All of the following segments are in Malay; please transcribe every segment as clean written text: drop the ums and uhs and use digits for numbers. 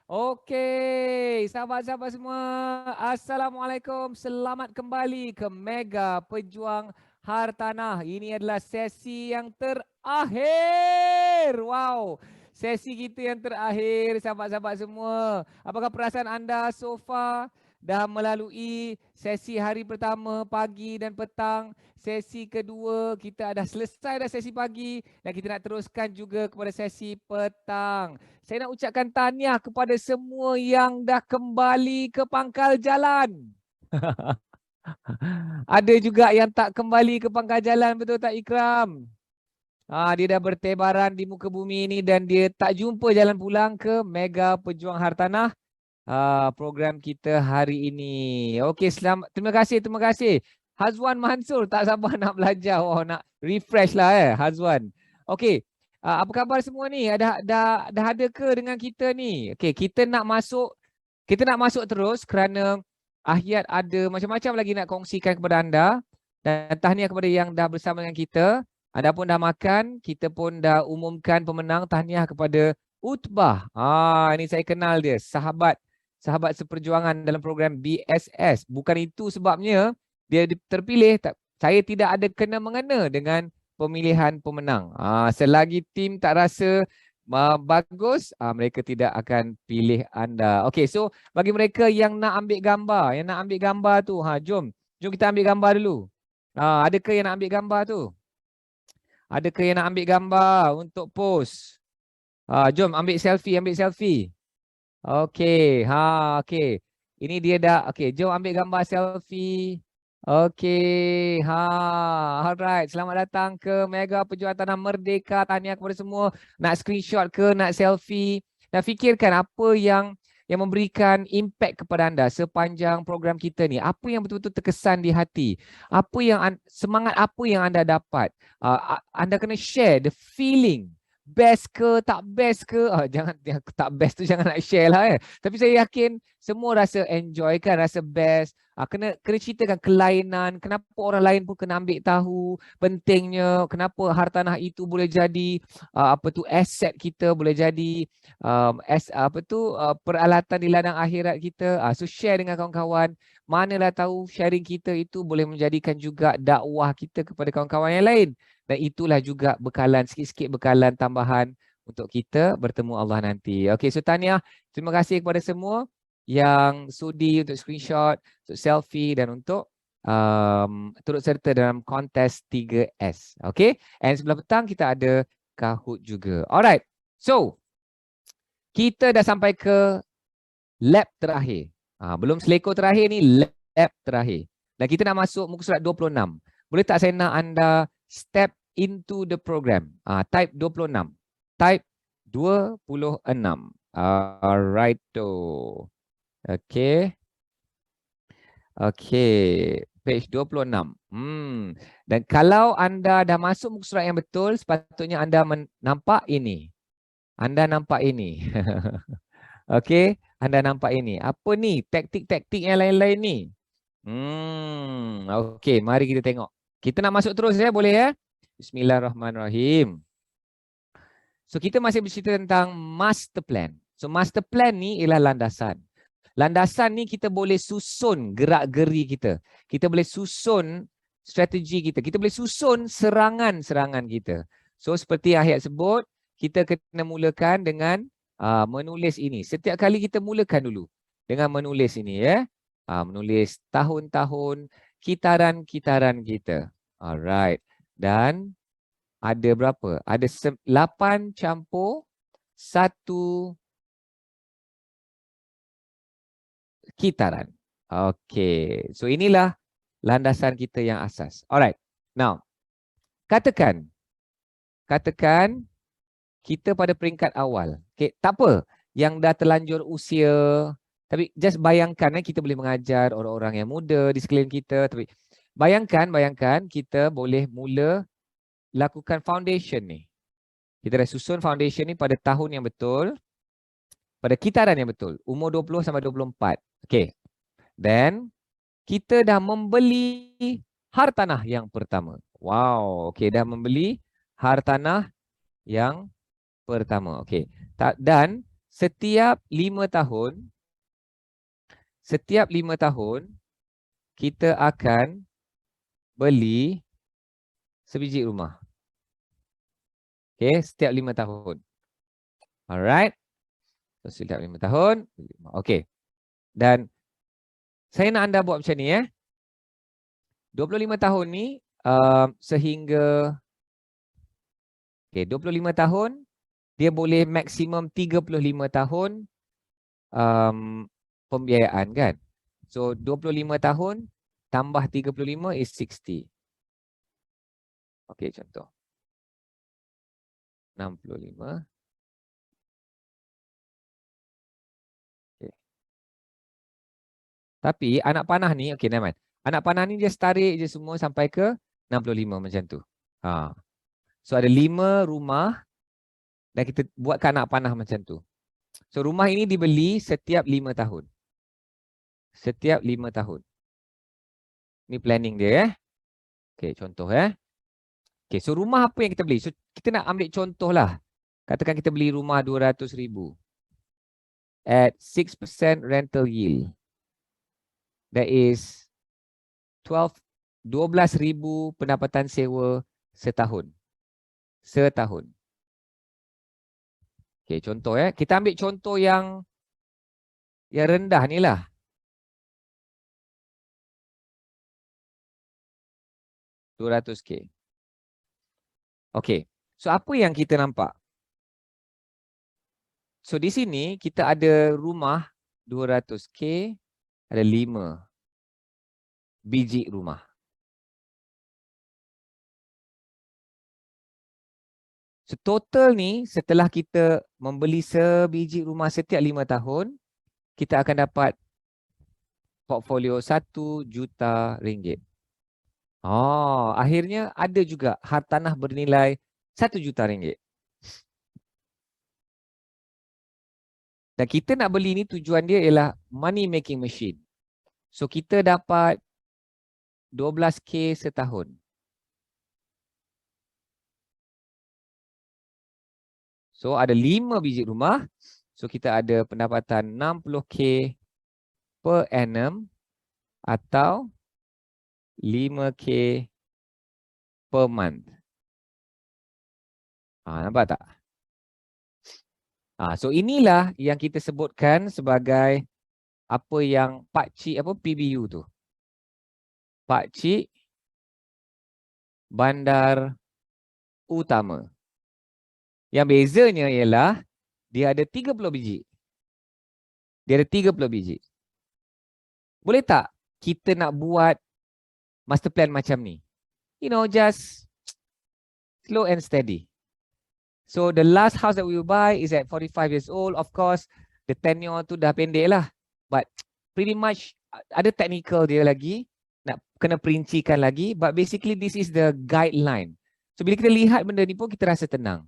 Okey, sahabat-sahabat semua, Assalamualaikum. Selamat kembali ke Mega Pejuang Hartanah. Ini adalah sesi yang terakhir. Wow, sesi kita yang terakhir sahabat-sahabat semua. Apakah perasaan anda so far? Dah melalui sesi hari pertama pagi dan petang. Sesi kedua kita dah selesai dah sesi pagi dan kita nak teruskan juga kepada sesi petang. Saya nak ucapkan tahniah kepada semua yang dah kembali ke pangkal jalan. Ada juga yang tak kembali ke pangkal jalan, betul tak Ikram? Dia dah bertebaran di muka bumi ini dan dia tak jumpa jalan pulang ke Mega Pejuang Hartanah. Program kita hari ini. Okey, selamat. Terima kasih, terima kasih. Hazwan Mansur tak sabar nak belajar. Wow, nak refresh lah Hazwan. Okey, apa khabar semua ni? Dah ada ke dengan kita ni? Okey, kita nak masuk terus kerana Ahyat ada macam-macam lagi nak kongsikan kepada anda. Dan tahniah kepada yang dah bersama dengan kita. Anda pun dah makan, kita pun dah umumkan pemenang. Tahniah kepada Utbah. Ini saya kenal dia, sahabat seperjuangan dalam program BSS. Bukan itu sebabnya dia terpilih. Saya tidak ada kena-mengena dengan pemilihan pemenang. Selagi tim tak rasa bagus, mereka tidak akan pilih anda. Okey, so bagi mereka yang nak ambil gambar, tu, jom kita ambil gambar dulu. Adakah yang nak ambil gambar tu? Adakah yang nak ambil gambar untuk post? Jom ambil selfie. Okey, okey. Ini dia dah. Okey, jom ambil gambar selfie. Okey, alright. Selamat datang ke Mega Pejuang Tanah Merdeka. Tahniah kepada semua. Nak screenshot ke, nak selfie. Dan fikirkan apa yang memberikan impact kepada anda sepanjang program kita ni. Apa yang betul-betul terkesan di hati. Semangat apa yang anda dapat. Anda kena share the feeling. Best ke, tak best ke? Jangan, tak best tu jangan nak share lah. Tapi saya yakin semua rasa enjoy kan, rasa best. Kena ceritakan kelainan, kenapa orang lain pun kena ambil tahu pentingnya, kenapa hartanah itu boleh jadi aset kita, boleh jadi peralatan di ladang akhirat kita. So share dengan kawan-kawan. Manalah tahu sharing kita itu boleh menjadikan juga dakwah kita kepada kawan-kawan yang lain. Dan itulah juga bekalan, sikit-sikit bekalan tambahan untuk kita bertemu Allah nanti. Okey, so tahniah. Terima kasih kepada semua yang sudi untuk screenshot, untuk selfie dan untuk turut serta dalam kontes 3S. Okey, and sebelah petang kita ada Kahoot juga. Alright, so kita dah sampai ke lab terakhir. Belum selekor terakhir ni, lab terakhir. Dan kita nak masuk muka surat 26. Boleh tak saya nak anda step into the program. Type 26. Type 26. Alright. Okay. Okay. Page 26. Dan kalau anda dah masuk muka surat yang betul, sepatutnya anda nampak ini. Anda nampak ini. Okay. Anda nampak ini. Apa ni? Taktik-taktik yang lain-lain ni. Okay. Mari kita tengok. Kita nak masuk terus ya. Boleh ya? Bismillahirrahmanirrahim. So kita masih bercerita tentang master plan. So master plan ni ialah landasan. Landasan ni kita boleh susun gerak-geri kita. Kita boleh susun strategi kita. Kita boleh susun serangan-serangan kita. So seperti ayat sebut, kita kena mulakan dengan menulis ini. Setiap kali kita mulakan dulu dengan menulis ini ya. Menulis tahun-tahun kitaran-kitaran kita. Alright. Dan ada berapa? Ada 8 campur 1 kitaran. Okey. So inilah landasan kita yang asas. Alright. Now, katakan kita pada peringkat awal. Okay, tak apa yang dah terlanjur usia. Tapi just bayangkan kita boleh mengajar orang-orang yang muda di sekeliling kita. Tapi bayangkan kita boleh mula lakukan foundation ni. Kita dah susun foundation ni pada tahun yang betul. Pada kitaran yang betul. Umur 20 sampai 24. Okay. Then, kita dah membeli hartanah yang pertama. Wow. Okay, dah membeli hartanah yang pertama. Okay. Dan, setiap 5 tahun, kita akan beli sebiji rumah. Okay, setiap 5 tahun. Alright. So, setiap 5 tahun. Okay. Dan saya nak anda buat macam ni 25 tahun ni sehingga 25 tahun dia boleh maksimum 35 tahun pembiayaan kan. So 25 tahun tambah 35 is 60. Okey, contoh. 65. Okay. Tapi anak panah ni, okey Naiman. Anak panah ni dia tarik je semua sampai ke 65 macam tu. So ada 5 rumah dan kita buatkan anak panah macam tu. So rumah ini dibeli setiap 5 tahun. Setiap 5 tahun. Ni planning dia Okey, contoh Okey, so rumah apa yang kita beli? So kita nak ambil contoh lah. Katakan kita beli rumah 200,000 at 6% rental yield. That is 12,000 pendapatan sewa setahun. Setahun. Okey, contoh Kita ambil contoh yang rendah ni lah. $200,000. Okey. So apa yang kita nampak? So di sini kita ada rumah 200,000, ada 5 biji rumah. So total ni setelah kita membeli sebiji rumah setiap 5 tahun, kita akan dapat portfolio RM1 juta. Akhirnya ada juga hartanah bernilai RM1 juta. Dan kita nak beli ni tujuan dia ialah money making machine. So kita dapat 12K setahun. So ada 5 biji rumah. So kita ada pendapatan 60K per annum atau 5K per month. Nampak tak? So inilah yang kita sebutkan sebagai apa yang pakcik PBU tu. Pakcik bandar utama. Yang bezanya ialah dia ada 30 biji. Dia ada 30 biji. Boleh tak kita nak buat master plan macam ni? Just slow and steady. So the last house that we will buy is at 45 years old. Of course, the tenure tu dah pendek lah. But pretty much ada technical dia lagi. Nak kena perincikan lagi. But basically this is the guideline. So bila kita lihat benda ni pun kita rasa tenang.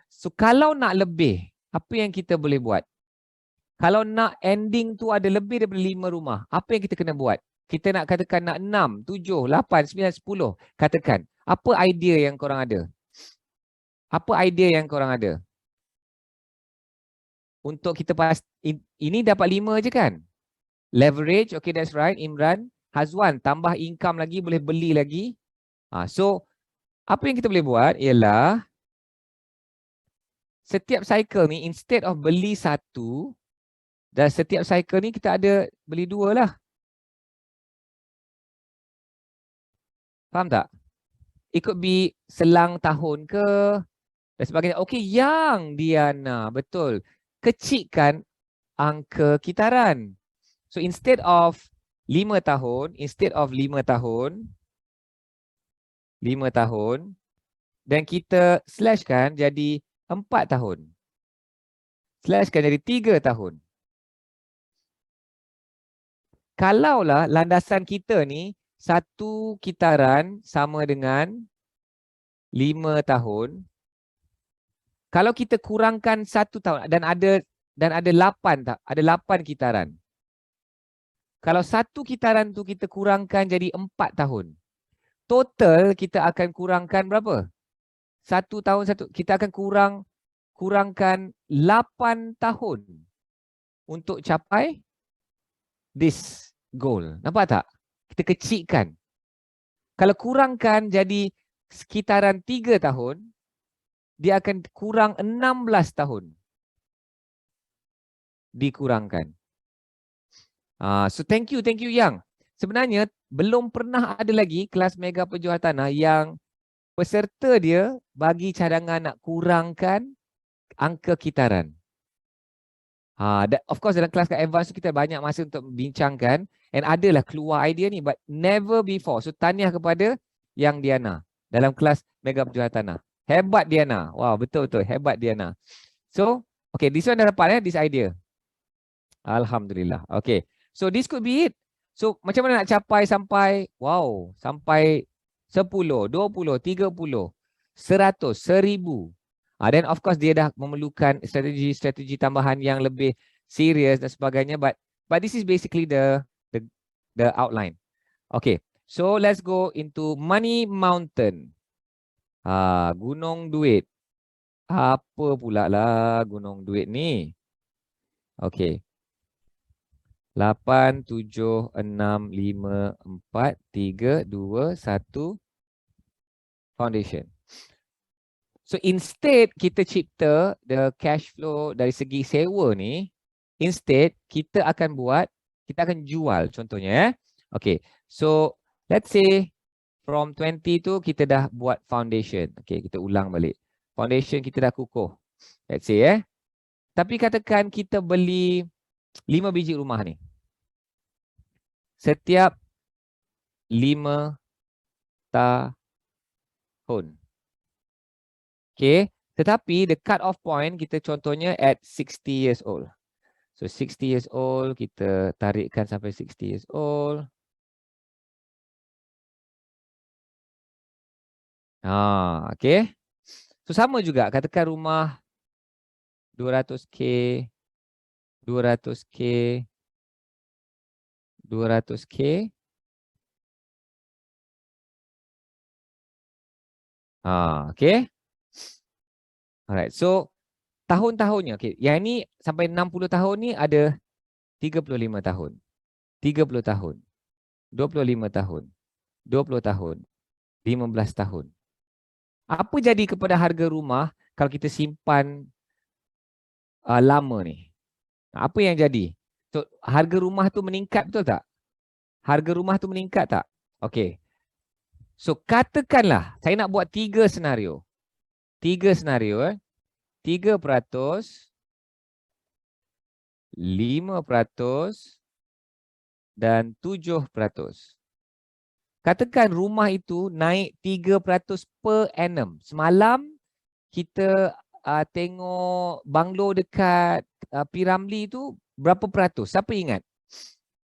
So kalau nak lebih, apa yang kita boleh buat? Kalau nak ending tu ada lebih daripada 5 rumah, apa yang kita kena buat? Kita nak katakan nak 6, 7, 8, 9, 10. Katakan, apa idea yang korang ada? Apa idea yang korang ada? Untuk kita ini dapat 5 je kan? Leverage, okay that's right Imran. Hazwan, tambah income lagi, boleh beli lagi. So, apa yang kita boleh buat ialah setiap cycle ni instead of beli 1, dan setiap cycle ni kita ada beli 2 lah. Faham tak? It could be selang tahun ke dan sebagainya. Okey, yang Diana, betul. Kecilkan angka kitaran. So instead of 5 tahun, 5 tahun dan kita slashkan jadi 4 tahun. Slashkan jadi 3 tahun. Kalaulah landasan kita ni satu kitaran sama dengan 5 tahun. Kalau kita kurangkan 1 tahun dan ada 8 kitaran. Kalau satu kitaran tu kita kurangkan jadi 4 tahun. Total kita akan kurangkan berapa? 1 tahun 1. Kita akan kurangkan 8 tahun untuk capai this goal. Nampak tak? Kita kecilkan. Kalau kurangkan jadi sekitaran 3 tahun, dia akan kurang 16 tahun. Dikurangkan. So thank you Yang. Sebenarnya belum pernah ada lagi kelas Mega Pejuang Hartanah yang peserta dia bagi cadangan nak kurangkan angka kitaran. Of course dalam kelas kat advance tu kita banyak masa untuk bincangkan and adalah keluar idea ni but never before. So tahniah kepada Yang Diana dalam kelas Mega Pejuang Hartanah. Hebat Diana. Wow, betul-betul hebat Diana. So, okay, this one dah dapat this idea. Alhamdulillah. Okay. So this could be it. So macam mana nak capai sampai sampai 10, 20, 30, 100, 1000. Then of course dia dah memerlukan strategi tambahan yang lebih serius dan sebagainya but this is basically the outline. Okay. So let's go into money mountain. Gunung duit. Apa pula lah gunung duit ni? Okay. 8, 7, 6, 5, 4, 3, 2, 1. Foundation. So instead kita cipta the cash flow dari segi sewa ni, instead kita akan jual contohnya. Okay. So let's say from 20 tu kita dah buat foundation. Okay, kita ulang balik. Foundation kita dah kukuh. Let's say tapi katakan kita beli 5 biji rumah ni. Setiap 5 tahun. Okay. Tetapi the cut off point kita contohnya at 60 years old. So 60 years old kita tarikkan sampai 60 years old. Okay. So sama juga katakan rumah 200k, 200k, 200k. Okay. Alright. So tahun-tahunnya. Okay. Yang ini sampai 60 tahun ni ada 35 tahun. 30 tahun. 25 tahun. 20 tahun. 15 tahun. Apa jadi kepada harga rumah kalau kita simpan lama ni? Apa yang jadi? So, harga rumah tu meningkat betul tak? Harga rumah tu meningkat tak? Okey. So katakanlah saya nak buat 3 senario. 3 senario 3%, 5% dan 7%. Katakan rumah itu naik 3% per annum. Semalam kita tengok banglo dekat P. Ramlee tu berapa peratus? Siapa ingat?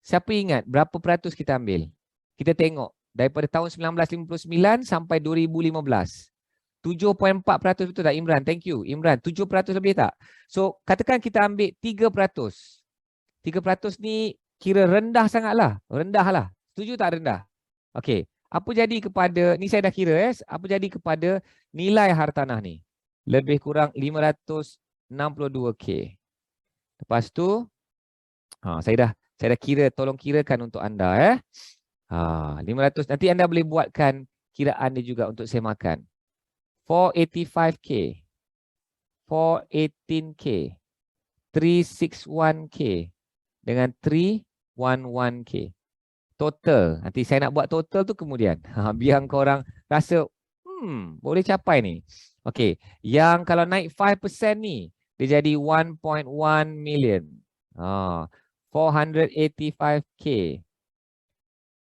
Siapa ingat berapa peratus kita ambil? Kita tengok daripada tahun 1959 sampai 2015. 7.4% betul tak Imran? Thank you. Imran, 7% lebih tak? So katakan kita ambil 3%. 3% ni kira rendah sangatlah. Rendah lah. Setuju tak rendah? Okey. Apa jadi kepada, ni saya dah kira apa jadi kepada nilai hartanah ni? Lebih kurang 562k. Lepas tu saya dah kira, tolong kirakan untuk anda 500, nanti anda boleh buatkan kiraan dia juga untuk semakan. 485k, 418k, 361k dengan 311k. Total. Nanti saya nak buat total tu kemudian. Biar korang rasa boleh capai ni. Okey, yang kalau naik 5% ni dia jadi 1.1 million. 485k.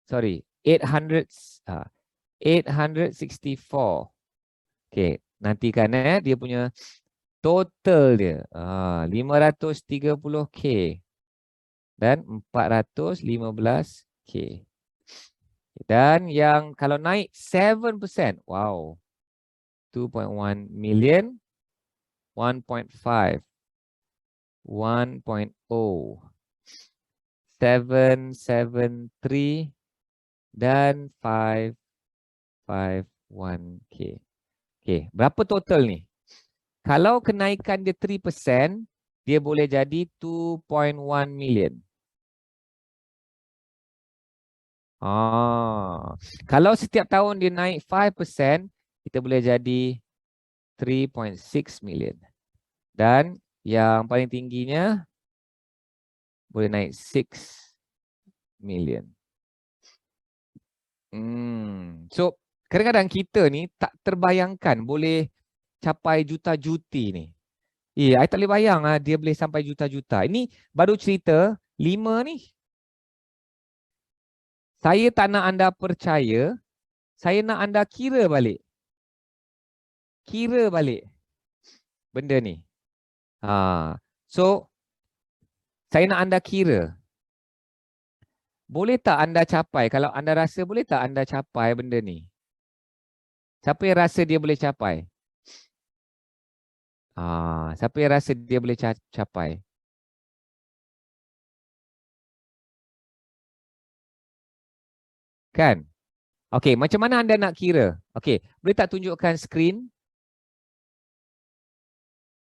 Sorry, 864. Okey, nantikan dia punya total dia. 530k dan 415k. Dan yang kalau naik 7%, wow. 2.1 million, 1.5, 1.0, 773 dan 551k. Okey, berapa total ni? Kalau kenaikan dia 3%, dia boleh jadi 2.1 million. Kalau setiap tahun dia naik 5%, kita boleh jadi 3.6 million. Dan yang paling tingginya boleh naik 6 million. So, kadang-kadang kita ni tak terbayangkan boleh capai juta-juti ni. I tak boleh bayang dia boleh sampai juta-juta. Ini baru cerita 5 ni. Saya tak nak anda percaya, saya nak anda kira balik. Kira balik benda ni. So, saya nak anda kira. Boleh tak anda capai? Kalau anda rasa boleh tak anda capai benda ni? Siapa yang rasa dia boleh capai? Siapa yang rasa dia boleh capai? Kan? Okey, macam mana anda nak kira? Okey, boleh tak tunjukkan skrin?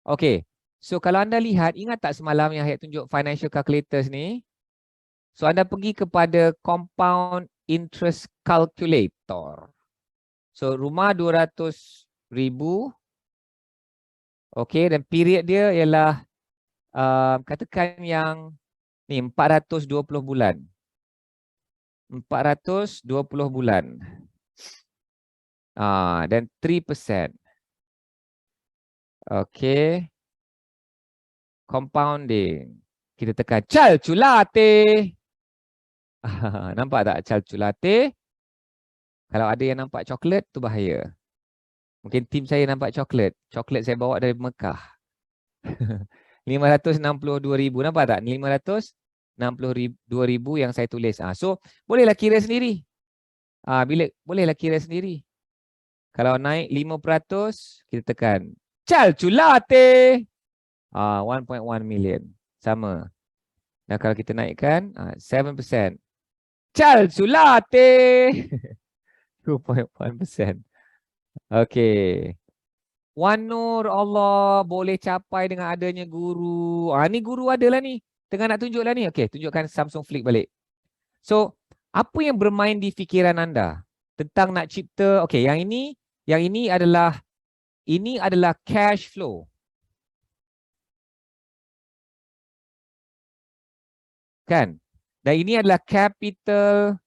Okey. So kalau anda lihat, ingat tak semalam yang saya tunjuk financial calculators ni? So anda pergi kepada compound interest calculator. So rumah 200,000. Okey, dan period dia ialah katakan yang ni 420 bulan. 420 bulan. Dan 3%. Okey. Compounding. Kita tekan calculate. Nampak tak calculate? Kalau ada yang nampak coklat tu bahaya. Mungkin tim saya nampak coklat. Coklat saya bawa dari Mekah. 562,000. Nampak tak? 562,000 yang saya tulis. So, bolehlah kira sendiri. Bolehlah kira sendiri. Kalau naik 5%, kita tekan calculate. 1.1 million. Sama. Dan kalau kita naikkan 7%. Calculate. 2.1%. Okey. Wan Nur, Allah boleh capai dengan adanya guru. Ni guru adalah ni. Tengah nak tunjuk lah ni. Okey, tunjukkan Samsung Flip balik. So, apa yang bermain di fikiran anda tentang nak cipta? Okey, yang ini adalah cash flow. Kan? Dan ini adalah capital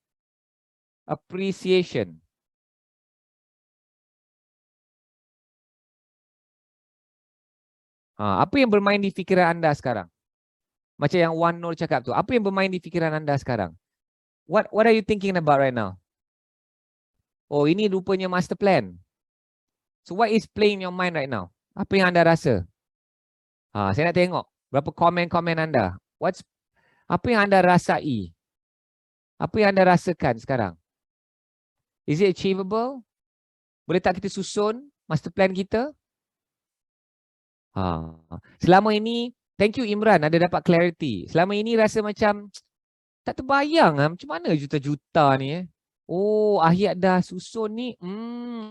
appreciation. Apa yang bermain di fikiran anda sekarang? Macam yang Wan Nur cakap tu. Apa yang bermain di fikiran anda sekarang? What are you thinking about right now? Oh, ini rupanya master plan. So what is playing in your mind right now? Apa yang anda rasa? Saya nak tengok berapa komen-komen anda. Apa yang anda rasai? Apa yang anda rasakan sekarang? Is it achievable? Boleh tak kita susun master plan kita? Selama ini, thank you Imran, ada dapat clarity. Selama ini rasa macam tak terbayang macam mana juta-juta ni. Oh, Ahyat dah susun ni.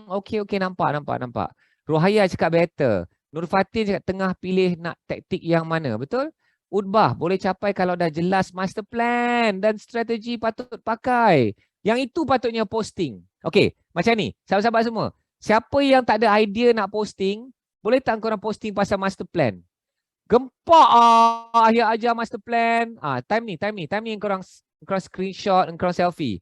Okey, nampak. Rohaya cakap better. Nur Fatin cakap tengah pilih nak taktik yang mana, betul? Udbah, boleh capai kalau dah jelas master plan dan strategi patut pakai. Yang itu patutnya posting. Okey, macam ni, sahabat-sahabat semua. Siapa yang tak ada idea nak posting, boleh tak korang posting pasal master plan? Gempak Ahyat ajar master plan. Time ni korang screenshot dan korang selfie.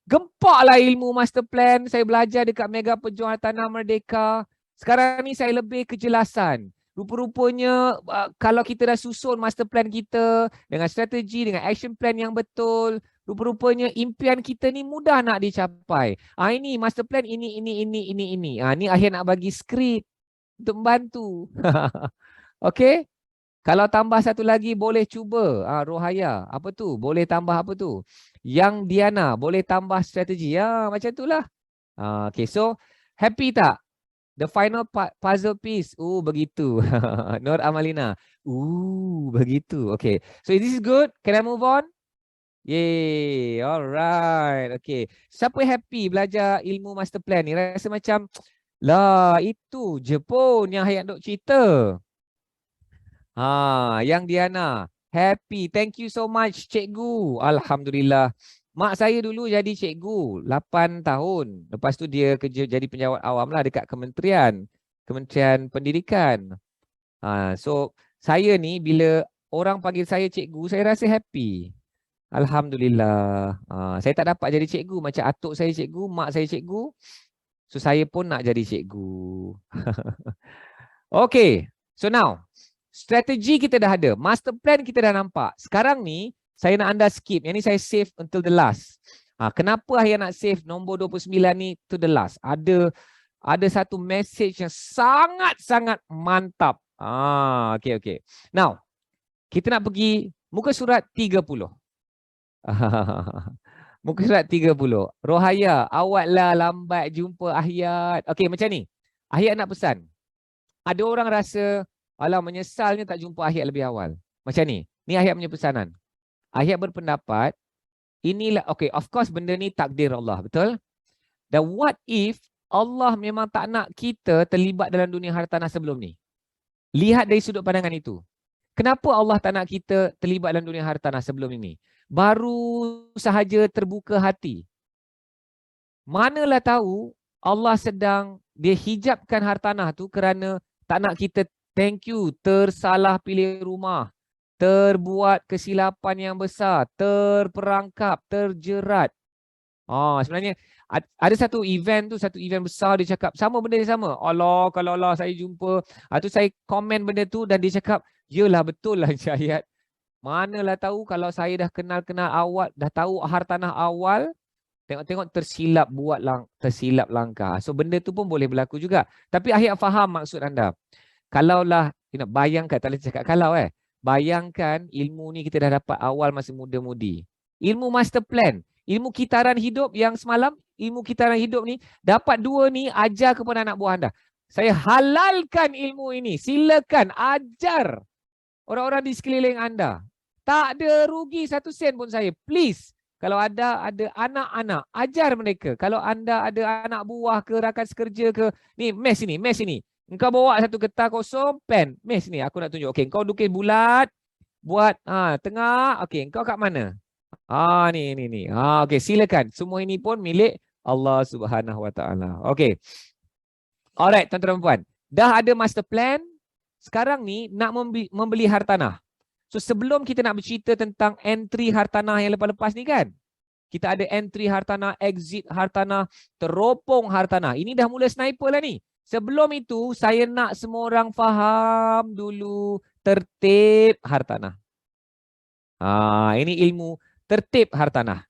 Gempaklah ilmu master plan. Saya belajar dekat Mega Pejuang Hartanah Merdeka. Sekarang ni saya lebih kejelasan. Rupa-rupanya kalau kita dah susun master plan kita dengan strategi, dengan action plan yang betul, rupa-rupanya impian kita ni mudah nak dicapai. Ini master plan ini. Ni Ahyat nak bagi skrip untuk membantu. Okey? Kalau tambah satu lagi boleh cuba. Rohaya, apa tu? Boleh tambah apa tu? Yang Diana, boleh tambah strategi. Macam itulah. Okay, so happy tak? The final puzzle piece. Begitu. Nur Amalina. Begitu. Okay. So this is good. Can I move on? Yay. Alright. Okay. Siapa happy belajar ilmu master plan ni? Rasa macam Lah, itu je pun yang Hayat duk cerita. Yang Diana. Happy. Thank you so much, cikgu. Alhamdulillah. Mak saya dulu jadi cikgu 8 tahun. Lepas tu dia kerja jadi penjawat awam lah dekat Kementerian Pendidikan. So saya ni bila orang panggil saya cikgu, saya rasa happy. Alhamdulillah. Saya tak dapat jadi cikgu. Macam atuk saya cikgu, mak saya cikgu. So saya pun nak jadi cikgu. Okay. So now, strategi kita dah ada. Master plan kita dah nampak. Sekarang ni, saya nak anda skip. Yang ni saya save until the last. Kenapa saya nak save nombor 29 ni to the last? Ada satu message yang sangat-sangat mantap. Okay. Now, kita nak pergi muka surat 30. Muka surat 30. Rohaya, awaklah lambat jumpa Ahyat. Okay, macam ni. Ahyat nak pesan. Ada orang rasa, alah menyesalnya tak jumpa Ahyat lebih awal. Macam ni. Ni Ahyat punya pesanan. Ahyat berpendapat, inilah, okay, of course benda ni takdir Allah, betul? Dan what if Allah memang tak nak kita terlibat dalam dunia hartanah sebelum ni? Lihat dari sudut pandangan itu. Kenapa Allah tak nak kita terlibat dalam dunia hartanah sebelum ini? Baru sahaja terbuka hati. Manalah tahu Allah sedang dia hijabkan hartanah tu kerana tak nak kita thank you, tersalah pilih rumah, terbuat kesilapan yang besar, terperangkap, terjerat. Sebenarnya ada satu event besar dia cakap sama benda yang sama. Allah, kalau Allah saya jumpa, tu saya komen benda tu dan dia cakap, yelah betul lah Syahid. Manalah tahu kalau saya dah kenal awal, dah tahu hartanah awal, tengok-tengok tersilap langkah. So benda tu pun boleh berlaku juga. Tapi Ahyat faham maksud anda. Kalaulah, bayangkan, tak boleh cakap kalau bayangkan ilmu ni kita dah dapat awal masa muda-mudi. Ilmu master plan, ilmu kitaran hidup yang semalam, ilmu kitaran hidup ni, dapat dua ni, ajar kepada anak buah anda. Saya halalkan ilmu ini, silakan ajar orang-orang di sekeliling anda. Tak ada rugi 1 sen pun saya. Please, kalau ada anak-anak, ajar mereka. Kalau anda ada anak buah ke, rakan sekerja ke, ni mes ini. Engkau bawa satu getah kosong, pen, mes ni aku nak tunjuk. Okey, engkau lukis bulat, buat tengah. Okey, engkau kat mana? Ni. Okey, silakan. Semua ini pun milik Allah Subhanahu Wa Taala. Okey. Alright, tuan-tuan dan puan. Dah ada master plan. Sekarang ni nak membeli hartanah. So sebelum kita nak bercerita tentang entry hartanah yang lepas-lepas ni kan, kita ada entry hartanah, exit hartanah, teropong hartanah. Ini dah mula sniper lah ni. Sebelum itu saya nak semua orang faham dulu tertib hartanah. Ini ilmu tertib hartanah.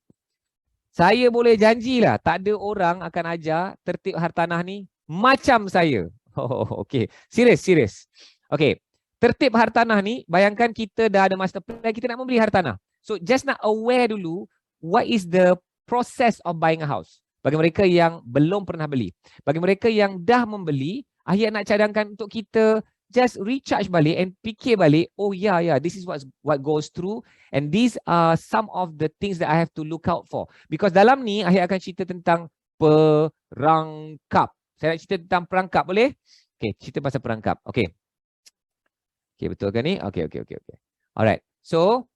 Saya boleh janjilah tak ada orang akan ajar tertib hartanah ni macam saya. Okey, serius. Okey. Tertib hartanah ni, bayangkan kita dah ada master plan, kita nak membeli hartanah. So just nak aware dulu, what is the process of buying a house? Bagi mereka yang belum pernah beli. Bagi mereka yang dah membeli, Ahyat nak cadangkan untuk kita just recharge balik and fikir balik, oh yeah, this is what goes through and these are some of the things that I have to look out for. Because dalam ni, Ahyat akan cerita tentang perangkap. Saya nak cerita tentang perangkap, boleh? Okay, cerita pasal perangkap. Okay. Okay, betul kan ni? Okay. Alright. So,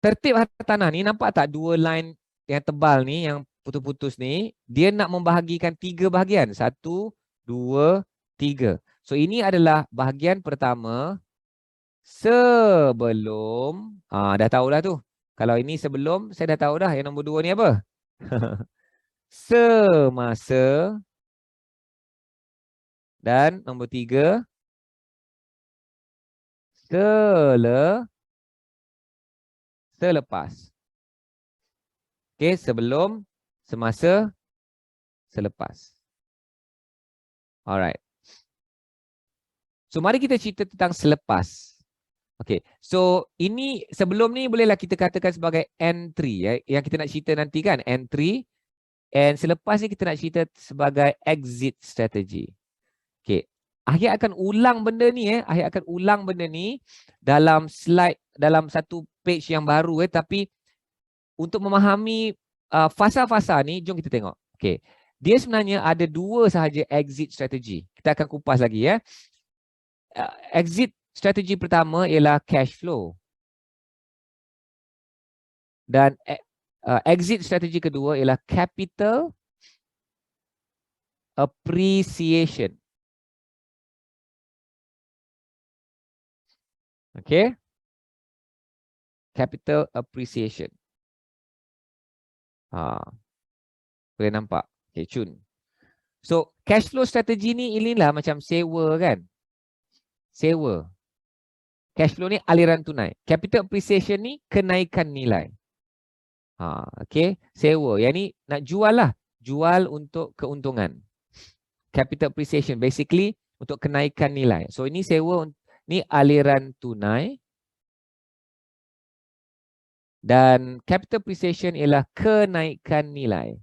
tertib hartanah ni, nampak tak dua line yang tebal ni, yang putus-putus ni, dia nak membahagikan 3 bahagian. 1, 2, 3. So, ini adalah bahagian pertama sebelum, dah tahulah tu. Kalau ini sebelum, saya dah tahu dah. Yang nombor 2 ni apa? Semasa. Dan nombor 3, selepas. Okey, sebelum, semasa, selepas. Alright. So, mari kita cerita tentang selepas. Okey, so ini sebelum ni bolehlah kita katakan sebagai entry yang kita nak cerita nanti kan, entry. And selepas ni kita nak cerita sebagai exit strategy. Okey. Ahyat akan ulang benda ni Ahyat akan ulang benda ni dalam slide, dalam satu page yang baru tapi untuk memahami fasa-fasa ni, jom kita tengok. Okey. Dia sebenarnya ada dua sahaja exit strategi. Kita akan kupas lagi ya. Exit strategi pertama ialah cash flow. Dan exit strategi kedua ialah capital appreciation. Okay. Capital appreciation. Boleh nampak. Okay, cun. So, cash flow strategi ni inilah macam sewa kan. Sewa. Cash flow ni aliran tunai. Capital appreciation ni kenaikan nilai. Okay. Sewa. Yang ni nak jual lah. Jual untuk keuntungan. Capital appreciation. Basically untuk kenaikan nilai. So, ini sewa. Ni aliran tunai. Dan capital appreciation ialah kenaikan nilai.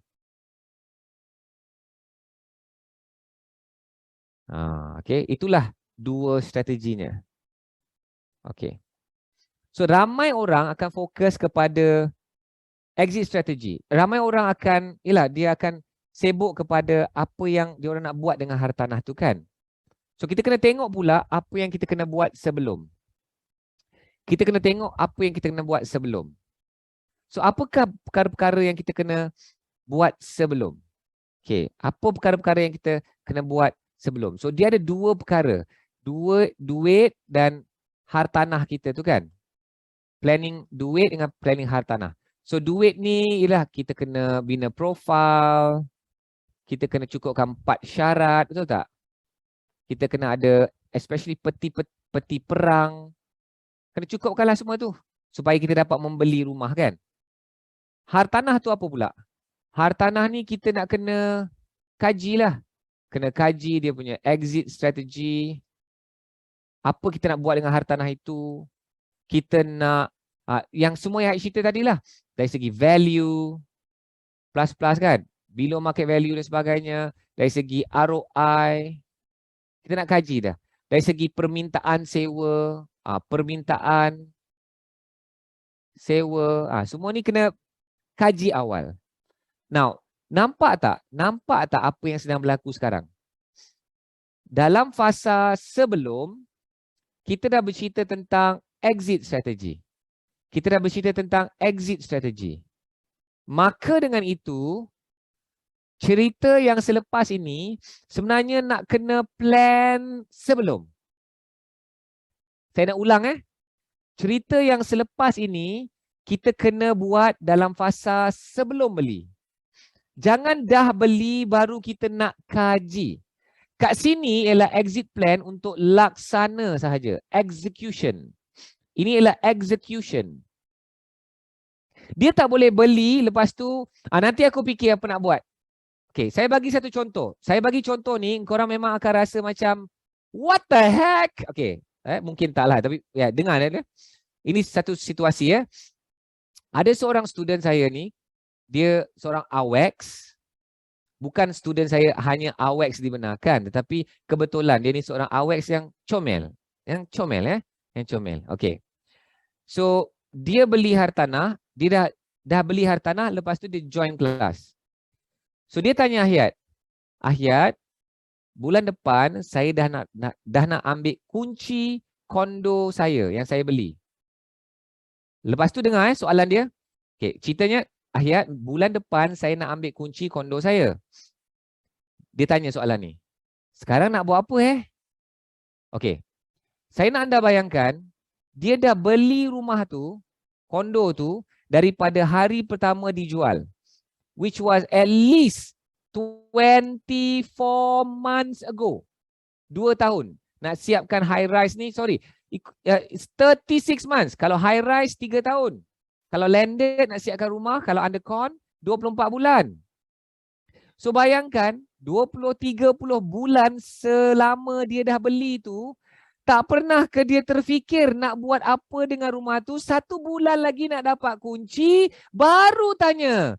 Okay. Itulah dua strateginya. Okay. So, ramai orang akan fokus kepada exit strategi. Ramai orang akan, dia akan sibuk kepada apa yang dia orang nak buat dengan hartanah tu kan. So, kita kena tengok pula apa yang kita kena buat sebelum. Kita kena tengok apa yang kita kena buat sebelum. So, apakah perkara-perkara yang kita kena buat sebelum? Okay, apa perkara-perkara yang kita kena buat sebelum? So, dia ada dua perkara. Duit dan hartanah kita tu kan. Planning duit dengan planning hartanah. So, duit ni ialah kita kena bina profil. Kita kena cukupkan 4 syarat, betul tak? Kita kena ada, especially peti perang. Kena cukupkanlah semua tu. Supaya kita dapat membeli rumah kan. Hartanah tu apa pula? Hartanah ni kita nak kena kajilah. Kena kaji dia punya exit strategi. Apa kita nak buat dengan hartanah itu. Kita nak, yang semua yang cerita tadilah. Dari segi value, plus kan. Below market value dan sebagainya. Dari segi ROI. Kita nak kaji dah. Dari segi permintaan sewa. Permintaan sewa. Semua ni kena kaji awal. Now, nampak tak? Nampak tak apa yang sedang berlaku sekarang? Dalam fasa sebelum, kita dah bercerita tentang exit strategi. Kita dah bercerita tentang exit strategi. Maka dengan itu, cerita yang selepas ini sebenarnya nak kena plan sebelum. Saya nak ulang Cerita yang selepas ini kita kena buat dalam fasa sebelum beli. Jangan dah beli baru kita nak kaji. Kat sini ialah exit plan untuk laksana sahaja. Execution. Ini ialah execution. Dia tak boleh beli lepas tu, nanti aku fikir apa nak buat. Okay, saya bagi satu contoh. Saya bagi contoh ni, korang memang akan rasa macam, what the heck? Okay, mungkin taklah, tapi ya dengar ya. Ini satu situasi ya. Ada seorang student saya ni, dia seorang AWEX. Bukan student saya hanya AWEX dibenarkan, tetapi kebetulan dia ni seorang AWEX yang comel. Yang comel Yang comel. Okay. So, dia beli hartanah, dia dah beli hartanah, lepas tu dia join kelas. So, dia tanya Ahyat, bulan depan saya dah nak ambil kunci kondo saya yang saya beli. Lepas tu dengar soalan dia. Okay, ceritanya Ahyat, bulan depan saya nak ambil kunci kondo saya. Dia tanya soalan ni. Sekarang nak buat apa Okay. Saya nak anda bayangkan, dia dah beli rumah tu, kondo tu, daripada hari pertama dijual. Which was at least 24 months ago. 2 tahun. Nak siapkan high rise ni, it's 36 months. Kalau high rise 3 tahun. Kalau landed nak siapkan rumah, kalau undercon 24 bulan. So bayangkan 20-30 bulan selama dia dah beli tu, tak pernah ke dia terfikir nak buat apa dengan rumah tu. 1 bulan lagi nak dapat kunci, baru tanya,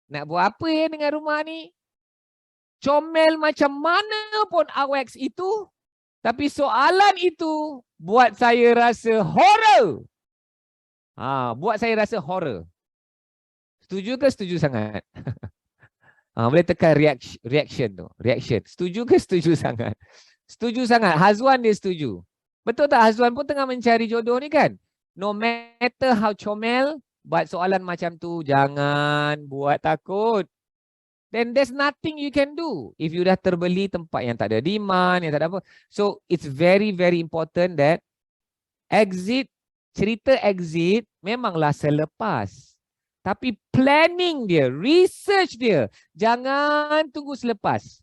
nak buat apa dengan rumah ni? Comel macam mana pun AWEX itu, tapi soalan itu buat saya rasa horror. Buat saya rasa horror. Setuju ke setuju sangat? Boleh tekan reaction tu. Reaction. Setuju ke setuju sangat? Setuju sangat. Hazwan dia setuju. Betul tak? Hazwan pun tengah mencari jodoh ni kan? No matter how comel, buat soalan macam tu, jangan buat takut. Then there's nothing you can do. If you dah terbeli tempat yang tak ada demand, yang tak ada apa. So it's very very important that cerita exit memanglah selepas. Tapi planning dia, research dia, jangan tunggu selepas.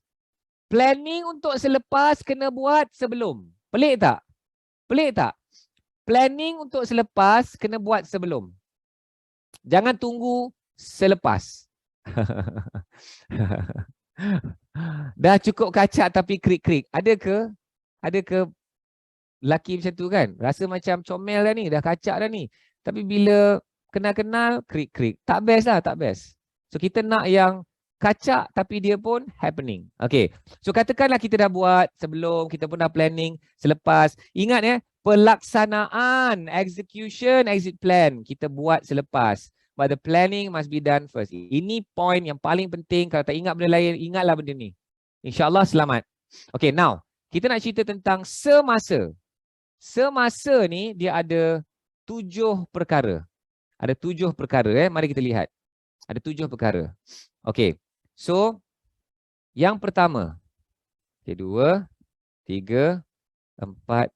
Planning untuk selepas kena buat sebelum. Pelik tak? Pelik tak? Planning untuk selepas kena buat sebelum. Jangan tunggu selepas. Dah cukup kacak tapi krik-krik. Ada ke lelaki macam tu kan? Rasa macam comel dah ni, dah kacak dah ni. Tapi bila kenal-kenal, krik-krik. Tak best lah, tak best. So kita nak yang kacak tapi dia pun happening. Okay. So katakanlah kita dah buat sebelum, kita pun dah planning selepas. Ingat ya, pelaksanaan, execution, exit plan kita buat selepas. But the planning must be done first. Ini point yang paling penting. Kalau tak ingat benda lain, ingatlah benda ni. InsyaAllah selamat. Okay, now. Kita nak cerita tentang semasa. Semasa ni dia ada 7 perkara. Ada 7 perkara. Mari kita lihat. Ada 7 perkara. Okay. So, yang pertama. Okay, 2, 3, 4,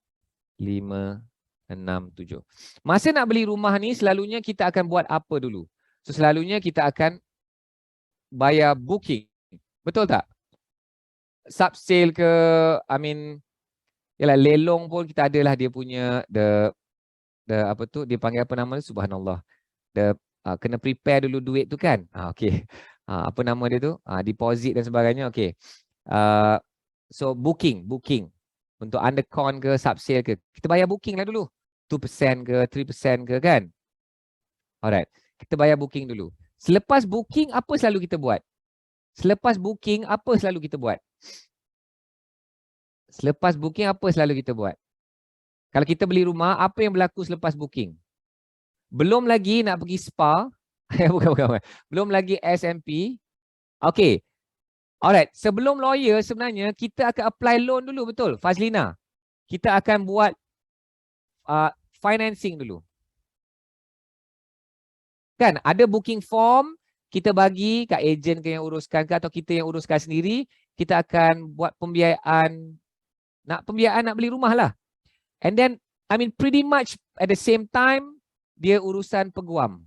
5, 6, 7. Masa nak beli rumah ni selalunya kita akan buat apa dulu? So selalunya kita akan bayar booking. Betul tak? Subsale ke, yalah, lelong pun kita adalah dia punya the apa tu, dia panggil apa nama dia, subhanallah. Kena prepare dulu duit tu kan? Okey. Apa nama dia tu? Deposit dan sebagainya. Okey. So booking untuk undercon ke subsale ke. Kita bayar booking lah dulu. 2% ke 3% ke kan? Alright. Kita bayar booking dulu. Selepas booking apa selalu kita buat? Selepas booking apa selalu kita buat? Selepas booking apa selalu kita buat? Kalau kita beli rumah, apa yang berlaku selepas booking? Belum lagi nak pergi spa. bukan. Belum lagi SMP. Okay. Alright. Sebelum lawyer sebenarnya kita akan apply loan dulu, betul? Fazlina. Kita akan buat financing dulu. Kan ada booking form, kita bagi kat ejen ke yang uruskan ke atau kita yang uruskan sendiri, kita akan buat pembiayaan nak beli rumah lah. And then pretty much at the same time dia urusan peguam.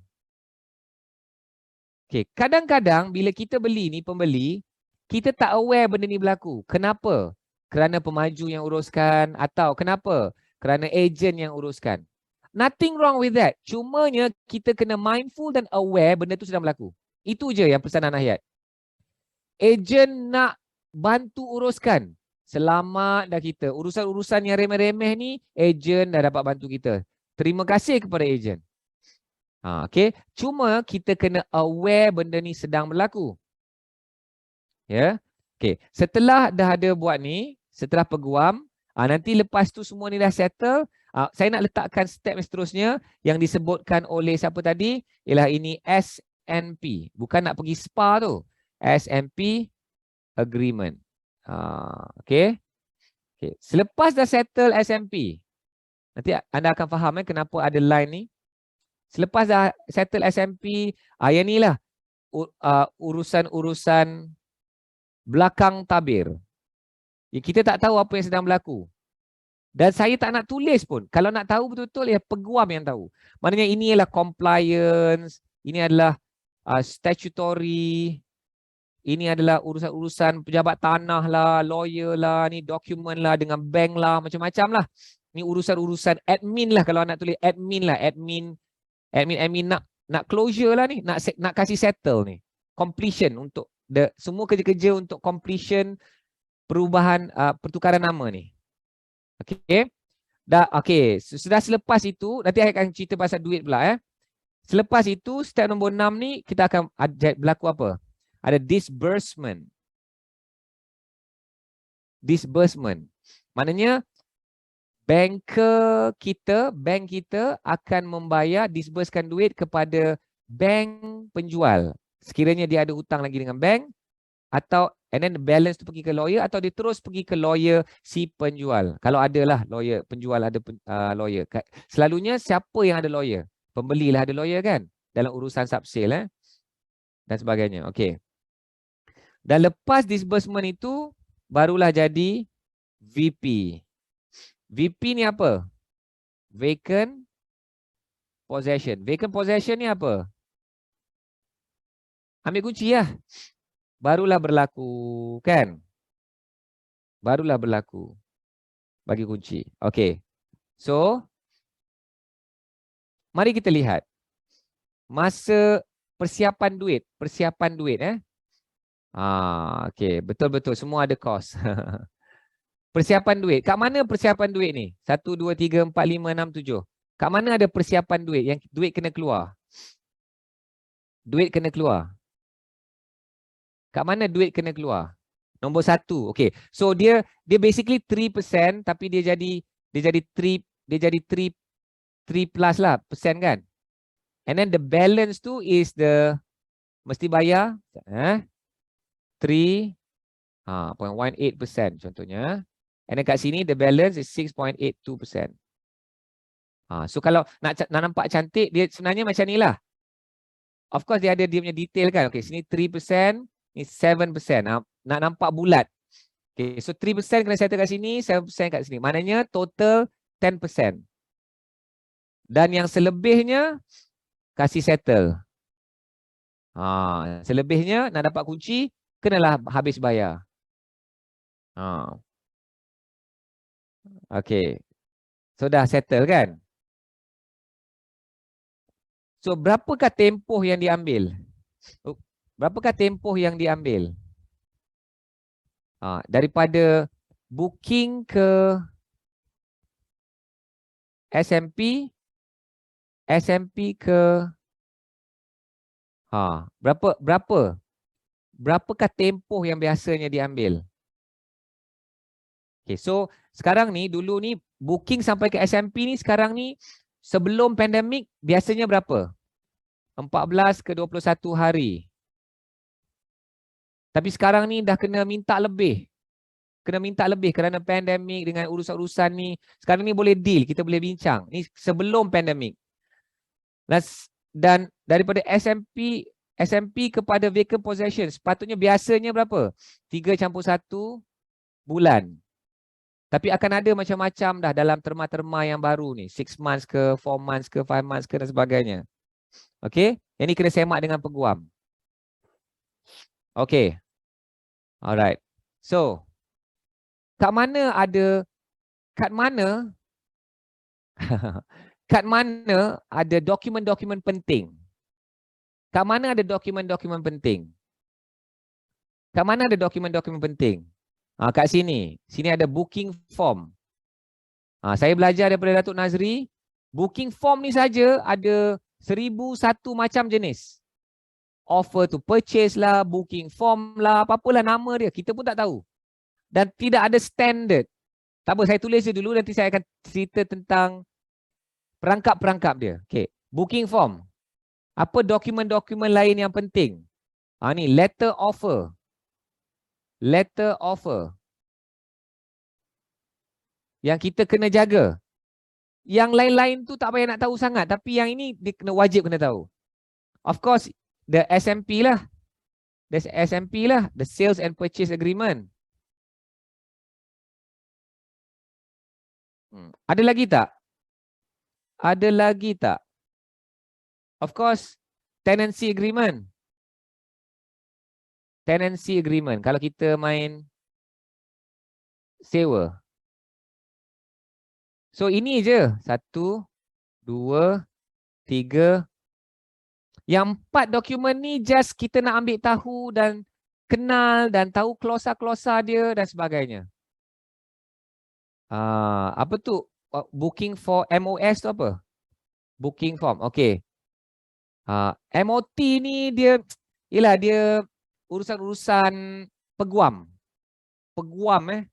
Okay, kadang-kadang bila kita beli ni, pembeli, kita tak aware benda ni berlaku. Kenapa? Kerana pemaju yang uruskan atau kenapa? Kerana ejen yang uruskan. Nothing wrong with that. Cumanya kita kena mindful dan aware benda tu sedang berlaku. Itu je yang pesanan ayat. Ejen nak bantu uruskan. Selamat dah kita. Urusan-urusan yang remeh-remeh ni, ejen dah dapat bantu kita. Terima kasih kepada ejen. Okay. Cuma kita kena aware benda ni sedang berlaku. Ya. Okay. Setelah dah ada buat ni, setelah peguam, nanti lepas tu semua ni dah settle, saya nak letakkan step seterusnya yang disebutkan oleh siapa tadi, ialah ini SNP. Bukan nak pergi spa tu. SNP agreement. Okay. Selepas dah settle SNP, nanti anda akan faham kenapa ada line ni. Selepas dah settle SNP, yang ni lah urusan-urusan belakang tabir. Kita tak tahu apa yang sedang berlaku. Dan saya tak nak tulis pun. Kalau nak tahu betul-betul, ya peguam yang tahu. Maknanya ini adalah compliance, ini adalah statutory, ini adalah urusan-urusan pejabat tanah lah, lawyer lah, ni dokumen lah, dengan bank lah, macam-macam lah. Ni urusan-urusan admin lah, kalau nak tulis admin lah, admin nak closure lah ni, nak kasih settle ni. Completion untuk semua kerja-kerja untuk completion perubahan pertukaran nama ni. Okey. Okey, sudah selepas itu nanti saya akan cerita pasal duit pula Selepas itu step nombor 6 ni kita akan berlaku apa? Ada disbursement. Disbursement. Maknanya bank kita akan membayar, disbursekan duit kepada bank penjual. Sekiranya dia ada hutang lagi dengan bank, atau and then the balance tu pergi ke lawyer, atau dia terus pergi ke lawyer si penjual. Kalau ada lah lawyer, penjual ada lawyer. Selalunya siapa yang ada lawyer? Pembeli lah ada lawyer kan? Dalam urusan subsale dan sebagainya. Okey. Dan lepas disbursement itu, barulah jadi VP. VP ni apa? Vacant possession. Vacant possession ni apa? Ambil kunci lah. Barulah berlaku kan? Barulah berlaku. Bagi kunci. Okey. So, mari kita lihat. Masa persiapan duit. Persiapan duit okey. Betul-betul. Semua ada kos. Persiapan duit. Kat mana persiapan duit ni? 1, 2, 3, 4, 5, 6, 7. Kat mana ada persiapan duit? Yang duit kena keluar. Duit kena keluar. Kat mana duit kena keluar? Nombor 1. Okey. So dia basically 3% tapi dia jadi 3 plus lah persen kan. And then the balance tu is the mesti bayar 3.18% contohnya. And then kat sini the balance is 6.82%. So kalau nak nampak cantik, dia sebenarnya macam ni lah. Of course dia ada dia punya detail kan. Okay, sini 3%, ni 7%. Nak nampak bulat. Okay, so 3% kena settle kat sini, 7% kat sini. Maknanya total 10%. Dan yang selebihnya kasih settle. Selebihnya nak dapat kunci, kenalah habis bayar. Okay. So dah settle kan? So berapakah tempoh yang diambil? Berapakah tempoh yang diambil? Daripada booking ke SMP ke berapakah tempoh yang biasanya diambil? Okay, so sekarang ni dulu ni booking sampai ke SMP ni sekarang ni sebelum pandemik biasanya berapa? 14 ke 21 hari. Tapi sekarang ni dah kena minta lebih. Kena minta lebih kerana pandemik dengan urusan-urusan ni. Sekarang ni boleh deal, kita boleh bincang. Ni sebelum pandemik. Dan daripada SMP kepada vacant possession, sepatutnya biasanya berapa? 3+1 bulan. Tapi akan ada macam-macam dah dalam terma-terma yang baru ni. 6 months ke, 4 months ke, 5 months ke dan sebagainya. Okay? Yang ni kena semak dengan peguam. Okay. Alright. So, kat mana ada dokumen-dokumen penting? Kat mana ada dokumen-dokumen penting? Kat mana ada dokumen-dokumen penting? Kat sini. Sini ada booking form. Saya belajar daripada Datuk Nazri. Booking form ni saja ada 1001 macam jenis. Offer to purchase lah, booking form lah, apa-apalah nama dia. Kita pun tak tahu. Dan tidak ada standard. Tak apa, saya tulis dia dulu. Nanti saya akan cerita tentang perangkap-perangkap dia. Okay. Booking form. Apa dokumen-dokumen lain yang penting? Ni letter offer. Letter offer. Yang kita kena jaga. Yang lain-lain tu tak payah nak tahu sangat. Tapi yang ini dia wajib kena tahu. Of course, the SMP lah. The SMP lah. The Sales and Purchase Agreement. Ada lagi tak? Ada lagi tak? Of course, Tenancy Agreement. Tenancy Agreement. Kalau kita main sewa. So ini je. 1, 2, 3. Yang 4 dokumen ni just kita nak ambil tahu dan kenal dan tahu klausa-klausa dia dan sebagainya. Apa tu? Booking for MOS tu apa? Booking form. Okay. MOT ni dia urusan-urusan peguam. Peguam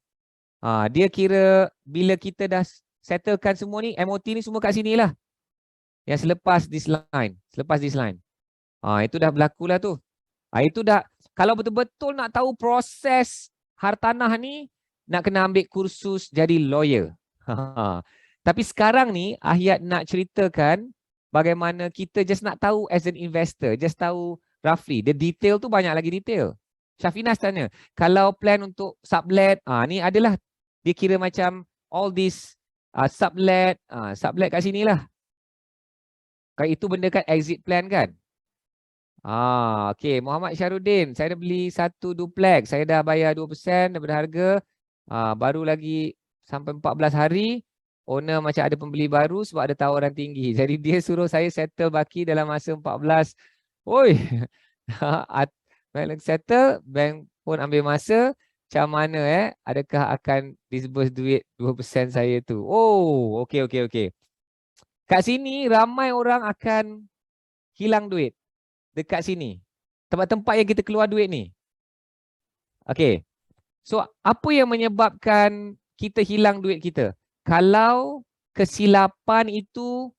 dia kira bila kita dah settlekan semua ni, MOT ni semua kat sini lah. Yang selepas this line. Itu dah berlaku lah tu. Itu dah Kalau betul-betul nak tahu proses hartanah ni, nak kena ambil kursus jadi lawyer. Tapi sekarang ni Ahyat nak ceritakan bagaimana kita just nak tahu as an investor, just tahu roughly. The detail tu banyak lagi detail. Syafinas tanya, kalau plan untuk sublet, ni adalah dia kira macam all this sublet kat sini lah. Itu benda kan exit plan kan. Okey, Muhammad Syarudin, saya dah beli satu duplex, saya dah bayar 2% daripada harga, baru lagi sampai 14 hari, owner macam ada pembeli baru sebab ada tawaran tinggi. Jadi dia suruh saya settle baki dalam masa 14. Oi. Bank settle, bank pun ambil masa. Macam mana adakah akan disburse duit 2% saya tu? Oh, okey. Kat sini ramai orang akan hilang duit. Dekat sini. Tempat-tempat yang kita keluar duit ni. Okay. So, apa yang menyebabkan kita hilang duit kita? Kalau kesilapan itu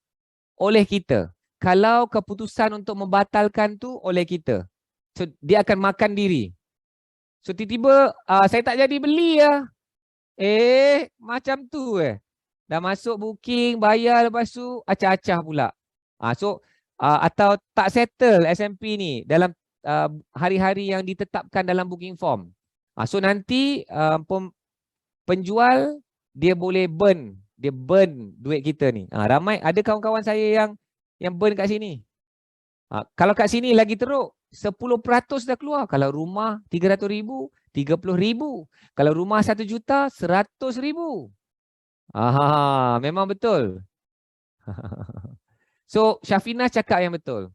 oleh kita. Kalau keputusan untuk membatalkan tu oleh kita. So, dia akan makan diri. So, tiba-tiba saya tak jadi beli lah. Macam tu Dah masuk booking, bayar lepas tu acah-acah pula. So, atau tak settle SMP ni dalam hari-hari yang ditetapkan dalam booking form. So nanti penjual dia boleh burn, dia burn duit kita ni. Ramai ada kawan-kawan saya yang burn kat sini. Kalau kat sini lagi teruk, 10% dah keluar. Kalau rumah 300,000, 30,000. Kalau rumah 1 juta, 100,000. Memang betul. So, Syafina cakap yang betul.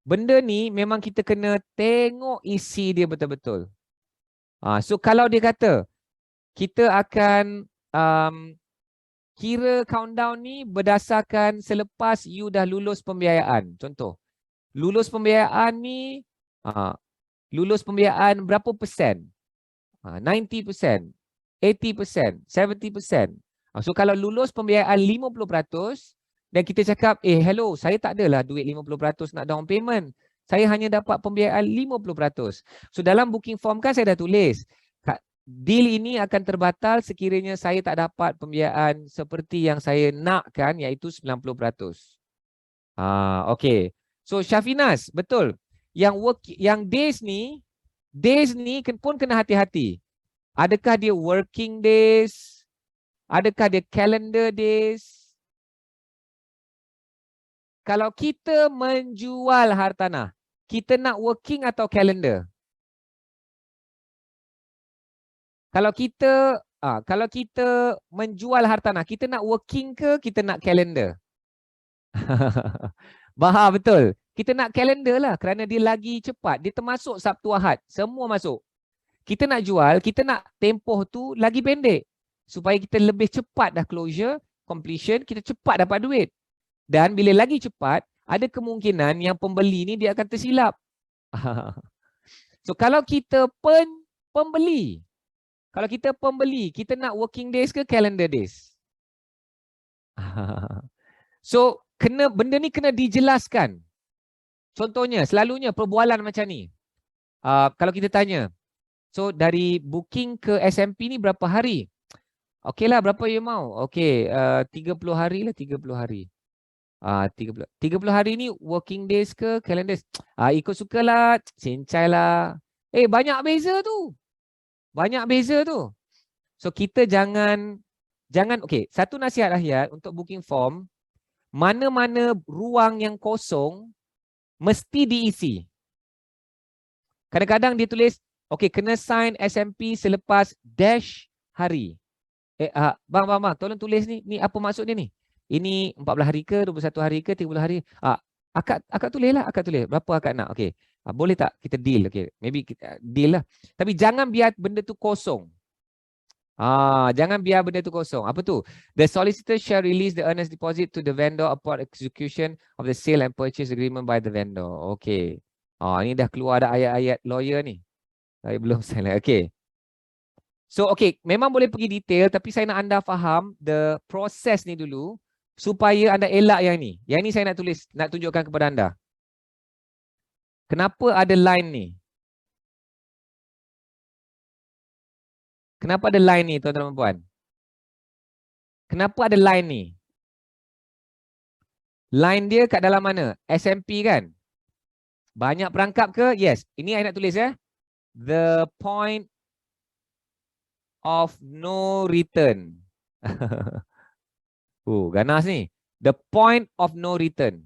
Benda ni memang kita kena tengok isi dia betul-betul. So, kalau dia kata, kita akan kira countdown ni berdasarkan selepas you dah lulus pembiayaan. Contoh, lulus pembiayaan ni, lulus pembiayaan berapa persen? 90%, 80%, 70%. So, kalau lulus pembiayaan 50%, dan kita cakap, hello, saya tak adalah duit 50% nak down payment. Saya hanya dapat pembiayaan 50%. So, dalam booking form kan saya dah tulis, deal ini akan terbatal sekiranya saya tak dapat pembiayaan seperti yang saya nakkan, iaitu 90%. Okay. So, Syafinas, betul. Yang days ni pun kena hati-hati. Adakah dia working days? Adakah dia calendar days? Kalau kita menjual hartanah, kita nak working atau calendar? Kalau kita menjual hartanah, kita nak working ke kita nak calendar? Betul. Kita nak calendar lah kerana dia lagi cepat. Dia termasuk Sabtu Ahad. Semua masuk. Kita nak jual, kita nak tempoh tu lagi pendek. Supaya kita lebih cepat dah closure, completion, kita cepat dapat duit. Dan bila lagi cepat, ada kemungkinan yang pembeli ni dia akan tersilap. So, kalau kita pembeli, kita nak working days ke calendar days? So, benda ni kena dijelaskan. Contohnya, selalunya perbualan macam ni. Kalau kita tanya, so dari booking ke SMP ni berapa hari? Okey lah, berapa you mau? Okey, 30 hari lah, 30 hari. 30 hari ni working days ke calendar days? Ikut sukalah, cincai lah. Banyak beza tu. So, kita jangan, okey, satu nasihat Ahyat untuk booking form, mana-mana ruang yang kosong mesti diisi. Kadang-kadang dia tulis, okey, kena sign SMP selepas dash hari. Bang, tolong tulis ni. Ni apa maksud dia ni? Ini 14 hari ke, 21 hari ke, 30 hari? Akak tulis lah, Berapa akak nak? Okey. Boleh tak kita deal? Okey. Maybe kita deal lah. Tapi jangan biar benda tu kosong. Jangan biar benda tu kosong. Apa tu? The solicitor shall release the earnest deposit to the vendor upon execution of the sale and purchase agreement by the vendor. Okey. Ini dah keluar ada ayat-ayat lawyer ni. Saya belum selesai. Okey. So, okay, memang boleh pergi detail tapi saya nak anda faham the process ni dulu supaya anda elak yang ni. Yang ni saya nak tunjukkan kepada anda. Kenapa ada line ni? Kenapa ada line ni tuan-tuan dan puan? Kenapa ada line ni? Line dia kat dalam mana? SMP kan? Banyak perangkap ke? Yes. Ini saya nak tulis ya. The point of no return. Ganas ni. The point of no return.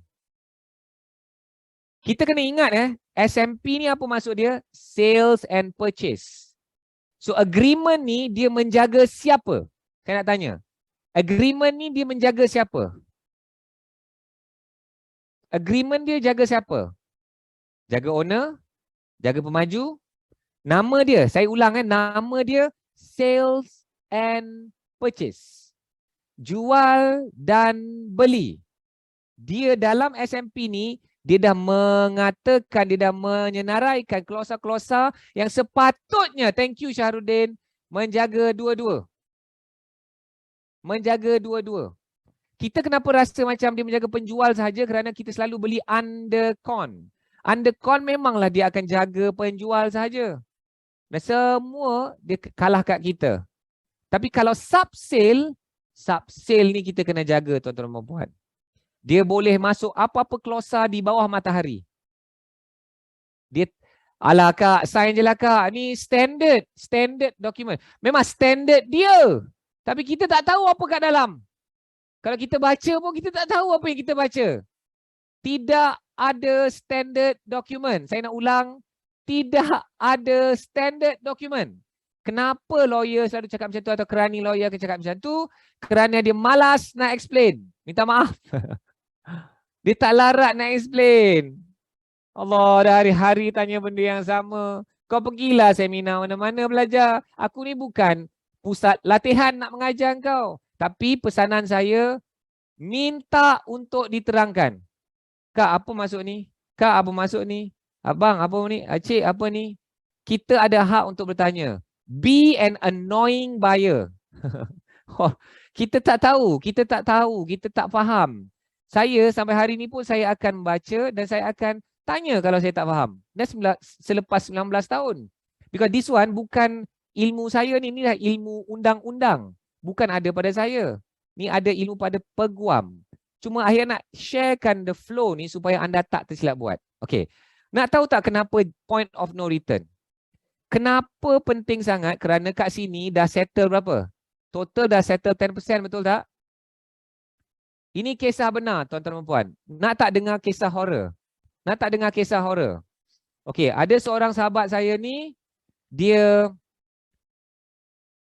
Kita kena ingat SMP ni apa maksud dia? Sales and purchase. So agreement ni dia menjaga siapa? Saya nak tanya. Agreement ni dia menjaga siapa? Agreement dia jaga siapa? Jaga owner? Jaga pemaju? Nama dia, saya ulang nama dia sales and purchase. Jual dan beli. Dia dalam SMP ni, dia dah mengatakan, dia dah menyenaraikan klausa-klausa yang sepatutnya, thank you Syahrudin, menjaga dua-dua. Menjaga dua-dua. Kita kenapa rasa macam dia menjaga penjual sahaja kerana kita selalu beli undercon. Undercon memanglah dia akan jaga penjual sahaja. Dan semua dia kalah kat kita. Tapi kalau sub-sale ni kita kena jaga tuan-tuan dan puan. Dia boleh masuk apa-apa klausa di bawah matahari. Dia, alah kak, sign je lah kak. Ni standard document. Memang standard dia. Tapi kita tak tahu apa kat dalam. Kalau kita baca pun kita tak tahu apa yang kita baca. Tidak ada standard document. Saya nak ulang. Tidak ada standard document. Kenapa lawyer selalu cakap macam tu atau kerani lawyer akan cakap macam tu? Kerana dia malas nak explain. Minta maaf. Dia tak larat nak explain. Allah, dah hari-hari tanya benda yang sama. Kau pergilah seminar mana-mana belajar. Aku ni bukan pusat latihan nak mengajar kau. Tapi pesanan saya, minta untuk diterangkan. Kak, apa maksud ni? Kak, apa maksud ni? Abang, apa ni? Cik, apa ni? Kita ada hak untuk bertanya. Be an annoying buyer. Kita tak tahu, kita tak faham. Saya sampai hari ni pun saya akan baca dan saya akan tanya kalau saya tak faham. Dan selepas 19 tahun. Because this one bukan ilmu saya ni dah ilmu undang-undang. Bukan ada pada saya. Ni ada ilmu pada peguam. Cuma akhirnya nak sharekan the flow ni supaya anda tak tersilap buat. Okay. Nak tahu tak kenapa point of no return? Kenapa penting sangat? Kerana kat sini dah settle berapa? Total dah settle 10%, betul tak? Ini kisah benar tuan-tuan dan puan. Nak tak dengar kisah horror? Nak tak dengar kisah horror? Okay, ada seorang sahabat saya ni, dia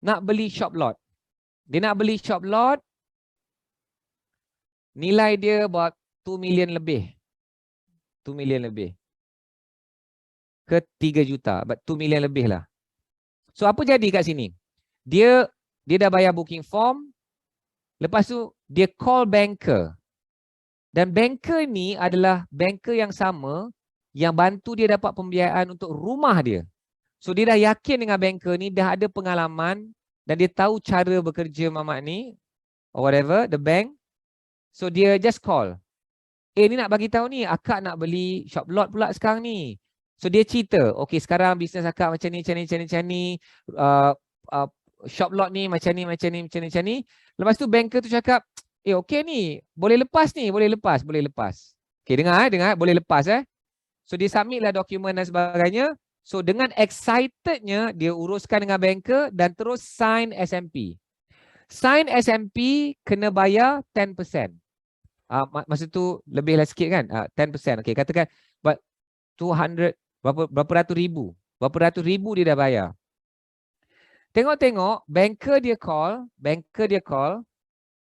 nak beli shop lot. Dia nak beli shop lot, nilai dia about 2 million lebih. 2 million lebih. Ke 3 juta, but 2 million lebih lah. So apa jadi kat sini? Dia dah bayar booking form. Lepas tu dia call banker. Dan banker ni adalah banker yang sama yang bantu dia dapat pembiayaan untuk rumah dia. So dia dah yakin dengan banker ni, dah ada pengalaman dan dia tahu cara bekerja mamak ni or whatever, the bank. So dia just call. Ni nak bagi tahu ni, akak nak beli shop lot pula sekarang ni. So dia cerita, okay sekarang bisnes akak macam ni, shop lot ni macam ni. Lepas tu banker tu cakap, okay ni, boleh lepas ni, boleh lepas. Okay, dengar, boleh lepas So dia submit lah dokumen dan sebagainya. So dengan excitednya, dia uruskan dengan banker dan terus sign SMP. Sign SMP kena bayar 10%. Masa tu lebih lah sikit kan, 10%. Okay, katakan 200, berapa ratus ribu dia dah bayar. Tengok-tengok, banker dia call,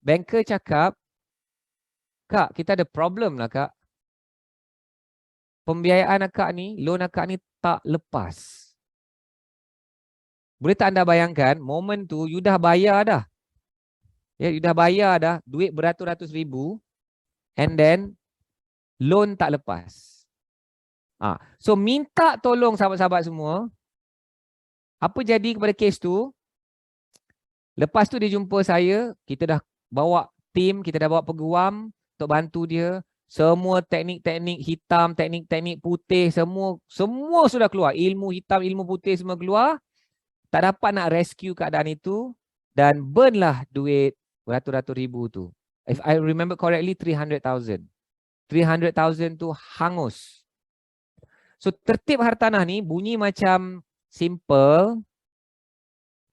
banker cakap, kak, kita ada problem lah kak. Pembiayaan akak ni, loan akak ni tak lepas. Boleh tak anda bayangkan, momen tu you dah bayar dah. Ya, you dah bayar dah, duit beratus-ratus ribu, and then loan tak lepas. So minta tolong sahabat-sahabat semua. Apa jadi kepada kes tu? Lepas tu dia jumpa saya, kita dah bawa tim, kita dah bawa peguam untuk bantu dia. Semua teknik-teknik hitam, teknik-teknik putih, semua sudah keluar. Ilmu hitam, ilmu putih semua keluar. tak dapat nak rescue keadaan itu dan burn lah duit beratus-ratus ribu tu. If I remember correctly, 300,000. 300,000 tu hangus. So tertib hartanah ni bunyi macam simple,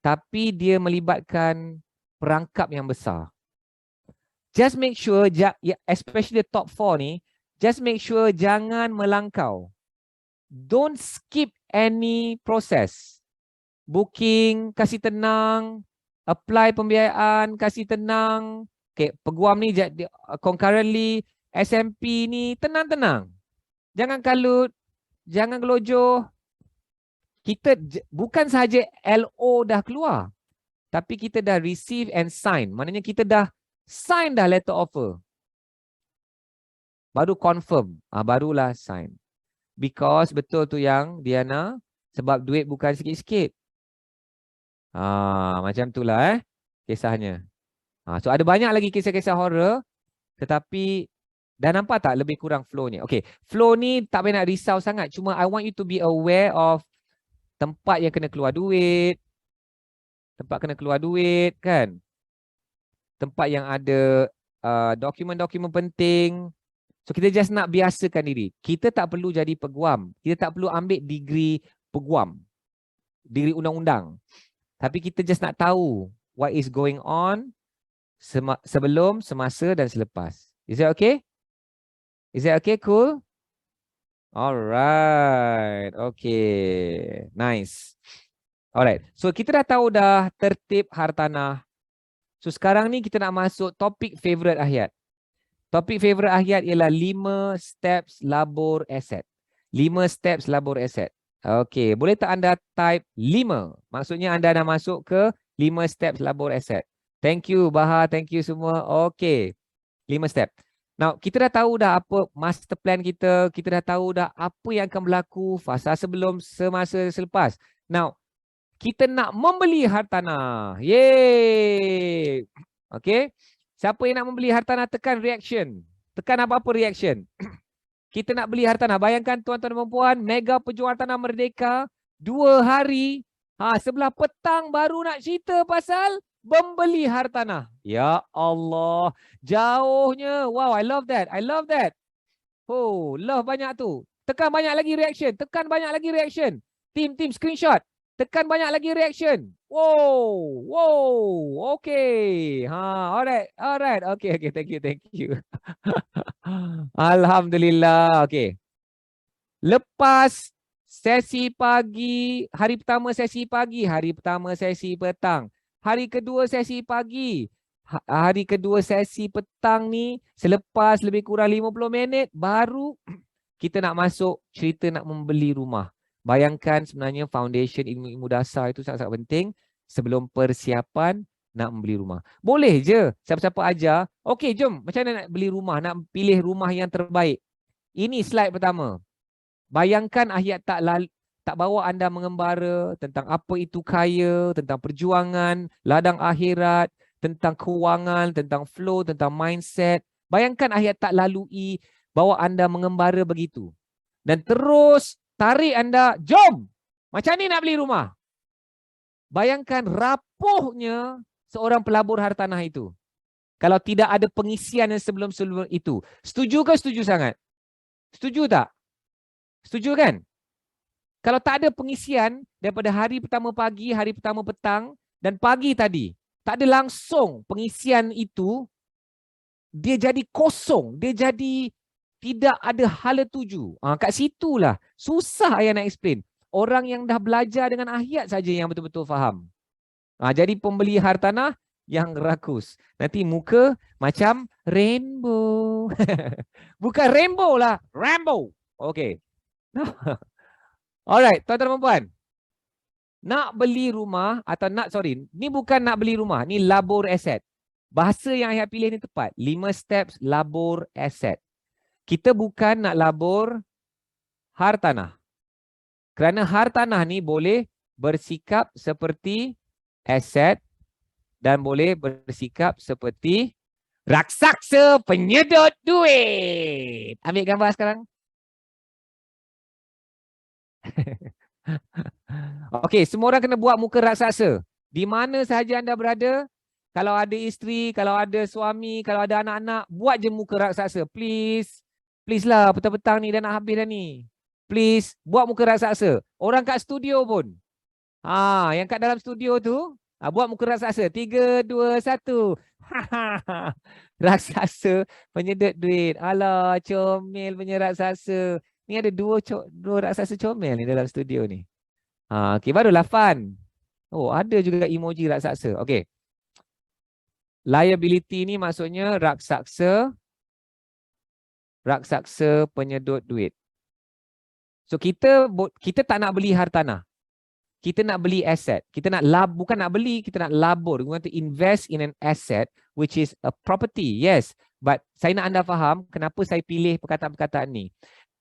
tapi dia melibatkan perangkap yang besar. Just make sure, especially the top 4 ni, just make sure jangan melangkau. Don't skip any process. Booking, kasih tenang. Apply pembiayaan, kasih tenang. Okay, peguam ni concurrently, SMP ni tenang-tenang. Jangan kalut, jangan gelojoh. Kita bukan sahaja LO dah keluar, tapi kita dah receive and sign. Maknanya kita dah sign dah letter offer. Baru confirm, barulah sign. Because betul tu yang Diana, sebab duit bukan sikit-sikit. Macam itulah kisahnya. So ada banyak lagi kisah-kisah horror, tetapi dah nampak tak lebih kurang flow ni. Okay, flow ni tak payah nak risau sangat. Cuma I want you to be aware of tempat yang kena keluar duit. Tempat kena keluar duit kan. Tempat yang ada dokumen-dokumen penting. So kita just nak biasakan diri. Kita tak perlu jadi peguam. Kita tak perlu ambil degree peguam. Degree undang-undang. Tapi kita just nak tahu what is going on sebelum, semasa dan selepas. Is that okay? Is that okay? Cool? Alright. Okay. Nice. Alright. So kita dah tahu dah tertib hartanah. So sekarang ni kita nak masuk topik favorite ayat. Topik favorite ayat ialah 5 steps labur aset. 5 steps labur aset. Okay. Boleh tak anda type 5? Maksudnya anda dah masuk ke 5 steps labur aset. Thank you Baha. Thank you semua. Okay. 5 step. Now, kita dah tahu dah apa master plan kita. Kita dah tahu dah apa yang akan berlaku fasa sebelum, semasa, selepas. Now, kita nak membeli hartanah. Yeay. Okay. Siapa yang nak membeli hartanah, tekan reaction. Tekan apa-apa reaction. Kita nak beli hartanah. Bayangkan tuan-tuan dan puan, Mega Pejuang Hartanah Merdeka, 2 hari, sebelah petang baru nak cerita pasal membeli hartanah. Ya Allah, jauhnya. Wow, I love that. I love that. Oh, love banyak tu. Tekan banyak lagi reaction. Tekan banyak lagi reaction. Team screenshot. Tekan banyak lagi reaction. Wow. Okay. Alright. Okay. Thank you. Alhamdulillah. Okay. Lepas sesi pagi, hari pertama sesi pagi, hari pertama sesi petang, hari kedua sesi pagi, hari kedua sesi petang ni, selepas lebih kurang 50 minit, baru kita nak masuk cerita nak membeli rumah. Bayangkan sebenarnya foundation ilmu-ilmu dasar itu sangat-sangat penting sebelum persiapan nak membeli rumah. Boleh je siapa-siapa ajar, okey jom macam mana nak beli rumah, nak pilih rumah yang terbaik. Ini slide pertama. Bayangkan ayat tak bawa anda mengembara tentang apa itu kaya, tentang perjuangan, ladang akhirat, tentang kewangan, tentang flow, tentang mindset. Bayangkan ayat tak lalui bawa anda mengembara begitu. Dan terus tarik anda, jom! Macam ni nak beli rumah. Bayangkan rapuhnya seorang pelabur hartanah itu. Kalau tidak ada pengisian yang sebelum-sebelum itu. Setuju ke setuju sangat? Setuju tak? Setuju kan? Kalau tak ada pengisian daripada hari pertama pagi, hari pertama petang dan pagi tadi, tak ada langsung pengisian itu, dia jadi kosong, dia jadi tidak ada hala tuju. Kat situlah susah ayah nak explain. Orang yang dah belajar dengan ayat saja yang betul-betul faham. Jadi pembeli hartanah yang rakus. Nanti muka macam rainbow. Bukan rainbow lah, Rambo. Okay. Alright, tuan-tuan dan puan. Nak beli rumah atau ni bukan nak beli rumah, ni labur aset. Bahasa yang ayah pilih ni tepat. 5 steps labur aset. Kita bukan nak labur hartanah. Kerana hartanah ni boleh bersikap seperti aset dan boleh bersikap seperti raksasa penyedot duit. Ambil gambar sekarang. Okey, semua orang kena buat muka raksasa. Di mana sahaja anda berada, kalau ada isteri, kalau ada suami, kalau ada anak-anak, buat je muka raksasa. Please. Please lah, petang-petang ni dah nak habis dah ni. Please, buat muka raksasa. Orang kat studio pun. Yang kat dalam studio tu, buat muka raksasa. 3, 2, 1. Raksasa penyedot duit. Alah, comel punya raksasa. Ni ada dua raksasa comel ni dalam studio ni. Okey, barulah fun. Oh, ada juga emoji raksasa. Okey. Liability ni maksudnya raksasa penyedot duit. So kita tak nak beli hartanah. Kita nak beli aset. Kita nak bukan nak beli, kita nak labur. We want to invest in an asset which is a property. Yes, but saya nak anda faham kenapa saya pilih perkataan-perkataan ni.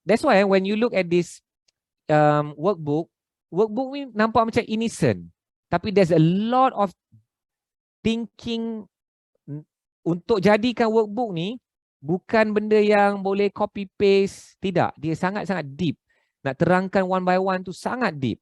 That's why when you look at this workbook ni nampak macam innocent. Tapi there's a lot of thinking untuk jadikan workbook ni bukan benda yang boleh copy paste. Tidak, dia sangat-sangat deep. Nak terangkan one by one tu sangat deep.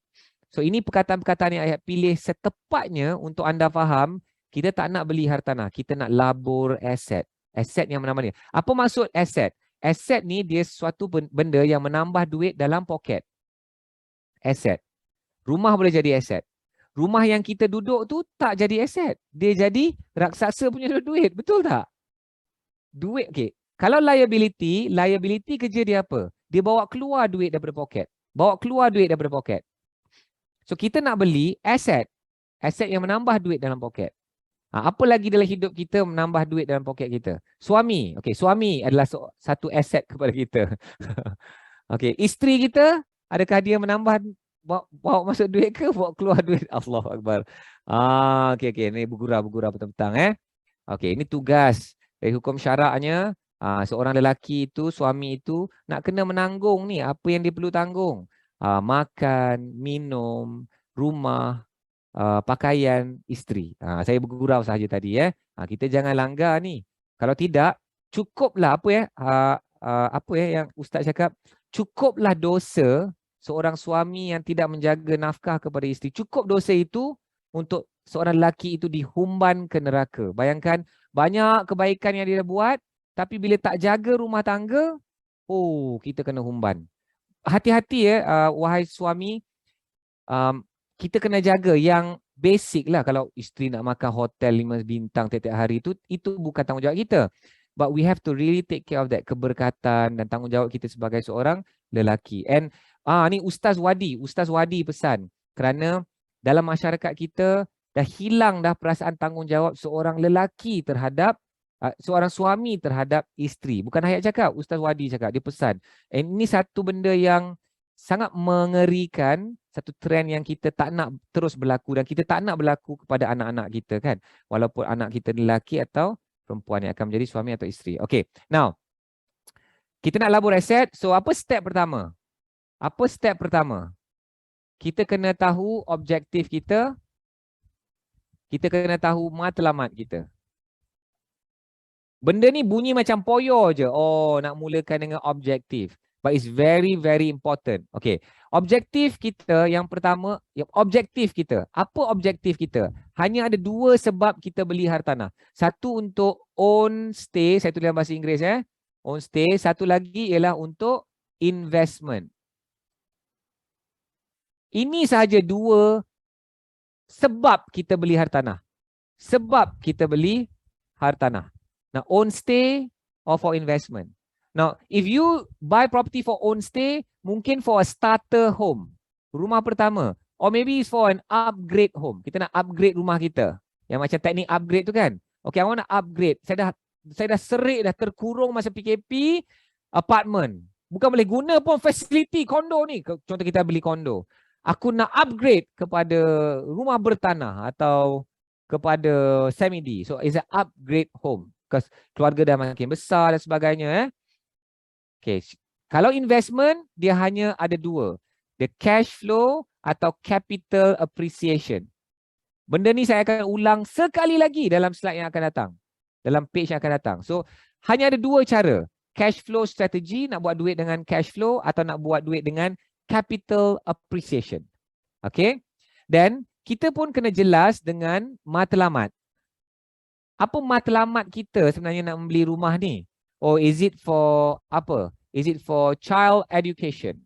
So ini perkataan-perkataan yang saya pilih setepatnya untuk anda faham, kita tak nak beli hartanah, kita nak labur aset. Aset yang mana dia. Apa maksud aset? Aset ni dia suatu benda yang menambah duit dalam poket. Aset. Rumah boleh jadi aset. Rumah yang kita duduk tu tak jadi aset. Dia jadi raksasa punya duit. Betul tak? Duit, okay. Kalau liability kerja dia apa? Dia bawa keluar duit daripada poket. Bawa keluar duit daripada poket. So kita nak beli aset. Aset yang menambah duit dalam poket. Apa lagi dalam hidup kita menambah duit dalam poket kita? Suami. Okey, suami adalah satu aset kepada kita. Okey, isteri kita, adakah dia menambah bawa masuk duit ke bawa keluar duit? Allahu Akbar. Okey, ni bergurau petang-petang Okey, ini tugas dari hukum syaraknya. Seorang lelaki itu, suami itu nak kena menanggung ni apa yang dia perlu tanggung. Makan, minum, rumah, pakaian isteri. Saya bergurau sahaja tadi kita jangan langgar ni. Kalau tidak, cukuplah apa yang Ustaz cakap, cukuplah dosa seorang suami yang tidak menjaga nafkah kepada isteri. Cukup dosa itu untuk seorang lelaki itu dihumban ke neraka. Bayangkan banyak kebaikan yang dia buat, tapi bila tak jaga rumah tangga, kita kena humban. Hati-hati wahai suami, kita kena jaga yang basic lah. Kalau isteri nak makan hotel 5 bintang tiap-tiap hari itu bukan tanggungjawab kita. But we have to really take care of that, keberkatan dan tanggungjawab kita sebagai seorang lelaki. And ni Ustaz Wadi pesan, kerana dalam masyarakat kita dah hilang dah perasaan tanggungjawab seorang lelaki terhadap seorang suami terhadap isteri. Bukan Hayat cakap, Ustaz Wadi cakap, dia pesan. Ini satu benda yang sangat mengerikan, satu trend yang kita tak nak terus berlaku dan kita tak nak berlaku kepada anak-anak kita kan. Walaupun anak kita lelaki atau perempuan yang akan menjadi suami atau isteri. Okay, now kita nak labur aset. So apa step pertama? Kita kena tahu objektif kita. Kita kena tahu matlamat kita. Benda ni bunyi macam poyo je. Nak mulakan dengan objektif. But it's very, very important. Okay. Objektif kita yang pertama, objektif kita. Apa objektif kita? Hanya ada 2 sebab kita beli hartanah. Satu untuk own stay. Saya tulis dalam bahasa Inggeris own stay. Satu lagi ialah untuk investment. Ini sahaja 2 sebab kita beli hartanah. Now, own stay or for investment. Now, if you buy property for own stay, mungkin for a starter home, rumah pertama, or maybe it's for an upgrade home. Kita nak upgrade rumah kita. Yang macam teknik upgrade tu kan. Okay, I want to upgrade. Saya dah serik, dah terkurung masa PKP, apartment. Bukan boleh guna pun facility kondo ni. Contoh kita beli kondo. Aku nak upgrade kepada rumah bertanah atau kepada semi-D. So, it's an upgrade home. Because keluarga dah makin besar dan sebagainya. Okay. Kalau investment, dia hanya ada 2. The cash flow atau capital appreciation. Benda ni saya akan ulang sekali lagi dalam slide yang akan datang. Dalam page yang akan datang. So, hanya ada 2 cara. Cash flow strategy, nak buat duit dengan cash flow atau nak buat duit dengan capital appreciation. Okay. Dan kita pun kena jelas dengan matlamat. Apa matlamat kita sebenarnya nak membeli rumah ni? Or is it for apa? Is it for child education?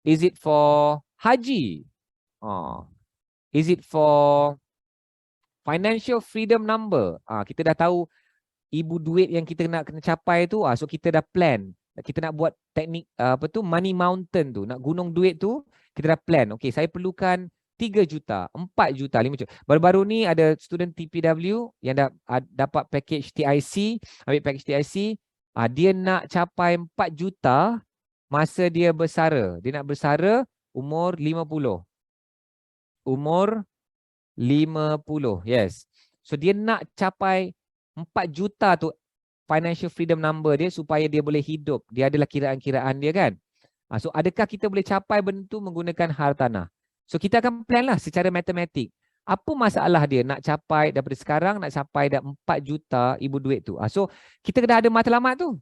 Is it for haji? Oh. Is it for financial freedom number? Kita dah tahu ibu duit yang kita nak kena capai tu. So kita dah plan. Kita nak buat teknik apa tu, money mountain tu. Nak gunung duit tu, kita dah plan. Okay, saya perlukan 3 juta, 4 juta, 5 juta. Baru-baru ni ada student TPW yang dapat package TIC, ambil package TIC. Dia nak capai 4 juta masa dia bersara. Dia nak bersara umur 50. Umur 50, yes. So dia nak capai 4 juta tu financial freedom number dia supaya dia boleh hidup. Dia adalah kiraan-kiraan dia kan. So adakah kita boleh capai benda tu menggunakan hartanah? So kita akan plan lah secara matematik. Apa masalah dia nak capai daripada sekarang nak capai dah 4 juta ibu duit tu. So kita dah ada matlamat tu.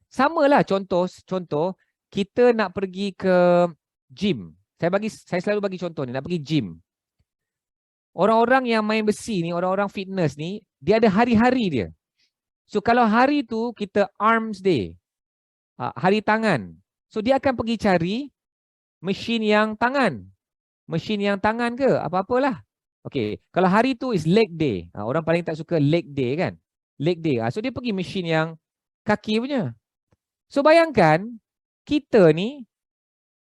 Samalah contoh kita nak pergi ke gym. Saya selalu bagi contoh ni, nak pergi gym. Orang-orang yang main besi ni, orang-orang fitness ni, dia ada hari-hari dia. So kalau hari tu kita arms day, hari tangan. So dia akan pergi cari mesin yang tangan. Mesin yang tangan ke? Apa-apalah. Okay. Kalau hari tu is leg day. Orang paling tak suka leg day kan? Leg day. So dia pergi mesin yang kaki punya. So bayangkan, kita ni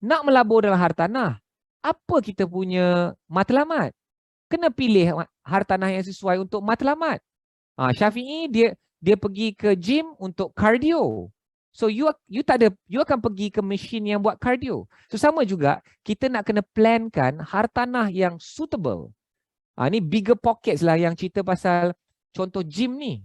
nak melabur dalam hartanah. Apa kita punya matlamat? Kena pilih hartanah yang sesuai untuk matlamat. Syafi'i dia pergi ke gym untuk cardio. So you akan pergi ke mesin yang buat cardio. So sama juga kita nak kena plankan hartanah yang suitable. Ni bigger pockets lah yang cerita pasal contoh gym ni.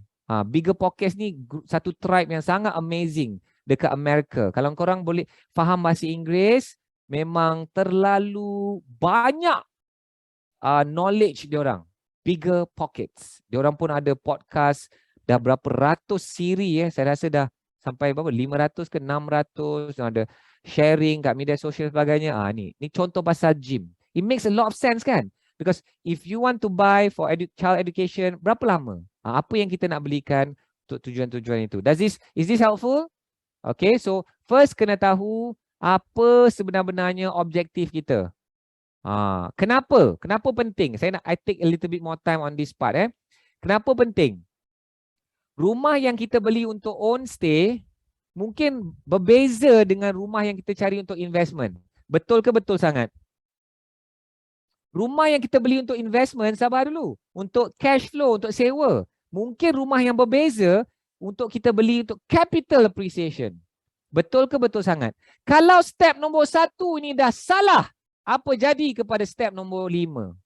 Bigger pockets ni satu tribe yang sangat amazing dekat Amerika. Kalau korang boleh faham bahasa Inggeris, memang terlalu banyak knowledge diorang. Bigger pockets. Diorang pun ada podcast dah berapa ratus siri saya rasa dah sampai berapa 500 ke 600, ada sharing kat media sosial sebagainya. Ni contoh pasal gym. It makes a lot of sense kan? Because if you want to buy for child education, berapa lama? Apa yang kita nak belikan untuk tujuan-tujuan itu? Is this helpful? Okay, so first kena tahu apa sebenar-benarnya objektif kita. Kenapa? Kenapa penting? I take a little bit more time on this part. Kenapa penting? Rumah yang kita beli untuk own stay mungkin berbeza dengan rumah yang kita cari untuk investment. Betul ke betul sangat? Rumah yang kita beli untuk investment, sabar dulu. Untuk cash flow, untuk sewa. Mungkin rumah yang berbeza untuk kita beli untuk capital appreciation. Betul ke betul sangat? Kalau step nombor 1 ini dah salah, apa jadi kepada step nombor 5?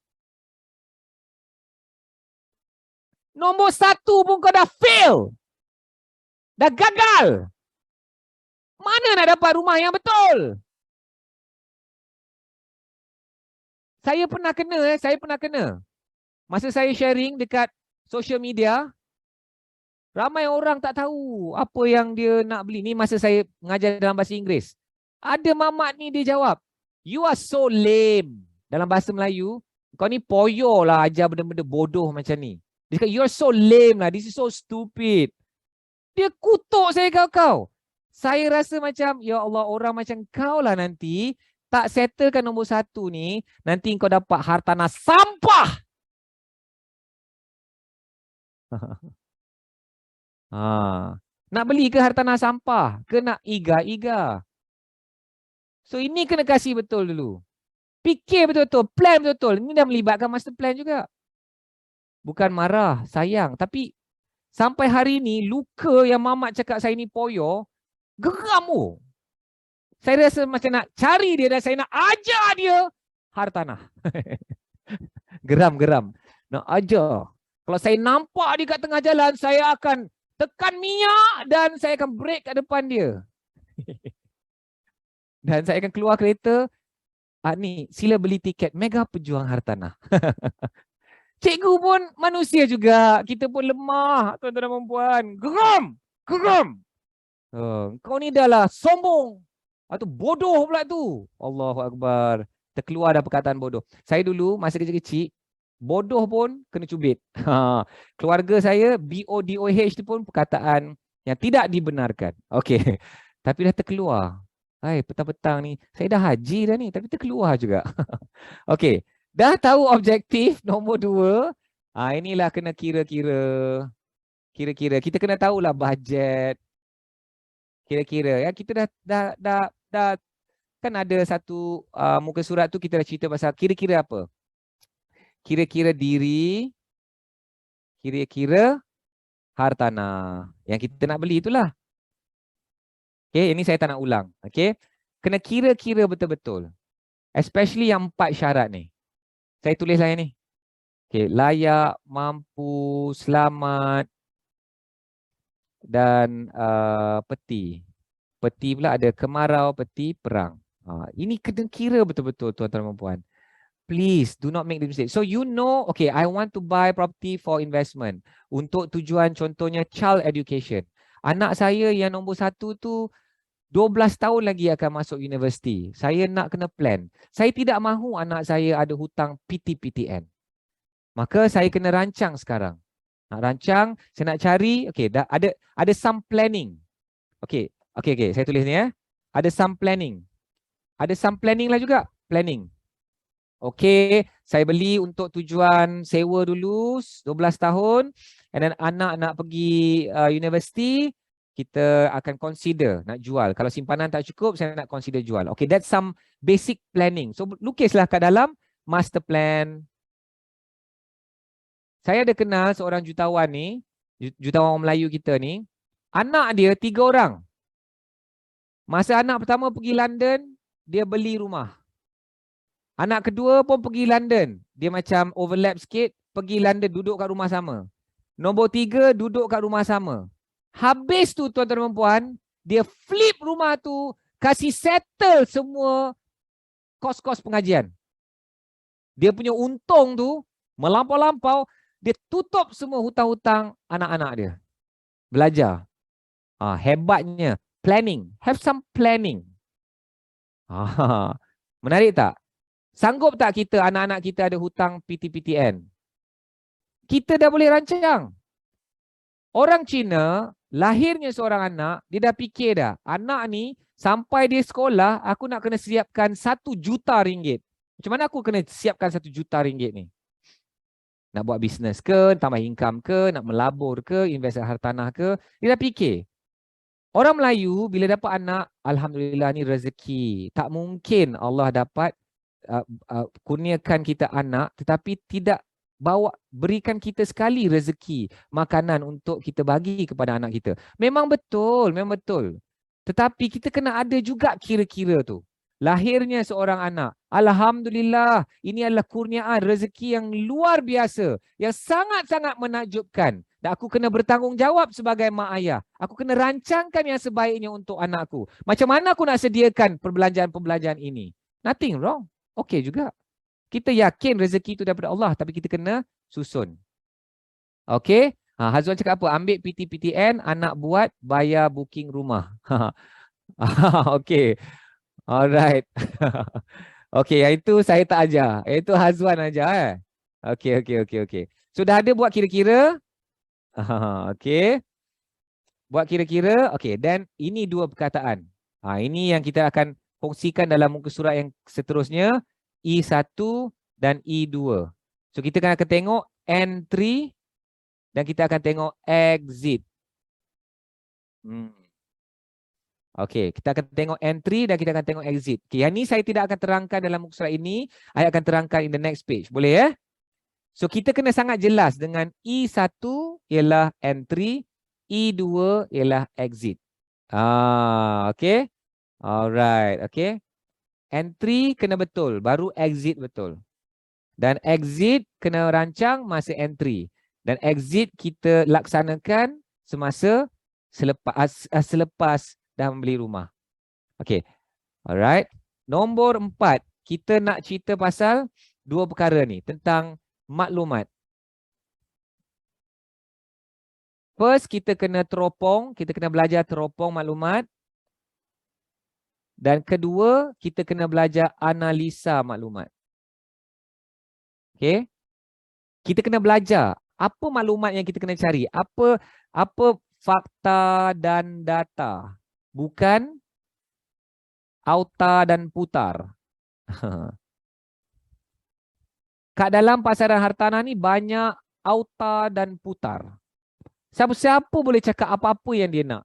Nombor 1 pun kau dah fail. Dah gagal. Mana nak dapat rumah yang betul? Saya pernah kena. Masa saya sharing dekat social media, ramai orang tak tahu apa yang dia nak beli. Ni masa saya mengajar dalam bahasa Inggeris. Ada mamat ni dia jawab, "You are so lame." Dalam bahasa Melayu, kau ni poyo lah ajar benda-benda bodoh macam ni. Dia cakap, "You are so lame lah. This is so stupid." Dia kutuk saya kau. Saya rasa macam, ya Allah, orang macam kau lah nanti tak settlekan nombor 1 ni, nanti kau dapat hartanah sampah. Nak beli ke hartanah sampah? Ke nak iga-iga? So ini kena kasih betul dulu. Fikir betul-betul, plan betul-betul. Ini dah melibatkan master plan juga. Bukan marah, sayang. Tapi sampai hari ni, luka yang mamat cakap saya ni poyo, geram. Saya rasa macam nak cari dia dan saya nak ajar dia hartanah. Geram. Nak ajar. Kalau saya nampak dia kat tengah jalan, saya akan tekan minyak dan saya akan brake kat depan dia. Dan saya akan keluar kereta. Ni, sila beli tiket Mega Pejuang Hartanah. Cikgu pun manusia juga. Kita pun lemah, tuan-tuan dan puan. Geram. Kau ni dah lah sombong. Tu bodoh pula tu. Allahu Akbar. Terkeluar dah perkataan bodoh. Saya dulu masa kecil-kecil, bodoh pun kena cubit. Keluarga saya, BODOH tu pun perkataan yang tidak dibenarkan. Okey. Tapi dah terkeluar. Hai, petang-petang ni, saya dah haji dah ni, tapi terkeluar juga. Okey. Dah tahu objektif nombor 2. Inilah kena kira-kira. Kira-kira. Kita kena tahulah bajet. Kira-kira. Ya, kita dah kan ada satu muka surat tu kita dah cerita pasal kira-kira apa? Kira-kira diri, kira-kira hartanah. Yang kita nak beli itulah. Okay, ini saya tak nak ulang. Okay, kena kira-kira betul-betul. Especially yang 4 syarat ni. Saya tulis lah yang ni. Okay, layak, mampu, selamat dan peti. Peti pula ada kemarau, peti, perang. Ini kena kira betul-betul tuan-tuan dan puan. Please do not make the mistake. So you know, okay, I want to buy property for investment. Untuk tujuan contohnya child education. Anak saya yang nombor 1 tu 12 tahun lagi akan masuk universiti. Saya nak kena plan. Saya tidak mahu anak saya ada hutang PTPTN. Maka saya kena rancang sekarang. Nak rancang, saya nak cari, okay, dah ada some planning. Okay, saya tulis ni ya. Ada some planning. Ada some planning lah juga. Planning. Okey, saya beli untuk tujuan sewa dulu 12 tahun and then anak nak pergi universiti, kita akan consider nak jual. Kalau simpanan tak cukup, saya nak consider jual. Okay, that's some basic planning. So, lukislah kat dalam master plan. Saya ada kenal seorang jutawan ni, jutawan orang Melayu kita ni, anak dia 3 orang. Masa anak pertama pergi London, dia beli rumah. Anak kedua pun pergi London. Dia macam overlap sikit. Pergi London, duduk kat rumah sama. Nombor 3, duduk kat rumah sama. Habis tu tuan-tuan dan puan, dia flip rumah tu, kasih settle semua kos-kos pengajian. Dia punya untung tu, melampau-lampau, dia tutup semua hutang-hutang anak-anak dia. Belajar. Hebatnya. Planning. Have some planning. Menarik tak? Sanggup tak kita, anak-anak kita ada hutang PTPTN? Kita dah boleh rancang. Orang Cina, lahirnya seorang anak, dia dah fikir dah. Anak ni, sampai dia sekolah, aku nak kena siapkan 1 juta ringgit. Macam mana aku kena siapkan 1 juta ringgit ni? Nak buat bisnes ke, tambah income ke, nak melabur ke, investasi hartanah ke. Dia dah fikir. Orang Melayu, bila dapat anak, Alhamdulillah ni rezeki. Tak mungkin Allah dapat kurniakan kita anak tetapi tidak berikan kita sekali rezeki makanan untuk kita bagi kepada anak kita. Memang betul. Tetapi kita kena ada juga kira-kira tu. Lahirnya seorang anak. Alhamdulillah, ini adalah kurniaan rezeki yang luar biasa, yang sangat-sangat menakjubkan. Dan aku kena bertanggungjawab sebagai mak ayah. Aku kena rancangkan yang sebaiknya untuk anakku. Macam mana aku nak sediakan perbelanjaan-perbelanjaan ini? Nothing wrong. Okey juga. Kita yakin rezeki itu daripada Allah, tapi kita kena susun. Okey. Hazwan cakap apa? Ambil PTPTN, anak buat, bayar booking rumah. Okey. Alright. Okey, yang itu saya tak ajar. Itu Hazwan ajar. Okey. Sudah ada buat kira-kira? Okey. Buat kira-kira. Okey, dan ini 2 perkataan. Ini yang kita akan kongsikan dalam muka surat yang seterusnya, E1 dan E2. So kita akan tengok entry dan kita akan tengok exit. Okey, kita akan tengok entry dan kita akan tengok exit. Okey, yang ni saya tidak akan terangkan dalam muka surat ini, saya akan terangkan in the next page. Boleh ya? So kita kena sangat jelas dengan E1 ialah entry, E2 ialah exit. Okey. Alright, okay. Entry kena betul, baru exit betul. Dan exit kena rancang masa entry. Dan exit kita laksanakan semasa selepas dah membeli rumah. Okay, alright. Nombor 4, kita nak cerita pasal 2 perkara ni, tentang maklumat. First, kita kena teropong, kita kena belajar teropong maklumat. Dan kedua, kita kena belajar analisa maklumat. Okay. Kita kena belajar apa maklumat yang kita kena cari. Apa fakta dan data. Bukan auta dan putar. Kat dalam pasaran hartanah ni banyak auta dan putar. Siapa-siapa boleh cakap apa-apa yang dia nak.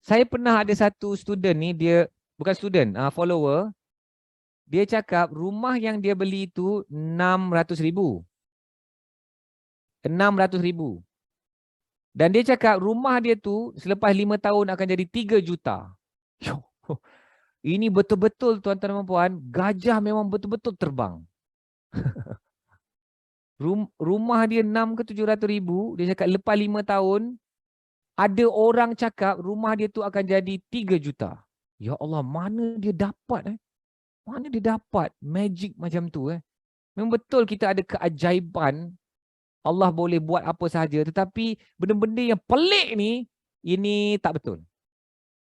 Saya pernah ada satu student ni, dia bukan student, follower. Dia cakap rumah yang dia beli tu 600,000. 600,000. Dan dia cakap rumah dia tu selepas 5 tahun akan jadi 3 juta. Ini betul-betul tuan-tuan dan puan, gajah memang betul-betul terbang. Rumah dia 6 ke 700,000, dia cakap lepas 5 tahun, ada orang cakap rumah dia tu akan jadi 3 juta. Ya Allah, mana dia dapat? Mana dia dapat magic macam tu? Memang betul kita ada keajaiban. Allah boleh buat apa sahaja. Tetapi benda-benda yang pelik ni, ini tak betul.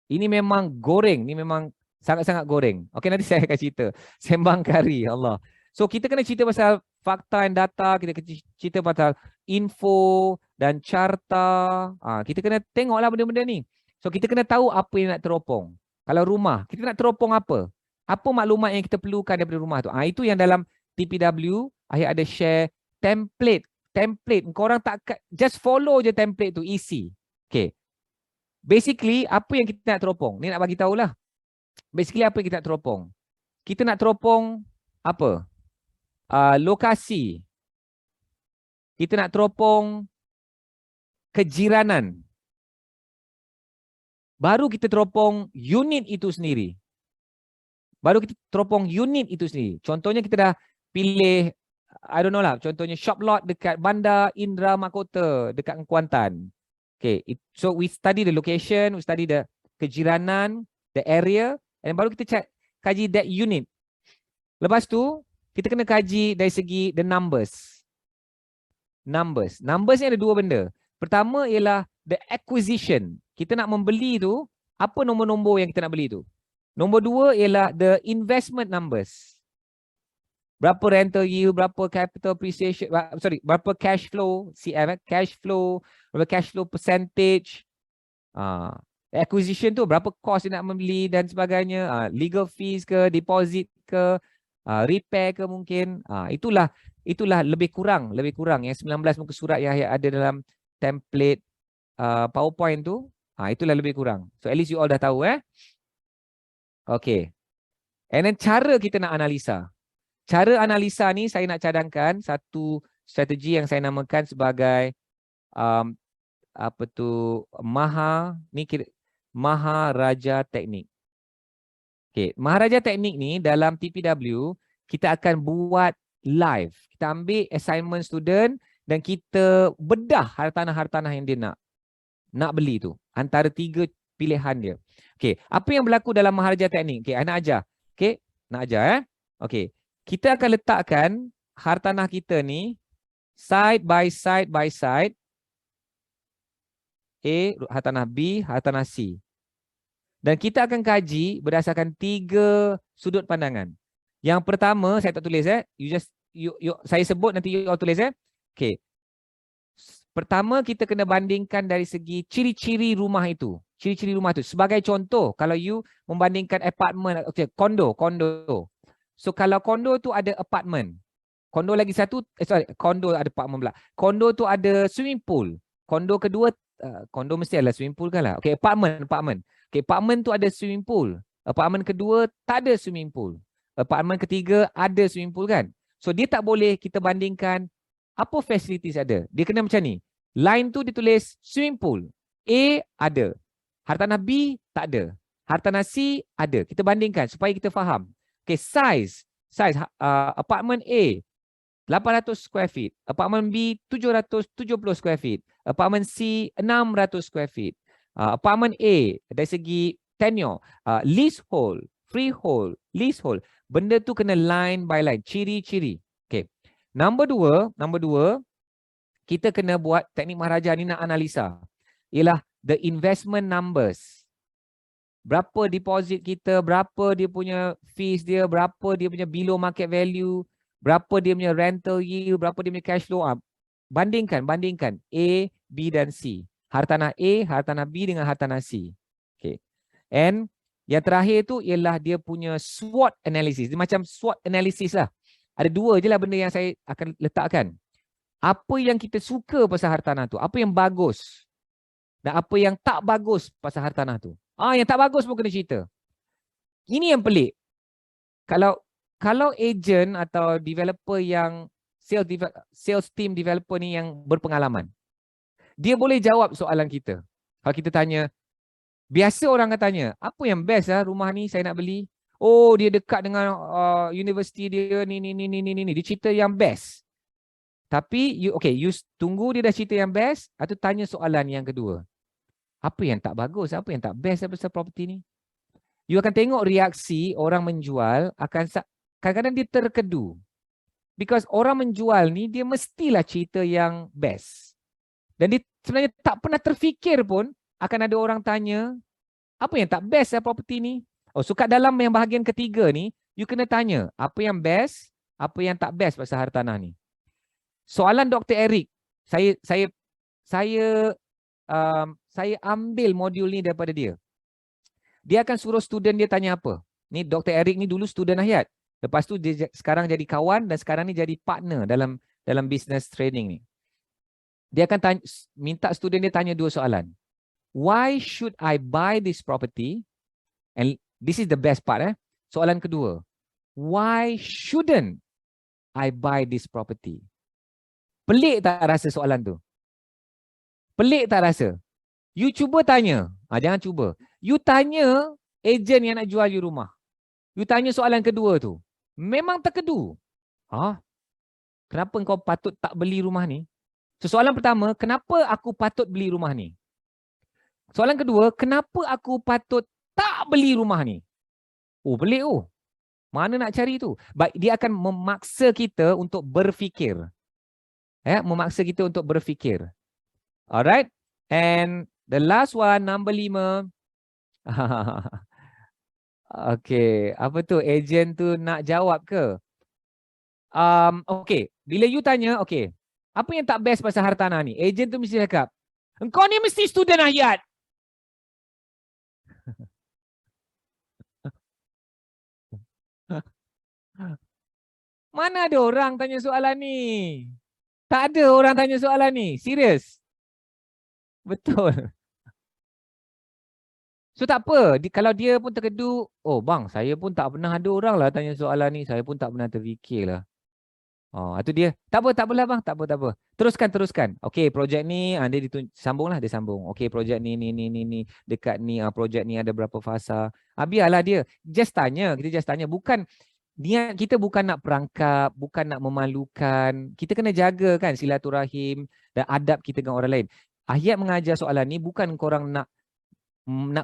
Ini memang goreng. Ini memang sangat-sangat goreng. Okey, nanti saya akan cerita. Sembang kari, Allah. So, kita kena cerita pasal fakta dan data. Kita kena cerita pasal info dan carta. Kita kena tengoklah benda-benda ni. So, kita kena tahu apa yang nak teropong. Kalau rumah, kita nak teropong apa? Apa maklumat yang kita perlukan daripada rumah tu? Itu yang dalam TPW, Ahir ada share template. Korang tak, just follow je template tu, isi. Okay. Basically, apa yang kita nak teropong? Ni nak bagi tahulah. Basically, apa yang kita nak teropong? Kita nak teropong apa? Lokasi. Kita nak teropong kejiranan. Baru kita teropong unit itu sendiri. Contohnya kita dah pilih, I don't know lah, contohnya shop lot dekat Bandar Indra Mahkota, dekat Kuantan. Okay, so we study the location, we study the kejiranan, the area, and baru kita kaji that unit. Lepas tu, kita kena kaji dari segi the numbers. Numbers ni ada dua benda. Pertama ialah the acquisition. Kita nak membeli tu, apa nombor-nombor yang kita nak beli tu. Nombor dua ialah the investment numbers. Berapa rental yield, berapa capital appreciation, berapa cash flow, CM, cash flow, berapa cash flow percentage. Acquisition tu, berapa cost dia nak membeli dan sebagainya. Legal fees ke, deposit ke, repair ke mungkin. Itulah lebih kurang yang 19 muka surat yang ada dalam template PowerPoint tu. Itulah lebih kurang. So at least you all dah tahu Okay. And then cara kita nak analisa. Cara analisa ni saya nak cadangkan satu strategi yang saya namakan sebagai Maharaja Teknik. Okay. Maharaja Teknik ni dalam TPW kita akan buat live. Kita ambil assignment student dan kita bedah hartanah-hartanah yang dia nak beli tu. Antara 3 pilihan dia. Okey, apa yang berlaku dalam Maharaja Teknik? Okey, nak ajar. Okey, nak ajar Okey. Kita akan letakkan hartanah kita ni side by side. A, hartanah B, hartanah C. Dan kita akan kaji berdasarkan 3 sudut pandangan. Yang pertama, saya tak tulis saya sebut nanti you all tulis Okey. Pertama, kita kena bandingkan dari segi ciri-ciri rumah itu. Sebagai contoh, kalau you membandingkan apartment, kondo. So, kalau kondo tu ada apartment. Kondo lagi satu, kondo ada apartment pula. Kondo tu ada swimming pool. Kondo kedua, kondo mesti ada swimming pool kan lah. Okay, apartment. Okay, apartment tu ada swimming pool. Apartment kedua tak ada swimming pool. Apartment ketiga ada swimming pool kan. So, dia tak boleh kita bandingkan apa facilities ada. Dia kena macam ni. Line tu ditulis swimming pool. A ada. Hartanah B tak ada. Hartanah C ada. Kita bandingkan supaya kita faham. Okay, size apartment A 800 square feet. Apartment B 770 square feet. Apartment C 600 square feet. Apartment A dari segi tenure, leasehold, freehold, leasehold. Benda tu kena line by line, ciri-ciri. Okay. Nombor dua, kita kena buat teknik Maharaja ni nak analisa. Ialah the investment numbers. berapa deposit kita, berapa dia punya fees dia, berapa dia punya below market value, berapa dia punya rental yield, berapa dia punya cash flow. Bandingkan A, B dan C. Hartanah A, hartanah B dengan hartanah C. Okay. And yang terakhir tu ialah dia punya SWOT analysis. Dia macam SWOT analysis lah. Ada dua je lah benda yang saya akan letakkan. Apa yang kita suka pasal hartanah tu? Apa yang bagus? Dan apa yang tak bagus pasal hartanah tu? Yang tak bagus pun kena cerita. Ini yang pelik. Kalau agent atau developer yang sales team developer ni yang berpengalaman, dia boleh jawab soalan kita. Kalau kita tanya, biasa orang akan tanya, apa yang best lah rumah ni saya nak beli? Oh, dia dekat dengan universiti dia ni. Dia cerita yang best. Tapi you tunggu dia dah cerita yang best atau tanya soalan yang kedua. Apa yang tak bagus, apa yang tak best pasal property ni? You akan tengok reaksi orang menjual akan kadang-kadang dia terkedu. Because orang menjual ni dia mestilah cerita yang best. Dan dia sebenarnya tak pernah terfikir pun akan ada orang tanya, apa yang tak best lah property ni? So kat dalam yang bahagian ketiga ni, you kena tanya, apa yang best, apa yang tak best pasal hartanah ni? Soalan Dr. Eric, saya ambil modul ni daripada dia. Dia akan suruh student dia tanya apa. Ni Dr. Eric ni dulu student Ahyat. Lepas tu dia sekarang jadi kawan dan sekarang ni jadi partner dalam business training ni. Dia akan minta student dia tanya dua soalan. Why should I buy this property? And this is the best part. Soalan kedua. Why shouldn't I buy this property? Pelik tak rasa soalan tu? Pelik tak rasa? You cuba tanya. Jangan cuba. You tanya ejen yang nak jual you rumah. You tanya soalan kedua tu. Memang terkedu. Kenapa kau patut tak beli rumah ni? So, soalan pertama, kenapa aku patut beli rumah ni? Soalan kedua, kenapa aku patut tak beli rumah ni? Pelik . Mana nak cari tu? Baik, dia akan memaksa kita untuk berfikir. Memaksa kita untuk berfikir. Alright. And the last one, number 5. Okay, apa tu? Ejen tu nak jawab ke? Okay, bila you tanya, okay, apa yang tak best pasal hartanah ni? Ejen tu mesti cakap, engkau ni mesti student Ahyat. Mana ada orang tanya soalan ni? Tak ada orang tanya soalan ni. Serius. Betul. So tak apa. Kalau dia pun terkedu, bang, saya pun tak pernah ada orang lah tanya soalan ni. Saya pun tak pernah terfikir lah. Itu dia. Tak apa lah bang. Tak apa. Teruskan. Okey, projek ni, dia sambung. Okey, projek ni. Dekat ni, projek ni ada berapa fasa. Biarlah dia. Kita just tanya. Bukan, niat kita bukan nak perangkap, bukan nak memalukan. Kita kena jaga kan silaturahim dan adab kita dengan orang lain. Ahyat mengajar soalan ni bukan korang nak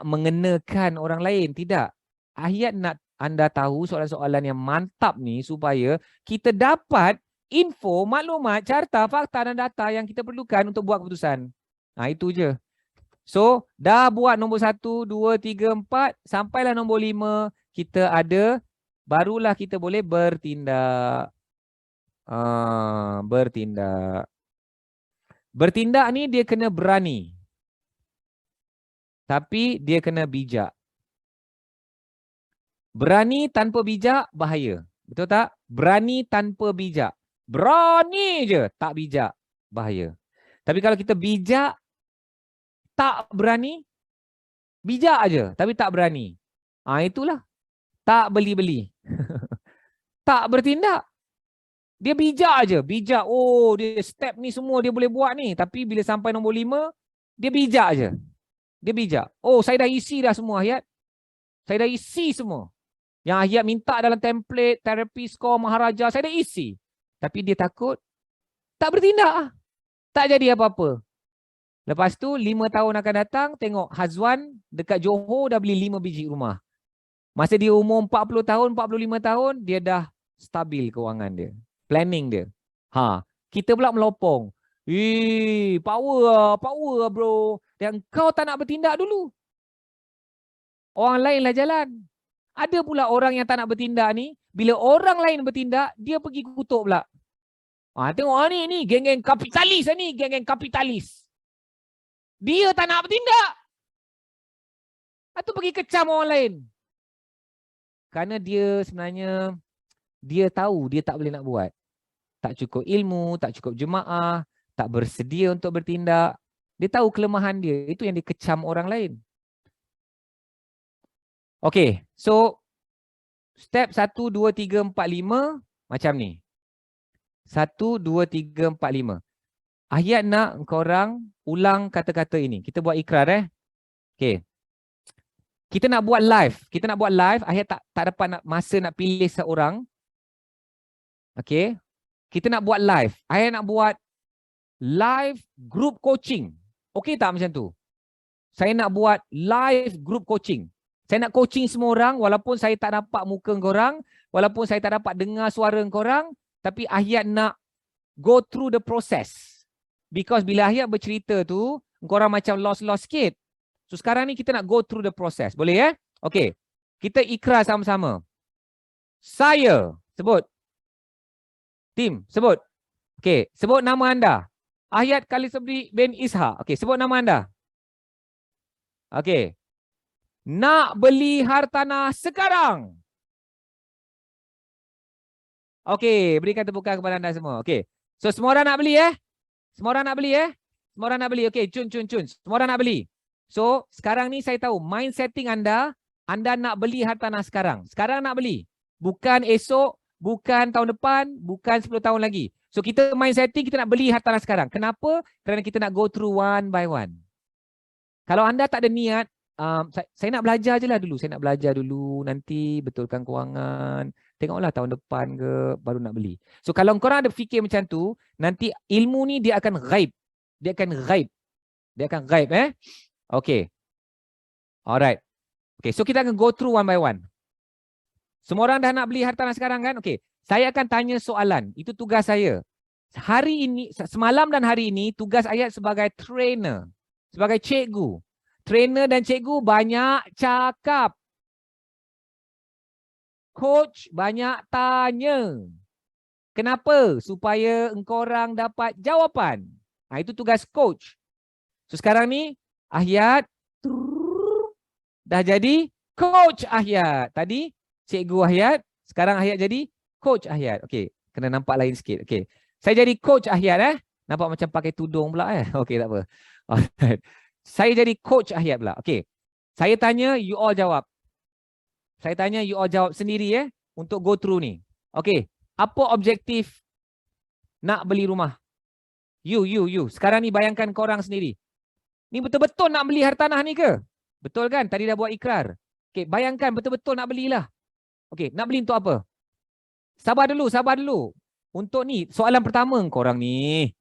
mengenakan orang lain. Tidak. Ahyat nak anda tahu soalan-soalan yang mantap ni supaya kita dapat info, maklumat, carta, fakta dan data yang kita perlukan untuk buat keputusan. Itu je. So, dah buat nombor 1, 2, 3, 4, sampailah nombor 5, kita ada, barulah kita boleh bertindak. Bertindak. Bertindak ni dia kena berani. Tapi dia kena bijak. Berani tanpa bijak, bahaya. Betul tak? Berani tanpa bijak. Berani je, tak bijak, bahaya. Tapi kalau kita bijak, tak berani, bijak aja, tapi tak berani. Itulah. Tak beli-beli. Tak bertindak. Dia bijak aja. Bijak, dia step ni semua dia boleh buat ni. Tapi bila sampai nombor 5, dia bijak aja. Dia bijak. Saya dah isi dah semua, Ahyat. Saya dah isi semua. Yang Ahyat minta dalam template, therapy score, maharaja, saya dah isi. Tapi dia takut, tak bertindak. Tak jadi apa-apa. Lepas tu, 5 tahun akan datang, tengok Hazwan dekat Johor dah beli 5 biji rumah. Masa dia umur 40 tahun, 45 tahun, dia dah stabil kewangan dia. Planning dia. Kita pula melopong. Power lah bro. Dan kau tak nak bertindak dulu. Orang lainlah jalan. Ada pula orang yang tak nak bertindak ni, bila orang lain bertindak, dia pergi kutuk pula. Tengok ni geng-geng kapitalis ni, geng-geng kapitalis. Dia tak nak bertindak. Atau pergi kecam orang lain. Kerana dia sebenarnya, dia tahu dia tak boleh nak buat. Tak cukup ilmu, tak cukup jemaah, tak bersedia untuk bertindak. Dia tahu kelemahan dia. Itu yang dikecam orang lain. Okay, so step 1, 2, 3, 4, 5 macam ni. 1, 2, 3, 4, 5. Ayat nak korang ulang kata-kata ini. Kita buat ikrar Okay. Kita nak buat live. Kita nak buat live. Ayat tak dapat masa nak pilih seorang. Okay. Kita nak buat live. Ayat nak buat live group coaching. Okay tak macam tu? Saya nak buat live group coaching. Saya nak coaching semua orang walaupun saya tak dapat muka korang, walaupun saya tak dapat dengar suara korang, tapi Ahyat nak go through the process. Because bila Ahyat bercerita tu, korang macam lost sikit. So sekarang ni kita nak go through the process. Boleh Okay. Kita ikrar sama-sama. Saya, sebut. Tim, sebut. Okay, sebut nama anda. Ahyat Kalisabri bin Ishak. Okay, sebut nama anda. Okay. Nak beli hartanah sekarang. Okay, berikan tepukan kepada anda semua. Okay. So semua orang nak beli Semua orang nak beli Semua orang nak beli. Okay, cun. Semua orang nak beli. So sekarang ni saya tahu mind setting anda nak beli hartanah sekarang. Sekarang nak beli. Bukan esok, bukan tahun depan, bukan 10 tahun lagi. So kita mind setting kita nak beli hartanah sekarang. Kenapa? Kerana kita nak go through one by one. Kalau anda tak ada niat, saya nak belajar je lah dulu. Saya nak belajar dulu, nanti betulkan kewangan. Tengoklah tahun depan ke, baru nak beli. So kalau korang ada fikir macam tu, nanti ilmu ni dia akan ghaib. Dia akan ghaib. Okay. Alright. Okay, so kita akan go through one by one. Semua orang dah nak beli hartanah sekarang kan? Okay. Saya akan tanya soalan. Itu tugas saya. Hari ini, semalam dan hari ini, tugas Ayat sebagai trainer. Sebagai cikgu. Trainer dan cikgu banyak cakap. Coach banyak tanya. Kenapa? Supaya engkorang dapat jawapan. Itu tugas coach. So sekarang ni, Ahyat dah jadi coach Ahyat. Tadi cikgu Ahyat. Sekarang Ahyat jadi coach Ahyat. Okey, kena nampak lain sikit. Okey. Saya jadi coach Ahyat Nampak macam pakai tudung pula Okey, tak apa. Alright. Saya jadi coach Ahyat pula. Okey. Saya tanya, you all jawab. Saya tanya, you all jawab sendiri untuk go through ni. Okey. Apa objektif nak beli rumah? You. Sekarang ni bayangkan korang sendiri. Ni betul-betul nak beli hartanah ni ke? Betul kan? Tadi dah buat ikrar. Okey, bayangkan betul-betul nak belilah. Okey, nak beli untuk apa? Sabar dulu. Untuk ni, soalan pertama korang ni.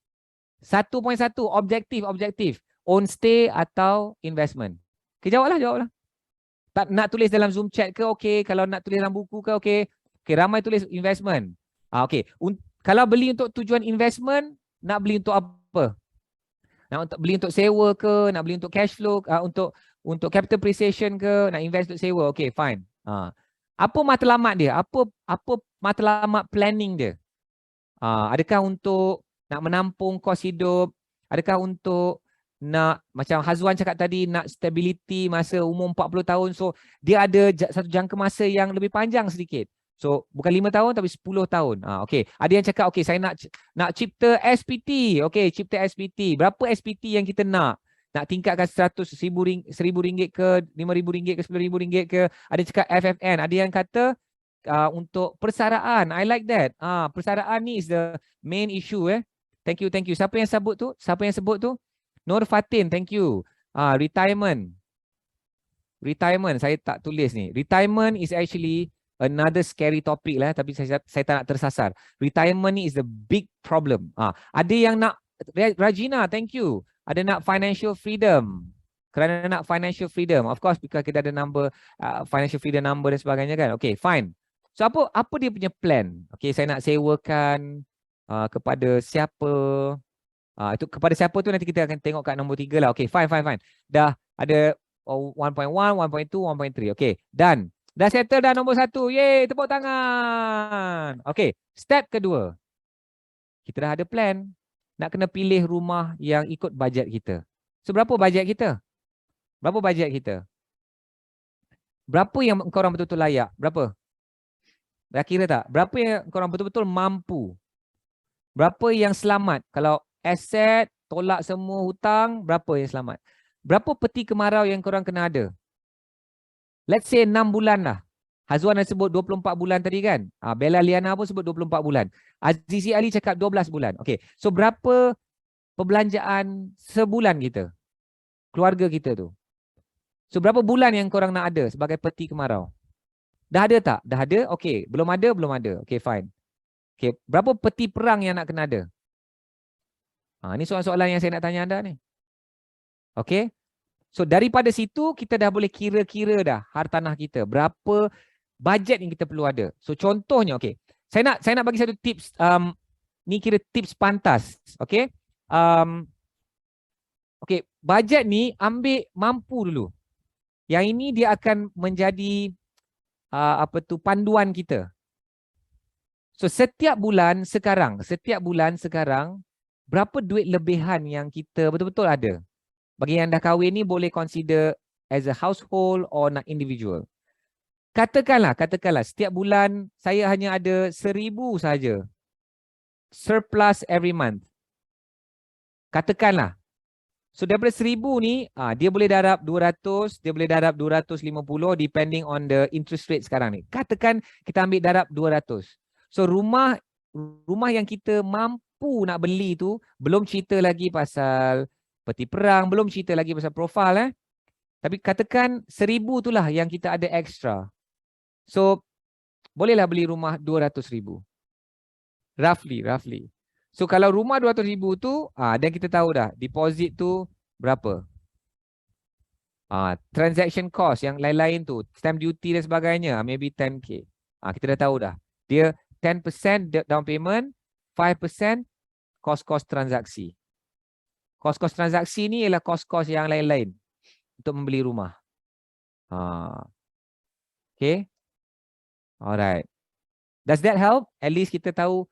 1.1, objektif. Own stay atau investment? Okay, jawablah. Tak nak tulis dalam Zoom chat ke? Okey. Kalau nak tulis dalam buku ke? Okey. Okey, ramai tulis investment. Okey. Kalau beli untuk tujuan investment, nak beli untuk apa? Nak beli untuk sewa ke? Nak beli untuk cash flow? Untuk capital appreciation ke? Nak invest untuk sewa? Okey, fine. Apa matlamat dia? Apa matlamat planning dia? Adakah untuk nak menampung kos hidup? Adakah untuk nak, macam Hazwan cakap tadi, nak stability masa umur 40 tahun. So, dia ada satu jangka masa yang lebih panjang sedikit. So, bukan 5 tahun tapi 10 tahun. Okey. Ada yang cakap, okey, saya nak cipta SPT. Okey, cipta SPT. Berapa SPT yang kita nak? Nak tingkatkan 100,000 ringgit ke, 5,000 ringgit ke, 10,000 ringgit ke. Ada yang cakap FFN. Ada yang kata untuk persaraan. I like that. Persaraan ni is the main issue. Thank you. Siapa yang sebut tu? Nur Fatin, thank you. Retirement, saya tak tulis ni. Retirement is actually another scary topic lah, tapi saya tak nak tersasar. Retirement ni is the big problem. Ada yang nak, Rajina, thank you. Ada nak financial freedom. Kerana nak financial freedom. Of course, because kita ada number, financial freedom number dan sebagainya kan. Okay, fine. So, apa dia punya plan? Okay, saya nak sewakan kepada siapa? Itu kepada siapa tu nanti kita akan tengok kat nombor 3 lah. Okay, fine. Dah ada 1.1, 1.2, 1.3. Okay, done. Dah settle dah nombor 1. Yeay, tepuk tangan. Okay, step kedua. Kita dah ada plan. Nak kena pilih rumah yang ikut bajet kita. So, berapa bajet kita? Berapa bajet kita? Berapa yang korang betul-betul layak? Berapa? Dah kira tak? Berapa yang korang betul-betul mampu? Berapa yang selamat? Kalau aset, tolak semua hutang, berapa yang selamat? Berapa peti kemarau yang korang kena ada? Let's say 6 bulan lah. Hazwan dah sebut 24 bulan tadi kan? Bella Liana pun sebut 24 bulan. Azizi Ali cakap 12 bulan. Okay. So berapa perbelanjaan sebulan kita? Keluarga kita tu. So berapa bulan yang korang nak ada sebagai peti kemarau? Dah ada tak? Dah ada? Okay. Belum ada? Belum ada. Okay, fine. Okay. Berapa peti perang yang nak kena ada? Ini soalan-soalan yang saya nak tanya anda ni. Okay. So daripada situ kita dah boleh kira-kira dah hartanah kita. Berapa bajet yang kita perlu ada. So contohnya, okay. Saya nak bagi satu tips. Ni kira tips pantas. Okay. Okay. Bajet ni ambil mampu dulu. Yang ini dia akan menjadi panduan kita. So setiap bulan sekarang, berapa duit lebihan yang kita betul-betul ada? Bagi yang dah kahwin ni boleh consider as a household or not individual. Katakanlah setiap bulan saya hanya ada 1,000 saja surplus every month. Katakanlah. So daripada 1,000 ni, dia boleh darab 200, dia boleh darab 250 depending on the interest rate sekarang ni. Katakan kita ambil darab 200. So rumah yang kita mampu nak beli tu, belum cerita lagi pasal peti perang, belum cerita lagi pasal profil. Tapi katakan 1,000 itulah yang kita ada extra. So, bolehlah beli rumah 200,000. Roughly. So, kalau rumah 200,000 tu, dan kita tahu dah, deposit tu berapa? Transaction cost yang lain-lain tu, stamp duty dan sebagainya, maybe 10K. Kita dah tahu dah. Dia 10% down payment, 5% cost-cost transaksi. Kos-kos transaksi ni ialah kos-kos yang lain-lain untuk membeli rumah. Okay. Alright. Does that help? At least kita tahu.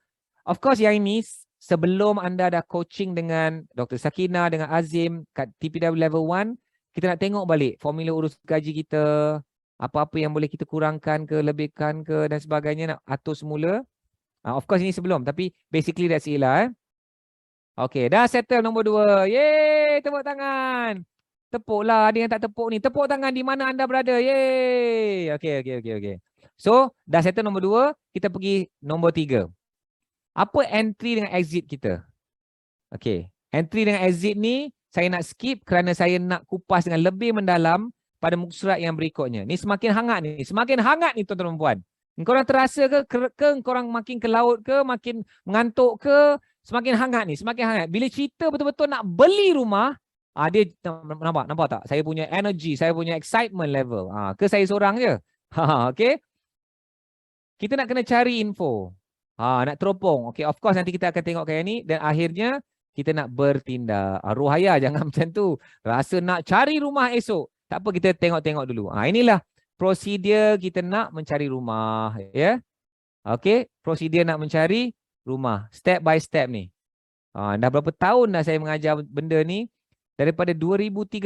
Of course yang ini sebelum anda dah coaching dengan Dr. Sakina, dengan Azim kat TPW level 1, kita nak tengok balik formula urus gaji kita, apa-apa yang boleh kita kurangkan ke, lebihkan ke dan sebagainya, nak atur semula. Of course ini sebelum, tapi basically that's it lah. Okay, dah settle nombor 2. Yeay, tepuk tangan. Tepuklah, ada yang tak tepuk ni. Tepuk tangan di mana anda berada. Yeay. Okay. So, dah settle nombor 2, kita pergi nombor 3. Apa entry dengan exit kita? Okay, entry dengan exit ni saya nak skip kerana saya nak kupas dengan lebih mendalam pada muka surat yang berikutnya. Ni semakin hangat ni. Semakin hangat ni tuan-tuan dan puan. Korang terasa ke korang makin ke laut ke, makin mengantuk ke? Semakin hangat ni, semakin hangat. Bila cerita betul-betul nak beli rumah, dia nampak tak? Saya punya energy, saya punya excitement level. Ke saya seorang je? Okay. Kita nak kena cari info. Nak teropong. Okay, of course nanti kita akan tengok kayak ni dan akhirnya kita nak bertindak. Rohaya jangan macam tu. Rasa nak cari rumah esok. Tak apa, kita tengok-tengok dulu. Inilah prosedur kita nak mencari rumah. Ya. Okay, prosedur nak mencari rumah. Step by step ni. Dah berapa tahun dah saya mengajar benda ni. Daripada 2013.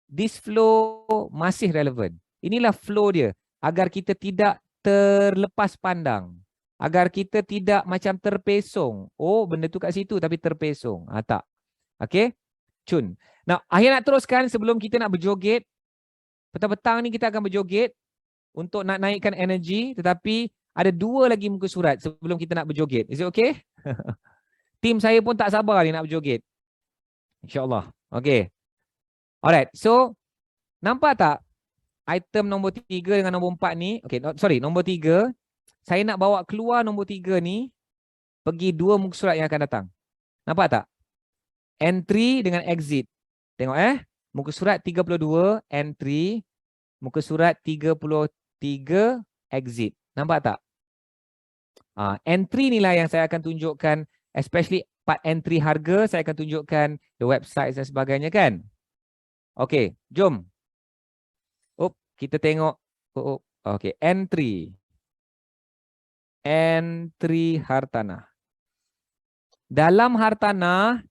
This flow masih relevan. Inilah flow dia. Agar kita tidak terlepas pandang. Agar kita tidak macam terpesong. Oh, benda tu kat situ tapi terpesong. Tak. Okay. Cun. Nah, akhir nak teruskan sebelum kita nak berjoget. Petang-petang ni kita akan berjoget. Untuk nak naikkan energi. Tetapi ada 2 lagi muka surat sebelum kita nak berjoget. Is it okay? Tim saya pun tak sabar ni nak berjoget. InsyaAllah. Okay. Alright. So, nampak tak item nombor 3 dengan nombor 4 ni? Okay, sorry. Nombor 3. Saya nak bawa keluar nombor 3 ni. Pergi 2 muka surat yang akan datang. Nampak tak? Entry dengan exit. Tengok Muka surat 32, entry. Muka surat 33, exit. Nampak tak? Entry ni lah yang saya akan tunjukkan, especially part entry harga, saya akan tunjukkan the website dan sebagainya kan. Okay, jom. Kita tengok. Okey, entry. Entry hartanah. Dalam hartanah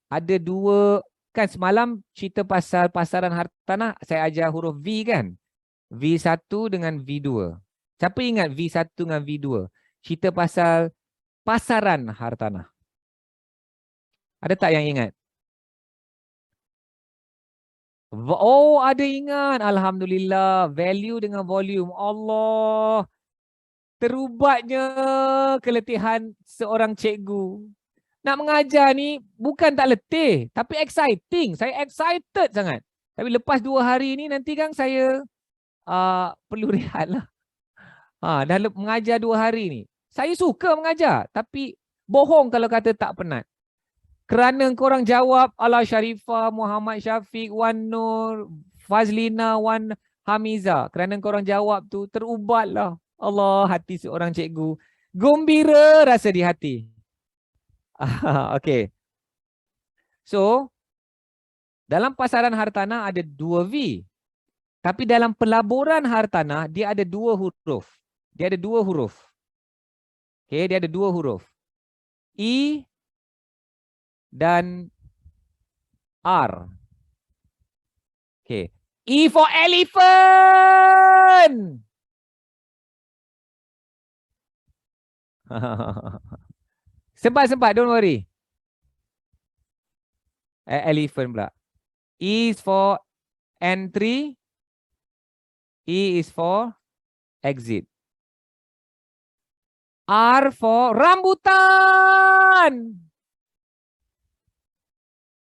ada dua, kan semalam cerita pasal pasaran hartanah, saya ajar huruf V kan? V1 dengan V2. Siapa ingat V1 dengan V2? Cerita pasal pasaran hartanah. Ada tak yang ingat? Oh, ada ingat. Alhamdulillah. Value dengan volume. Allah. Terubatnya keletihan seorang cikgu. Nak mengajar ni bukan tak letih, tapi exciting. Saya excited sangat. Tapi lepas 2 hari ni nanti kan saya perlu rehat lah. Dah mengajar 2 hari ni. Saya suka mengajar, tapi bohong kalau kata tak penat. Kerana korang jawab Ala Sharifah, Muhammad Syafiq, Wan Nur, Fazlina, Wan Hamiza. Kerana korang jawab tu terubatlah. Allah, hati seorang cikgu. Gembira rasa di hati. Okay. So, dalam pasaran hartanah ada 2 V. Tapi dalam pelaburan hartanah, dia ada 2 huruf. Dia ada 2 huruf. Okay, dia ada 2 huruf. E dan R. Okay. E for elephant. Sempat, don't worry. Elephant pula. E is for entry. E is for exit. R for rambutan.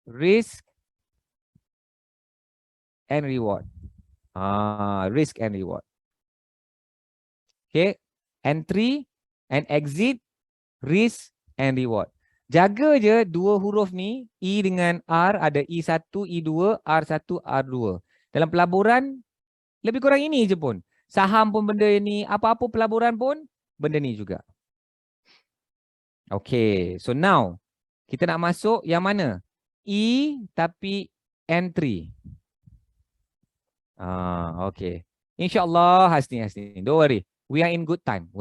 Risk and reward. Risk and reward. Okay. Entry and exit, risk and reward. Jaga je 2 huruf ni, E dengan R, ada E1, E2, R1, R2. Dalam pelaburan, lebih kurang ini je pun. Saham pun benda ni, apa-apa pelaburan pun, benda ni juga. Okay, so now, kita nak masuk yang mana? E tapi entry. Okay. InsyaAllah Hasni. Don't worry. We are in good time.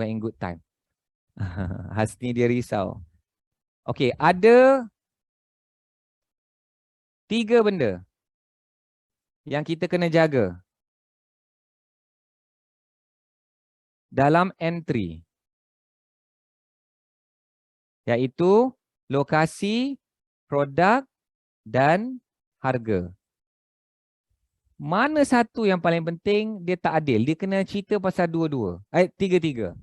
Hasni dia risau. Okay, ada 3 benda yang kita kena jaga dalam entry. Iaitu lokasi, produk dan harga. Mana satu yang paling penting dia tak adil? Dia kena cerita pasal dua-dua. Tiga-tiga.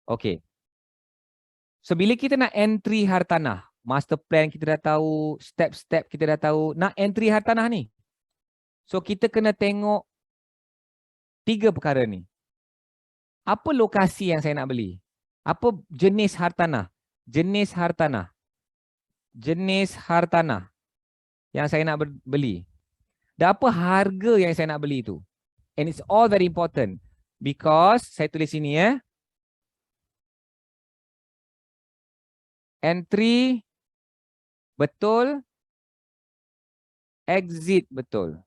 Okey. So bila kita nak entry hartanah, master plan kita dah tahu, step-step kita dah tahu, nak entry hartanah ni. So kita kena tengok 3 perkara ni. Apa lokasi yang saya nak beli? Apa jenis hartanah? Jenis hartanah yang saya nak beli. Dan apa harga yang saya nak beli tu? And it's all very important. Because, saya tulis sini ya. Entry betul. Exit betul.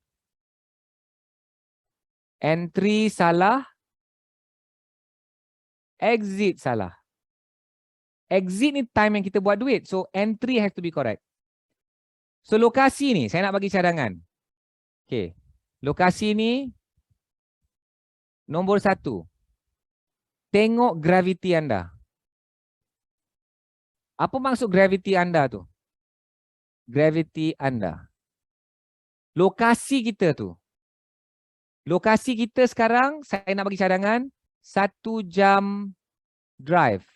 Entry salah. Exit salah. Exit ni time yang kita buat duit. So, entry has to be correct. So, lokasi ni, saya nak bagi cadangan. Okay. Lokasi ni, nombor 1. Tengok graviti anda. Apa maksud graviti anda tu? Graviti anda. Lokasi kita tu. Lokasi kita sekarang, saya nak bagi cadangan, 1 jam drive.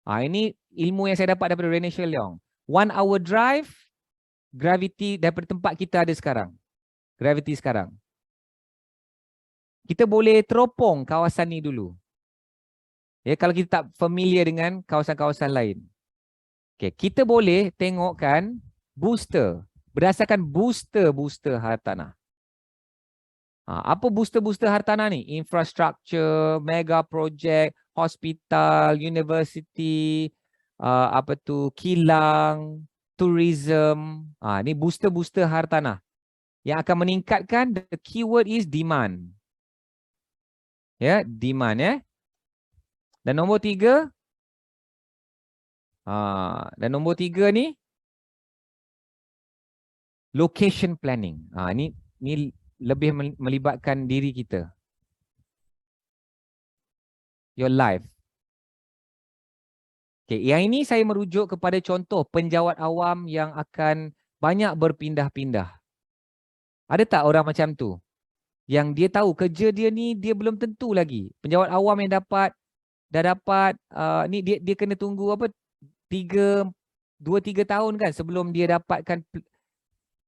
Ini ilmu yang saya dapat daripada Rene Sheleong. 1 hour drive, graviti daripada tempat kita ada sekarang. Graviti sekarang. Kita boleh teropong kawasan ni dulu. Ya, kalau kita tak familiar dengan kawasan-kawasan lain. Okay, kita boleh tengokkan booster. Berdasarkan booster hartanah. Apa booster hartanah ni? Infrastructure, mega project, hospital, university, kilang, tourism. Ni booster hartanah. Yang akan meningkatkan, the keyword is demand. Ya, demand ya. Dan nombor 3, dan nombor 3 ni location planning. Ni lebih melibatkan diri kita. Your life. Okay, yang ini saya merujuk kepada contoh penjawat awam yang akan banyak berpindah-pindah. Ada tak orang macam tu? Yang dia tahu kerja dia ni dia belum tentu lagi. Penjawat awam yang dah dapat ni dia kena tunggu apa 2-3 tahun kan sebelum dia dapatkan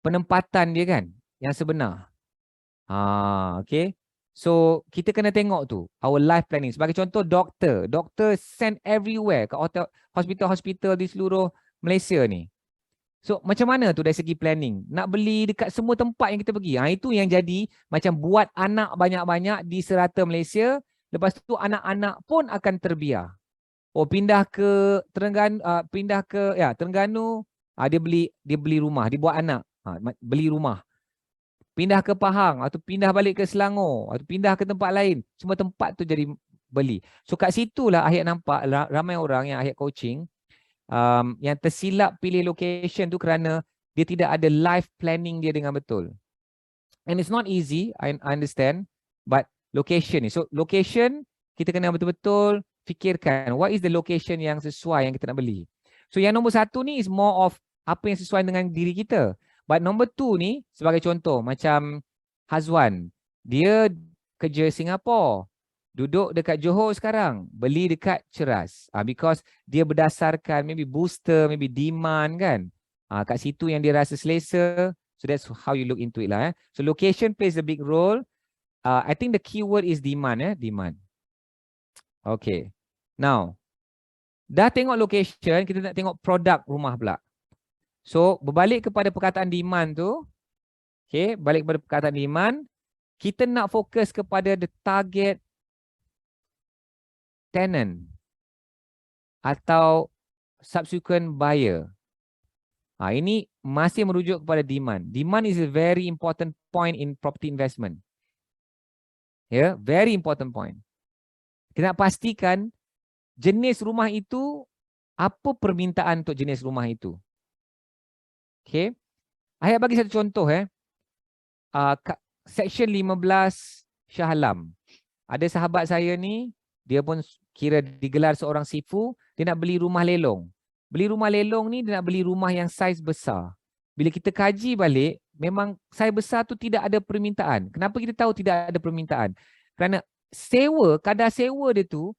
penempatan dia kan yang sebenar. Okay. So kita kena tengok tu our life planning. Sebagai contoh doktor send everywhere ke hospital-hospital di seluruh Malaysia ni. So macam mana tu dari segi planning? Nak beli dekat semua tempat yang kita pergi. Itu yang jadi macam buat anak banyak-banyak di serata Malaysia. Lepas tu anak-anak pun akan terbiar. Oh pindah ke Terengganu, dia beli rumah, dia buat anak, beli rumah. Pindah ke Pahang atau pindah balik ke Selangor atau pindah ke tempat lain. Semua tempat tu jadi beli. So kat situlah Ahyak nampak ramai orang yang Ahyak coaching yang tersilap pilih location tu kerana dia tidak ada life planning dia dengan betul. And it's not easy, I understand, but location ni. So location kita kena betul-betul fikirkan what is the location yang sesuai yang kita nak beli. So yang nombor 1 ni is more of apa yang sesuai dengan diri kita. But nombor 2 ni sebagai contoh macam Hazwan, dia kerja Singapura, duduk dekat Johor sekarang, beli dekat Ceras. Because dia berdasarkan maybe booster, maybe demand kan. Kat situ yang dia rasa selesa. So that's how you look into it lah. So location plays a big role. I think the keyword is demand. Demand. Okay. Now, dah tengok location, kita nak tengok produk rumah pula. So berbalik kepada perkataan demand tu. Okay, balik kepada perkataan demand. Kita nak fokus kepada the target tenant atau subsequent buyer. Ini masih merujuk kepada demand. Demand is a very important point in property investment. Very important point. Kita nak pastikan jenis rumah itu, apa permintaan untuk jenis rumah itu. Okay. Ayah bagi satu contoh. Section 15 Shah Alam. Ada sahabat saya ni, dia pun kira digelar seorang sifu, dia nak beli rumah lelong. Beli rumah lelong ni, dia nak beli rumah yang saiz besar. Bila kita kaji balik, memang saiz besar tu tidak ada permintaan. Kenapa kita tahu tidak ada permintaan? Kerana kadar sewa dia tu,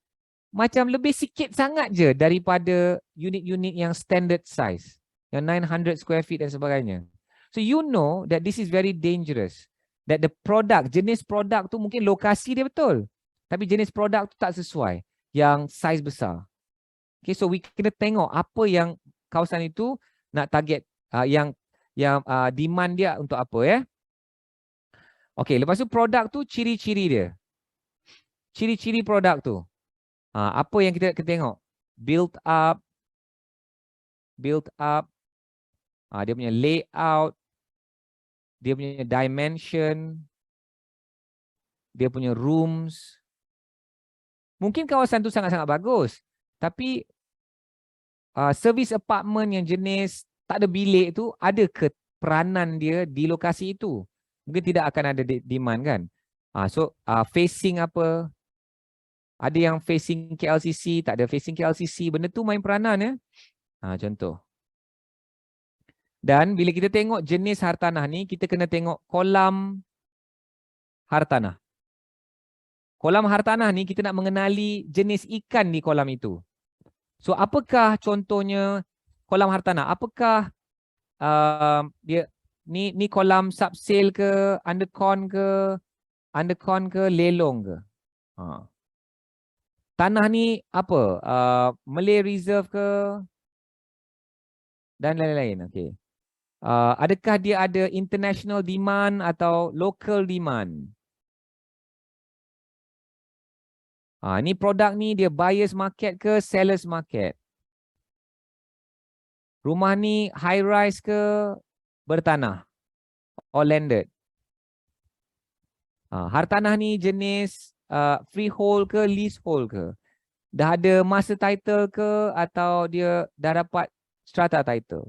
macam lebih sikit sangat je daripada unit-unit yang standard size. Yang 900 square feet dan sebagainya. So you know that this is very dangerous. That the product, jenis produk tu mungkin lokasi dia betul. Tapi jenis produk tu tak sesuai. Yang size besar. Okay, so we kena tengok apa yang kawasan itu nak target. Yang demand dia untuk apa ya. Okay, lepas tu produk tu ciri-ciri dia. Ciri-ciri produk tu. Apa yang kita tengok? Build up. Dia punya layout, dia punya dimension, dia punya rooms. Mungkin kawasan tu sangat-sangat bagus, tapi service apartment yang jenis tak ada bilik tu, ada ke peranan dia di lokasi itu? Mungkin tidak akan ada demand kan? So facing apa? Ada yang facing KLCC, tak ada facing KLCC, benda tu main peranan ya. Contoh. Dan bila kita tengok jenis hartanah ni, kita kena tengok kolam hartanah. Kolam hartanah ni kita nak mengenali jenis ikan di kolam itu. So apa contohnya kolam hartanah? Apakah dia ni kolam subsale ke, undercon ke, lelong ke? Tanah ni apa? Malay Reserve ke? Dan lain-lain. Okay. Adakah dia ada international demand atau local demand? Ni produk ni dia buyers market ke sellers market? Rumah ni high rise ke bertanah? or landed? Hartanah ni jenis freehold ke leasehold ke? Dah ada master title ke atau dia dah dapat strata title?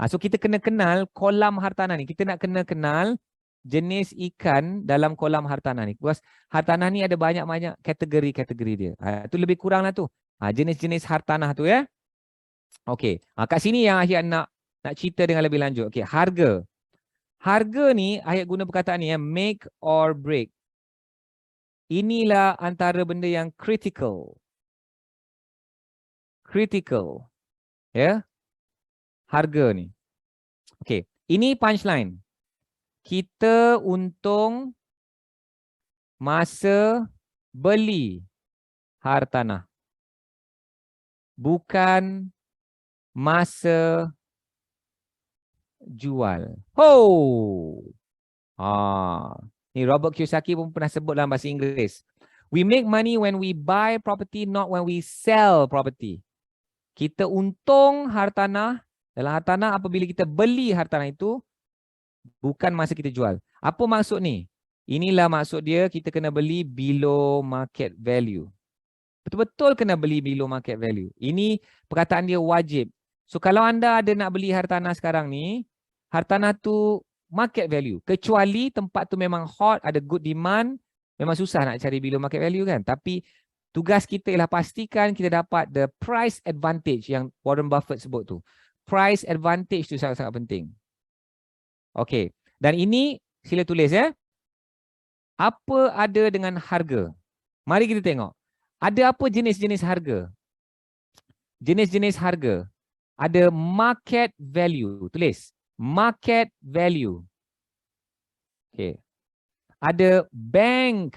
So kita kena kenal kolam hartanah ni. Kita nak kena kenal jenis ikan dalam kolam hartanah ni. Because hartanah ni ada banyak-banyak kategori-kategori dia. Itu lebih kurang lah tu. Jenis-jenis hartanah tu ya. Okey. Kat sini yang Ahyat nak cerita dengan lebih lanjut. Okey, harga. Harga ni Ahyat guna perkataan ni ya, make or break. Inilah antara benda yang critical. Critical. Ya. Harga ni. Okey, ini punchline. Kita untung masa beli hartanah. Bukan masa jual. Ni Robert Kiyosaki pun pernah sebut dalam bahasa Inggeris. We make money when we buy property, not when we sell property. Kita untung hartanah dalam hartanah apabila kita beli hartanah itu, bukan masa kita jual. Apa maksud ni? Inilah maksud dia, kita kena beli below market value. Betul-betul kena beli below market value. Ini perkataan dia wajib. So kalau anda ada nak beli hartanah sekarang ni, hartanah tu market value. Kecuali tempat tu memang hot, ada good demand, memang susah nak cari below market value kan. Tapi tugas kita ialah pastikan kita dapat the price advantage yang Warren Buffett sebut tu. Price advantage tu sangat-sangat penting. Okey. Dan ini sila tulis ya. Apa ada dengan harga? Mari kita tengok. Ada apa jenis-jenis harga? Jenis-jenis harga. Ada market value. Tulis. Market value. Okey. Ada bank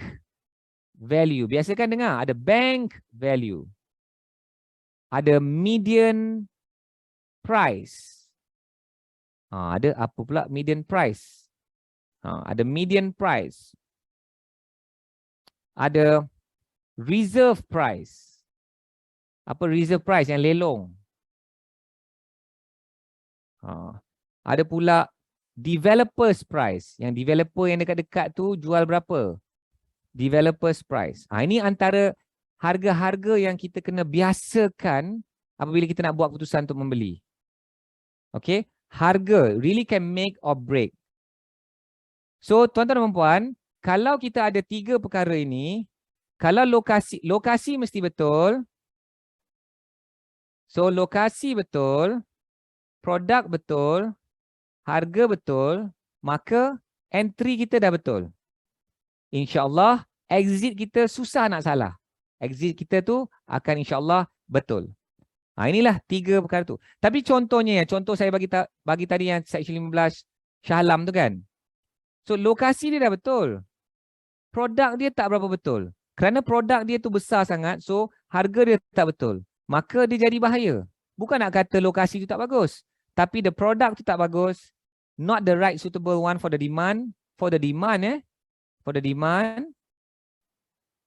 value. Biasa kan dengar. Ada bank value. Ada median price. Ada apa pula median price? Ada median price. Ada reserve price. Apa reserve price? Yang lelong. Ada pula developers price. Yang developer yang dekat-dekat tu jual berapa? Developers price. Ini antara harga-harga yang kita kena biasakan apabila kita nak buat keputusan untuk membeli. Okay. Harga really can make or break. So tuan-tuan dan puan, kalau kita ada 3 perkara ini, kalau lokasi mesti betul. So lokasi betul, produk betul, harga betul, maka entry kita dah betul. InsyaAllah exit kita susah nak salah. Exit kita tu akan insyaAllah betul. Inilah 3 perkara tu. Tapi contohnya ya, contoh saya bagi tadi yang section 15 Shah Alam tu kan. So lokasi dia dah betul. Produk dia tak berapa betul. Kerana produk dia tu besar sangat, so harga dia tak betul. Maka dia jadi bahaya. Bukan nak kata lokasi tu tak bagus. Tapi the product tu tak bagus. Not the right suitable one for the demand. For the demand For the demand.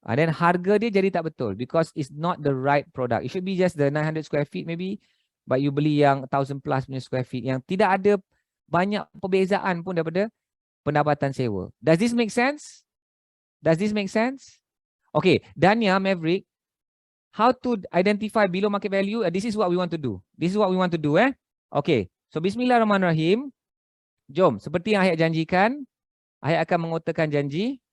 Dan harga dia jadi tak betul because it's not the right product. It should be just the 900 square feet maybe, but you beli yang 1000 plus punya square feet yang tidak ada banyak perbezaan pun daripada pendapatan sewa. Does this make sense? Does this make sense? Okay, Dania, Maverick, how to identify below market value? This is what we want to do. This is what we want to do. Okay, so Bismillahirrahmanirrahim. Jom, seperti yang Ahyat janjikan, Ahyat akan mengutarakan janji.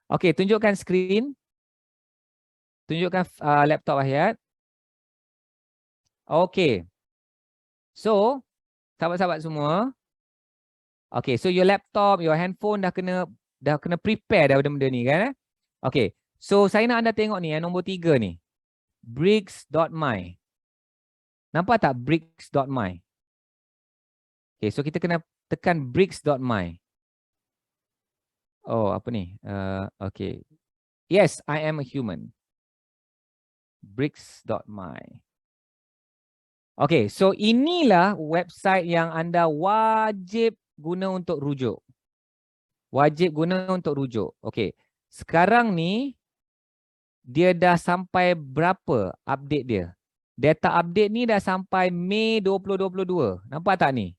Okey, tunjukkan skrin. Tunjukkan laptop Ahyat. Okey. So, sahabat-sahabat semua. Okey, so your laptop, your handphone dah kena prepare dah benda-benda ni kan. Okey. So, saya nak anda tengok ni nombor 3 ni. Bricks.my. Nampak tak bricks.my? Okey, so kita kena tekan bricks.my. Oh, apa ni? Okay. Yes, I am a human. Bricks.my. Okay, so inilah website yang anda wajib guna untuk rujuk. Wajib guna untuk rujuk. Okay, sekarang ni dia dah sampai berapa update dia? Data update ni dah sampai Mei 2022. Nampak tak ni?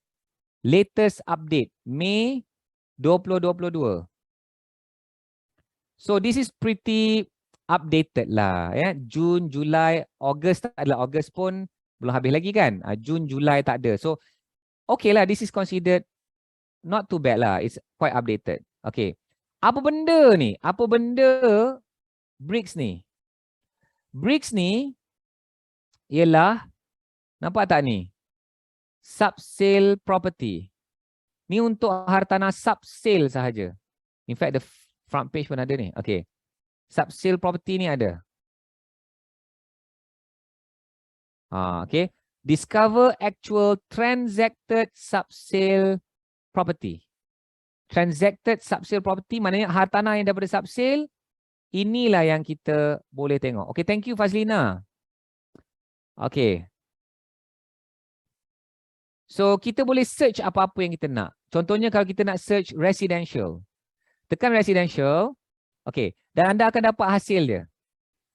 Latest update, Mei 2022. So this is pretty updated lah. Ya. Jun, Julai, Ogos tak ada. Ogos pun belum habis lagi kan. Jun, Julai tak ada. So okay lah, this is considered not too bad lah. It's quite updated. Okay. Apa benda ni? Apa benda BRICS ni? BRICS ni ialah, nampak tak ni? Subsale property. Ni untuk hartanah subsale sahaja. In fact, the front page pun ada ni. Okay. Subsale property ni ada. Okay. Discover actual transacted subsale property. Transacted subsale property maknanya hartanah yang daripada subsale, inilah yang kita boleh tengok. Okay, thank you Fazlina. Okay. So, kita boleh search apa-apa yang kita nak. Contohnya kalau kita nak search residential. Tekan residential. Okay. Dan anda akan dapat hasil dia.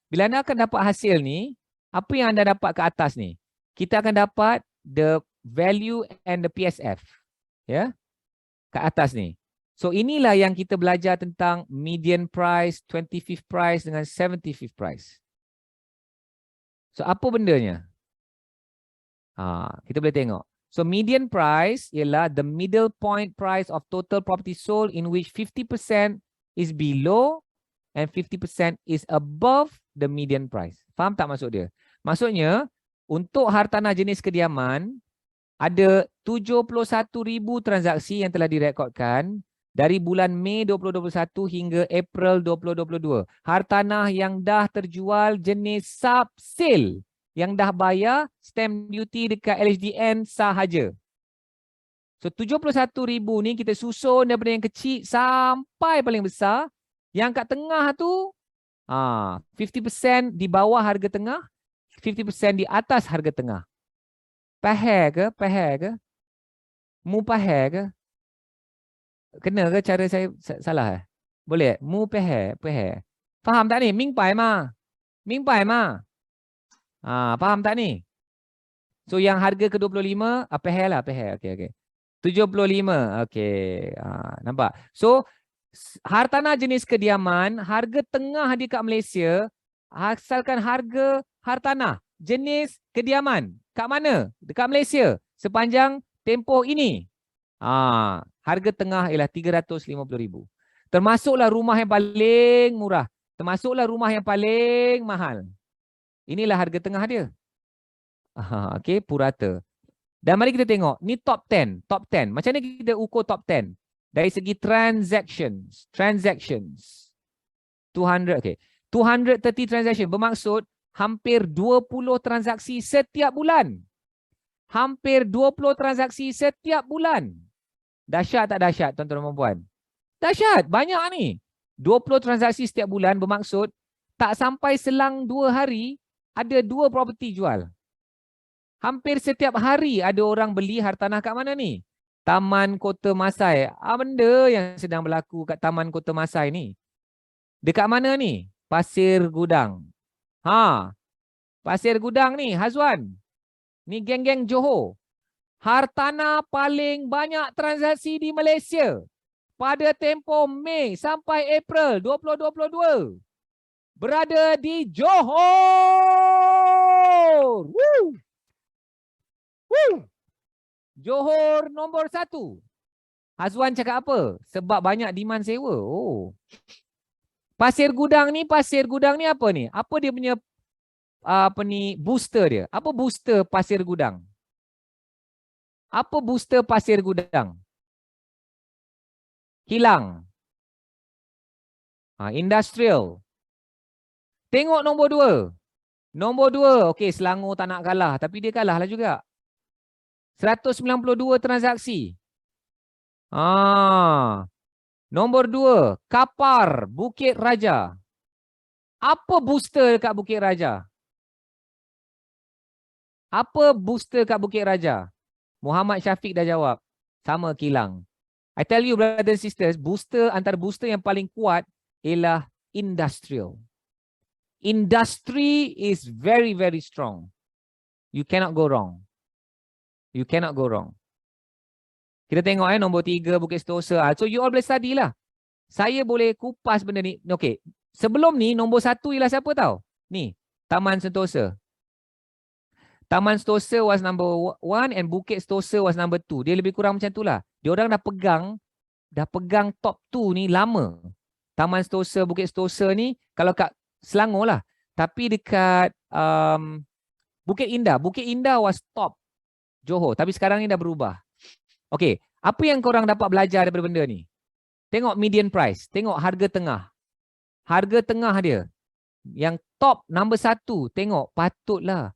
Bila anda akan dapat hasil ni, apa yang anda dapat ke atas ni? Kita akan dapat the value and the PSF. Ya. Ke atas ni. So, inilah yang kita belajar tentang median price, 25th price dengan 75th price. So, apa bendanya? Kita boleh tengok. So, median price ialah the middle point price of total property sold in which 50% is below and 50% is above the median price. Faham tak maksud dia? Maksudnya, untuk hartanah jenis kediaman, ada 71,000 transaksi yang telah direkodkan dari bulan Mei 2021 hingga April 2022. Hartanah yang dah terjual jenis subsale, yang dah bayar stamp duty dekat LHDN sahaja. So 71,000 ni kita susun daripada yang kecil sampai paling besar. Yang kat tengah tu 50% di bawah harga tengah, 50% di atas harga tengah. Pahal ke? Pahal ke? Mu pahal ke? Kena ke cara saya salah? Boleh? Mu pahal? Pahal. Faham tak ni? Ming pai ma. Ming pai ma. Faham tak ni? So yang harga ke-25, pahal lah, pahal. Okey, okey. 75. Okey. Nampak? So hartanah jenis kediaman, harga tengah di kat Malaysia, asalkan harga hartanah jenis kediaman. Kat mana? Dekat Malaysia. Sepanjang tempoh ini. Harga tengah ialah 350,000. Termasuklah rumah yang paling murah. Termasuklah rumah yang paling mahal. Inilah harga tengah dia. Okey, purata. Dan mari kita tengok. Ni top 10. Top 10. Macam mana kita ukur top 10? Dari segi transactions. Transactions. 200. Okay. 230 transaction. Bermaksud hampir 20 transaksi setiap bulan. Hampir 20 transaksi setiap bulan. Dahsyat tak dahsyat, tuan-tuan dan puan? Dahsyat. Banyak ni. 20 transaksi setiap bulan bermaksud tak sampai selang 2 hari ada 2 properti jual. Hampir setiap hari ada orang beli hartanah kat mana ni? Taman Kota Masai. Benda yang sedang berlaku kat Taman Kota Masai ni. Dekat mana ni? Pasir Gudang. Pasir Gudang ni, Hazwan. Ni geng-geng Johor. Hartanah paling banyak transaksi di Malaysia pada tempoh Mei sampai April 2022 berada di Johor. Woo! Woo! Johor nombor 1. Hazwan cakap apa? Sebab banyak demand sewa. Pasir Gudang ni apa ni? Apa dia punya booster dia? Apa booster Pasir Gudang? Apa booster Pasir Gudang? Hilang. Industrial. Tengok nombor 2. Nombor 2. Okey, Selangor tak nak kalah. Tapi dia kalah lah juga. 192 transaksi. Nombor 2. Kapar, Bukit Raja. Apa booster kat Bukit Raja? Apa booster kat Bukit Raja? Muhammad Syafiq dah jawab. Sama kilang. I tell you brothers and sisters, antara booster yang paling kuat ialah industrial. Industry is very, very strong. You cannot go wrong. You cannot go wrong. Kita tengok nombor 3 Bukit Sentosa. So you all boleh study lah. Saya boleh kupas benda ni. Okay. Sebelum ni nombor 1 ialah siapa tahu? Ni, Taman Sentosa. Taman Sentosa was number 1 and Bukit Sentosa was number 2. Dia lebih kurang macam tu lah. Dia orang dah pegang top 2 ni lama. Taman Sentosa, Bukit Sentosa ni kalau kat Selangor lah. Tapi dekat Bukit Indah was top Johor. Tapi sekarang ni dah berubah. Okay, apa yang korang dapat belajar daripada benda ni? Tengok median price, tengok harga tengah. Harga tengah dia. Yang top number 1, tengok patutlah.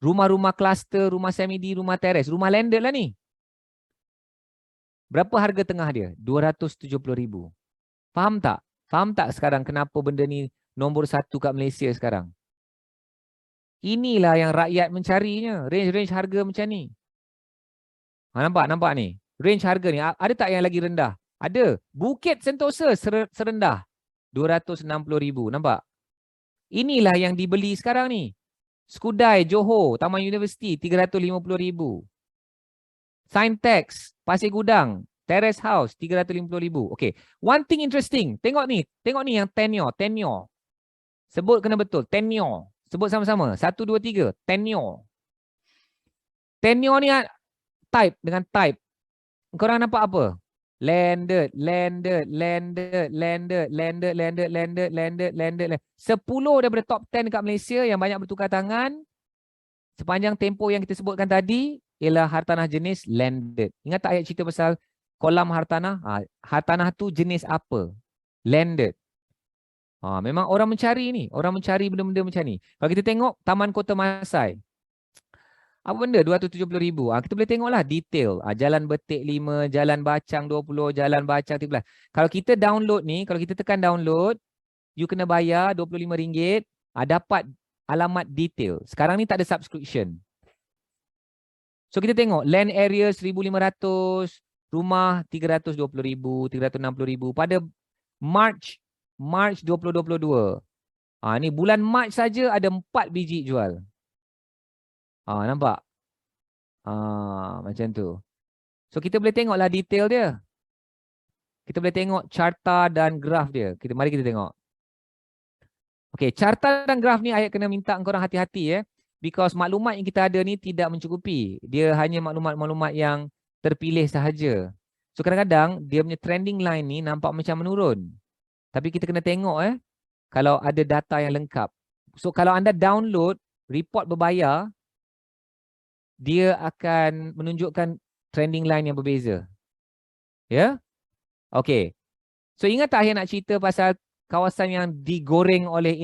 Rumah-rumah kluster, rumah semi-D, rumah teres, rumah landed lah ni. Berapa harga tengah dia? 270,000. Faham tak? Faham tak sekarang kenapa benda ni nombor 1 kat Malaysia sekarang? Inilah yang rakyat mencarinya. Range-range harga macam ni. Nampak ni. Range harga ni. Ada tak yang lagi rendah? Ada. Bukit Sentosa serendah 260,000. Nampak? Inilah yang dibeli sekarang ni. Skudai, Johor, Taman Universiti 350,000. Sintex, Pasir Gudang, Terrace House 350,000. Okay. One thing interesting. Tengok ni yang tenure. Sebut kena betul. Tenure. Sebut sama-sama. 1, 2, 3. Tenure. Tenure ni type dengan type. Korang nampak apa? Landed. 10 daripada top 10 dekat Malaysia yang banyak bertukar tangan sepanjang tempoh yang kita sebutkan tadi ialah hartanah jenis landed. Ingat tak ayat cerita pasal kolam hartanah? Hartanah tu jenis apa? Landed. Memang orang mencari ni. Orang mencari benda-benda macam ni. Kalau kita tengok Taman Kota Masai. Apa benda? 270,000. Kita boleh tengoklah detail. Jalan Betik 5, Jalan Bacang 20, Jalan Bacang 13. Kalau kita download ni, kalau kita tekan download, you kena bayar RM25. Dapat alamat detail. Sekarang ni tak ada subscription. So kita tengok land area 1,500, rumah 320,000, 360,000 pada March 2022. Ni bulan March saja ada 4 biji jual. Nampak? Macam tu. So kita boleh tengoklah detail dia. Kita boleh tengok carta dan graf dia. Mari kita tengok. Okay, carta dan graf ni ayat kena minta korang hati-hati because maklumat yang kita ada ni tidak mencukupi. Dia hanya maklumat-maklumat yang terpilih sahaja. So kadang-kadang dia punya trending line ni nampak macam menurun. Tapi kita kena tengok kalau ada data yang lengkap. So kalau anda download report berbayar, dia akan menunjukkan trending line yang berbeza. Ya? Okay. So ingat tak saya nak cerita pasal kawasan yang digoreng oleh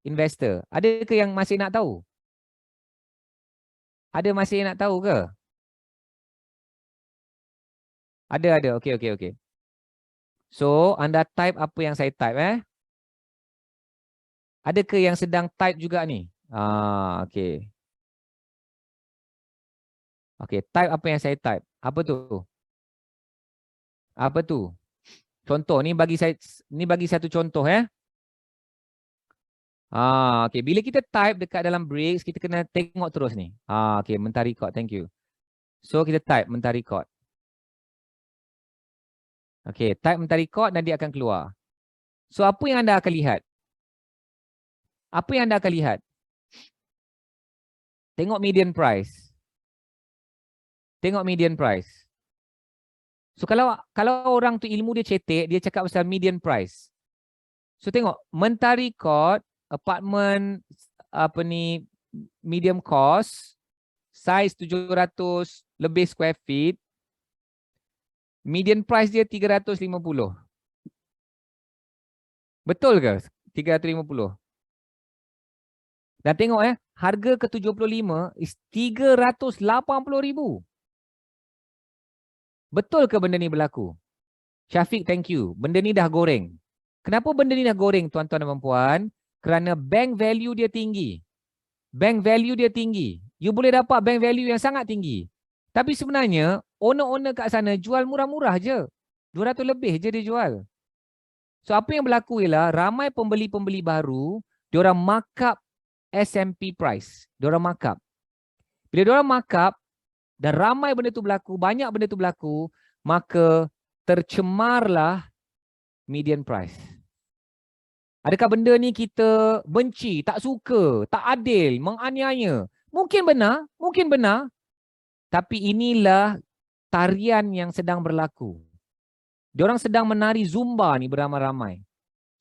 investor? Ada ke yang masih nak tahu? Ada masih nak tahu ke? Ada. Okay. So anda type apa yang saya type Ada ke yang sedang type juga ni? Okay. Okay, type apa yang saya type. Apa tu? Apa tu? Contoh, ni bagi satu contoh okay, bila kita type dekat dalam breaks, kita kena tengok terus ni. Okay, mentari record, thank you. So kita type mentari record. Okay, type mentari record dan dia akan keluar. So apa yang anda akan lihat? Apa yang anda akan lihat? Tengok median price. Tengok median price. So kalau orang tu ilmu dia cetek, dia cakap pasal median price. So tengok mentari court, apartment medium cost, size 700 lebih square feet. Median price dia 350. Betul ke? 350. Dan tengok harga ke-75 is 380,000. Betul ke benda ni berlaku? Syafiq, thank you. Benda ni dah goreng. Kenapa benda ni dah goreng, tuan-tuan dan puan-puan? Kerana bank value dia tinggi. Bank value dia tinggi. You boleh dapat bank value yang sangat tinggi. Tapi sebenarnya, owner-owner kat sana jual murah-murah je. 200 lebih je dia jual. So, apa yang berlaku ialah ramai pembeli-pembeli baru, diorang markup SMP price. Diorang markup. Bila diorang markup, dan ramai benda tu berlaku, banyak benda tu berlaku, maka tercemarlah median price. Adakah benda ni kita benci, tak suka, tak adil, menganiaya? Mungkin benar, tapi inilah tarian yang sedang berlaku. Diorang sedang menari Zumba ni beramai-ramai.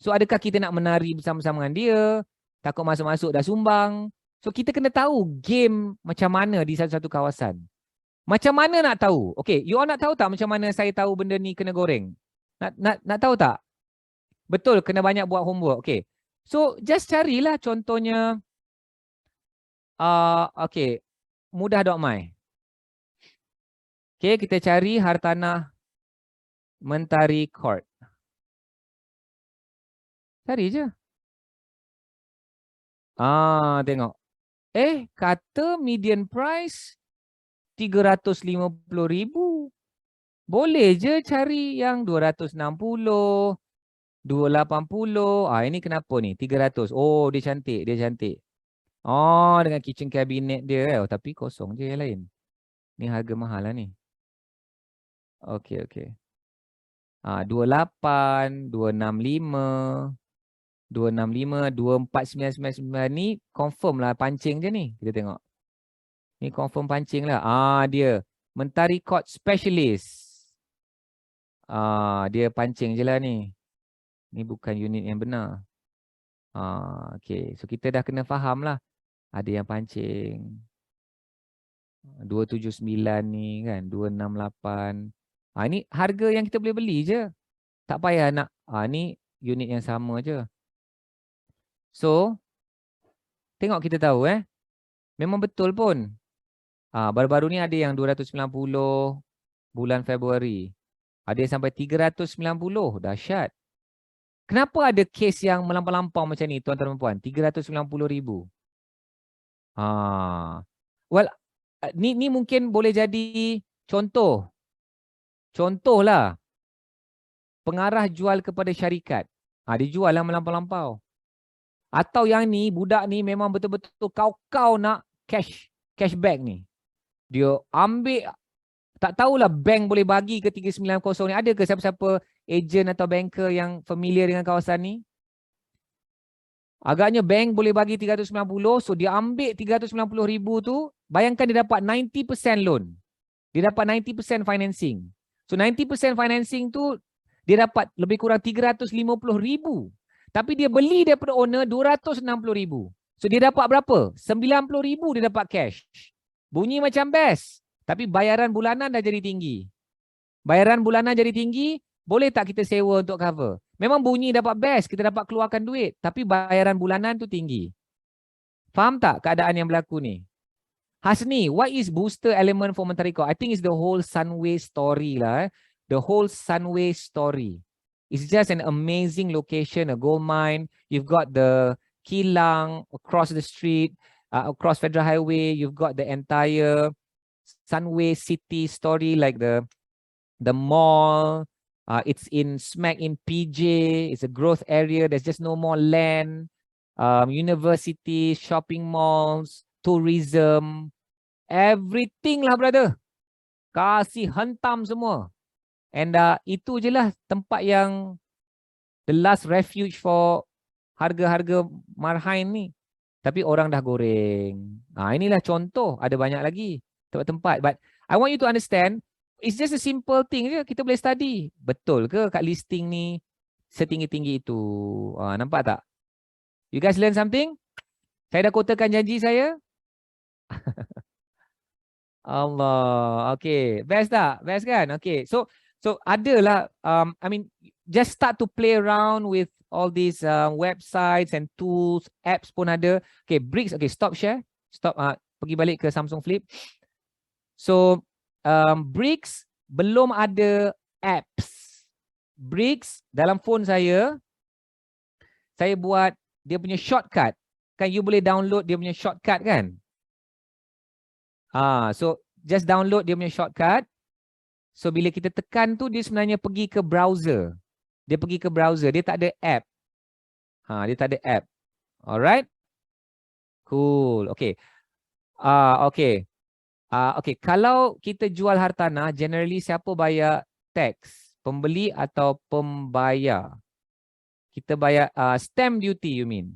So adakah kita nak menari bersama-sama dengan dia? Takut masuk-masuk dah sumbang. So kita kena tahu game macam mana di satu-satu kawasan. Macam mana nak tahu? Okay, you all nak tahu tak macam mana saya tahu benda ni kena goreng? Nak tahu tak? Betul, kena banyak buat homework. Okay. So, just carilah contohnya. Okay. Mudah.my. Okay, kita cari hartanah Mentari Court. Cari je. Tengok. Kata median price 350,000. Boleh je cari yang 260. 280. Ini kenapa ni? 300. Oh, dia cantik. Dengan kitchen cabinet dia. Tapi kosong je yang lain. Ni harga mahal lah ni. Okey. 28, 265, 24,999 ni confirm lah pancing je ni. Kita tengok. Ni confirm pancing lah. Dia Mentari Court Specialist. Dia pancing je lah ni. Ni bukan unit yang benar. Okay. So kita dah kena faham lah. Ada yang pancing. 279 ni kan. 268. Ini harga yang kita boleh beli je. Tak payah nak. Ni unit yang sama je. So. Tengok kita tahu memang betul pun. Baru-baru ni ada yang 290 bulan Februari. Ada yang sampai 390. Dahsyat. Kenapa ada kes yang melampau-lampau macam ni tuan-tuan dan puan? 390,000. Well, ni mungkin boleh jadi contoh. Contohlah. Pengarah jual kepada syarikat. Dia jual lah melampau-lampau. Atau yang ni, budak ni memang betul-betul kau nak cashback ni. Dia ambil, tak tahulah bank boleh bagi ke 390 ni. Ada ke siapa-siapa ejen atau banker yang familiar dengan kawasan ni? Agaknya bank boleh bagi 390, so dia ambil 390,000 tu, bayangkan dia dapat 90% loan. Dia dapat 90% financing. So 90% financing tu, dia dapat lebih kurang 350,000. Tapi dia beli daripada owner 260,000. So dia dapat berapa? 90,000 dia dapat cash. Bunyi macam best. Tapi bayaran bulanan dah jadi tinggi. Bayaran bulanan jadi tinggi, boleh tak kita sewa untuk cover? Memang bunyi dapat best, kita dapat keluarkan duit. Tapi bayaran bulanan tu tinggi. Faham tak keadaan yang berlaku ni? Hasni, what is booster element for Mentari Court? I think it's the whole Sunway story lah. The whole Sunway story. It's just an amazing location, a gold mine. You've got the kilang across the street, across Federal Highway. You've got the entire Sunway City story, like the mall. It's smack in PJ. It's a growth area. There's just no more land. University, shopping malls, tourism, everything lah brother. Kasih hentam semua. And itu je lah tempat yang the last refuge for harga-harga marhain ni. Tapi orang dah goreng. Inilah contoh. Ada banyak lagi tempat-tempat. But I want you to understand, it's just a simple thing je. Kita boleh study. Betul ke kat listing ni setinggi-tinggi itu? Nampak tak? You guys learn something? Saya dah kotakan janji saya. Allah. Okay. Best tak? Best kan? Okay. So adalah, I mean, just start to play around with all these websites and tools, apps pun ada. Okay, Bricks. Okay, stop share. Stop. Pergi balik ke Samsung Flip. So, Bricks belum ada apps. Bricks dalam phone saya buat dia punya shortcut. Kan you boleh download dia punya shortcut kan? So just download dia punya shortcut. So bila kita tekan tu dia sebenarnya pergi ke browser. Dia pergi ke browser, dia tak ada app. Dia tak ada app. Alright? Cool. Okay. Okay. Okay, kalau kita jual hartanah, generally siapa bayar tax? Pembeli atau pembayar? Kita bayar stamp duty, you mean?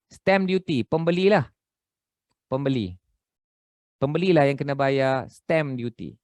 Stamp duty, pembelilah. Pembeli. Pembelilah yang kena bayar stamp duty.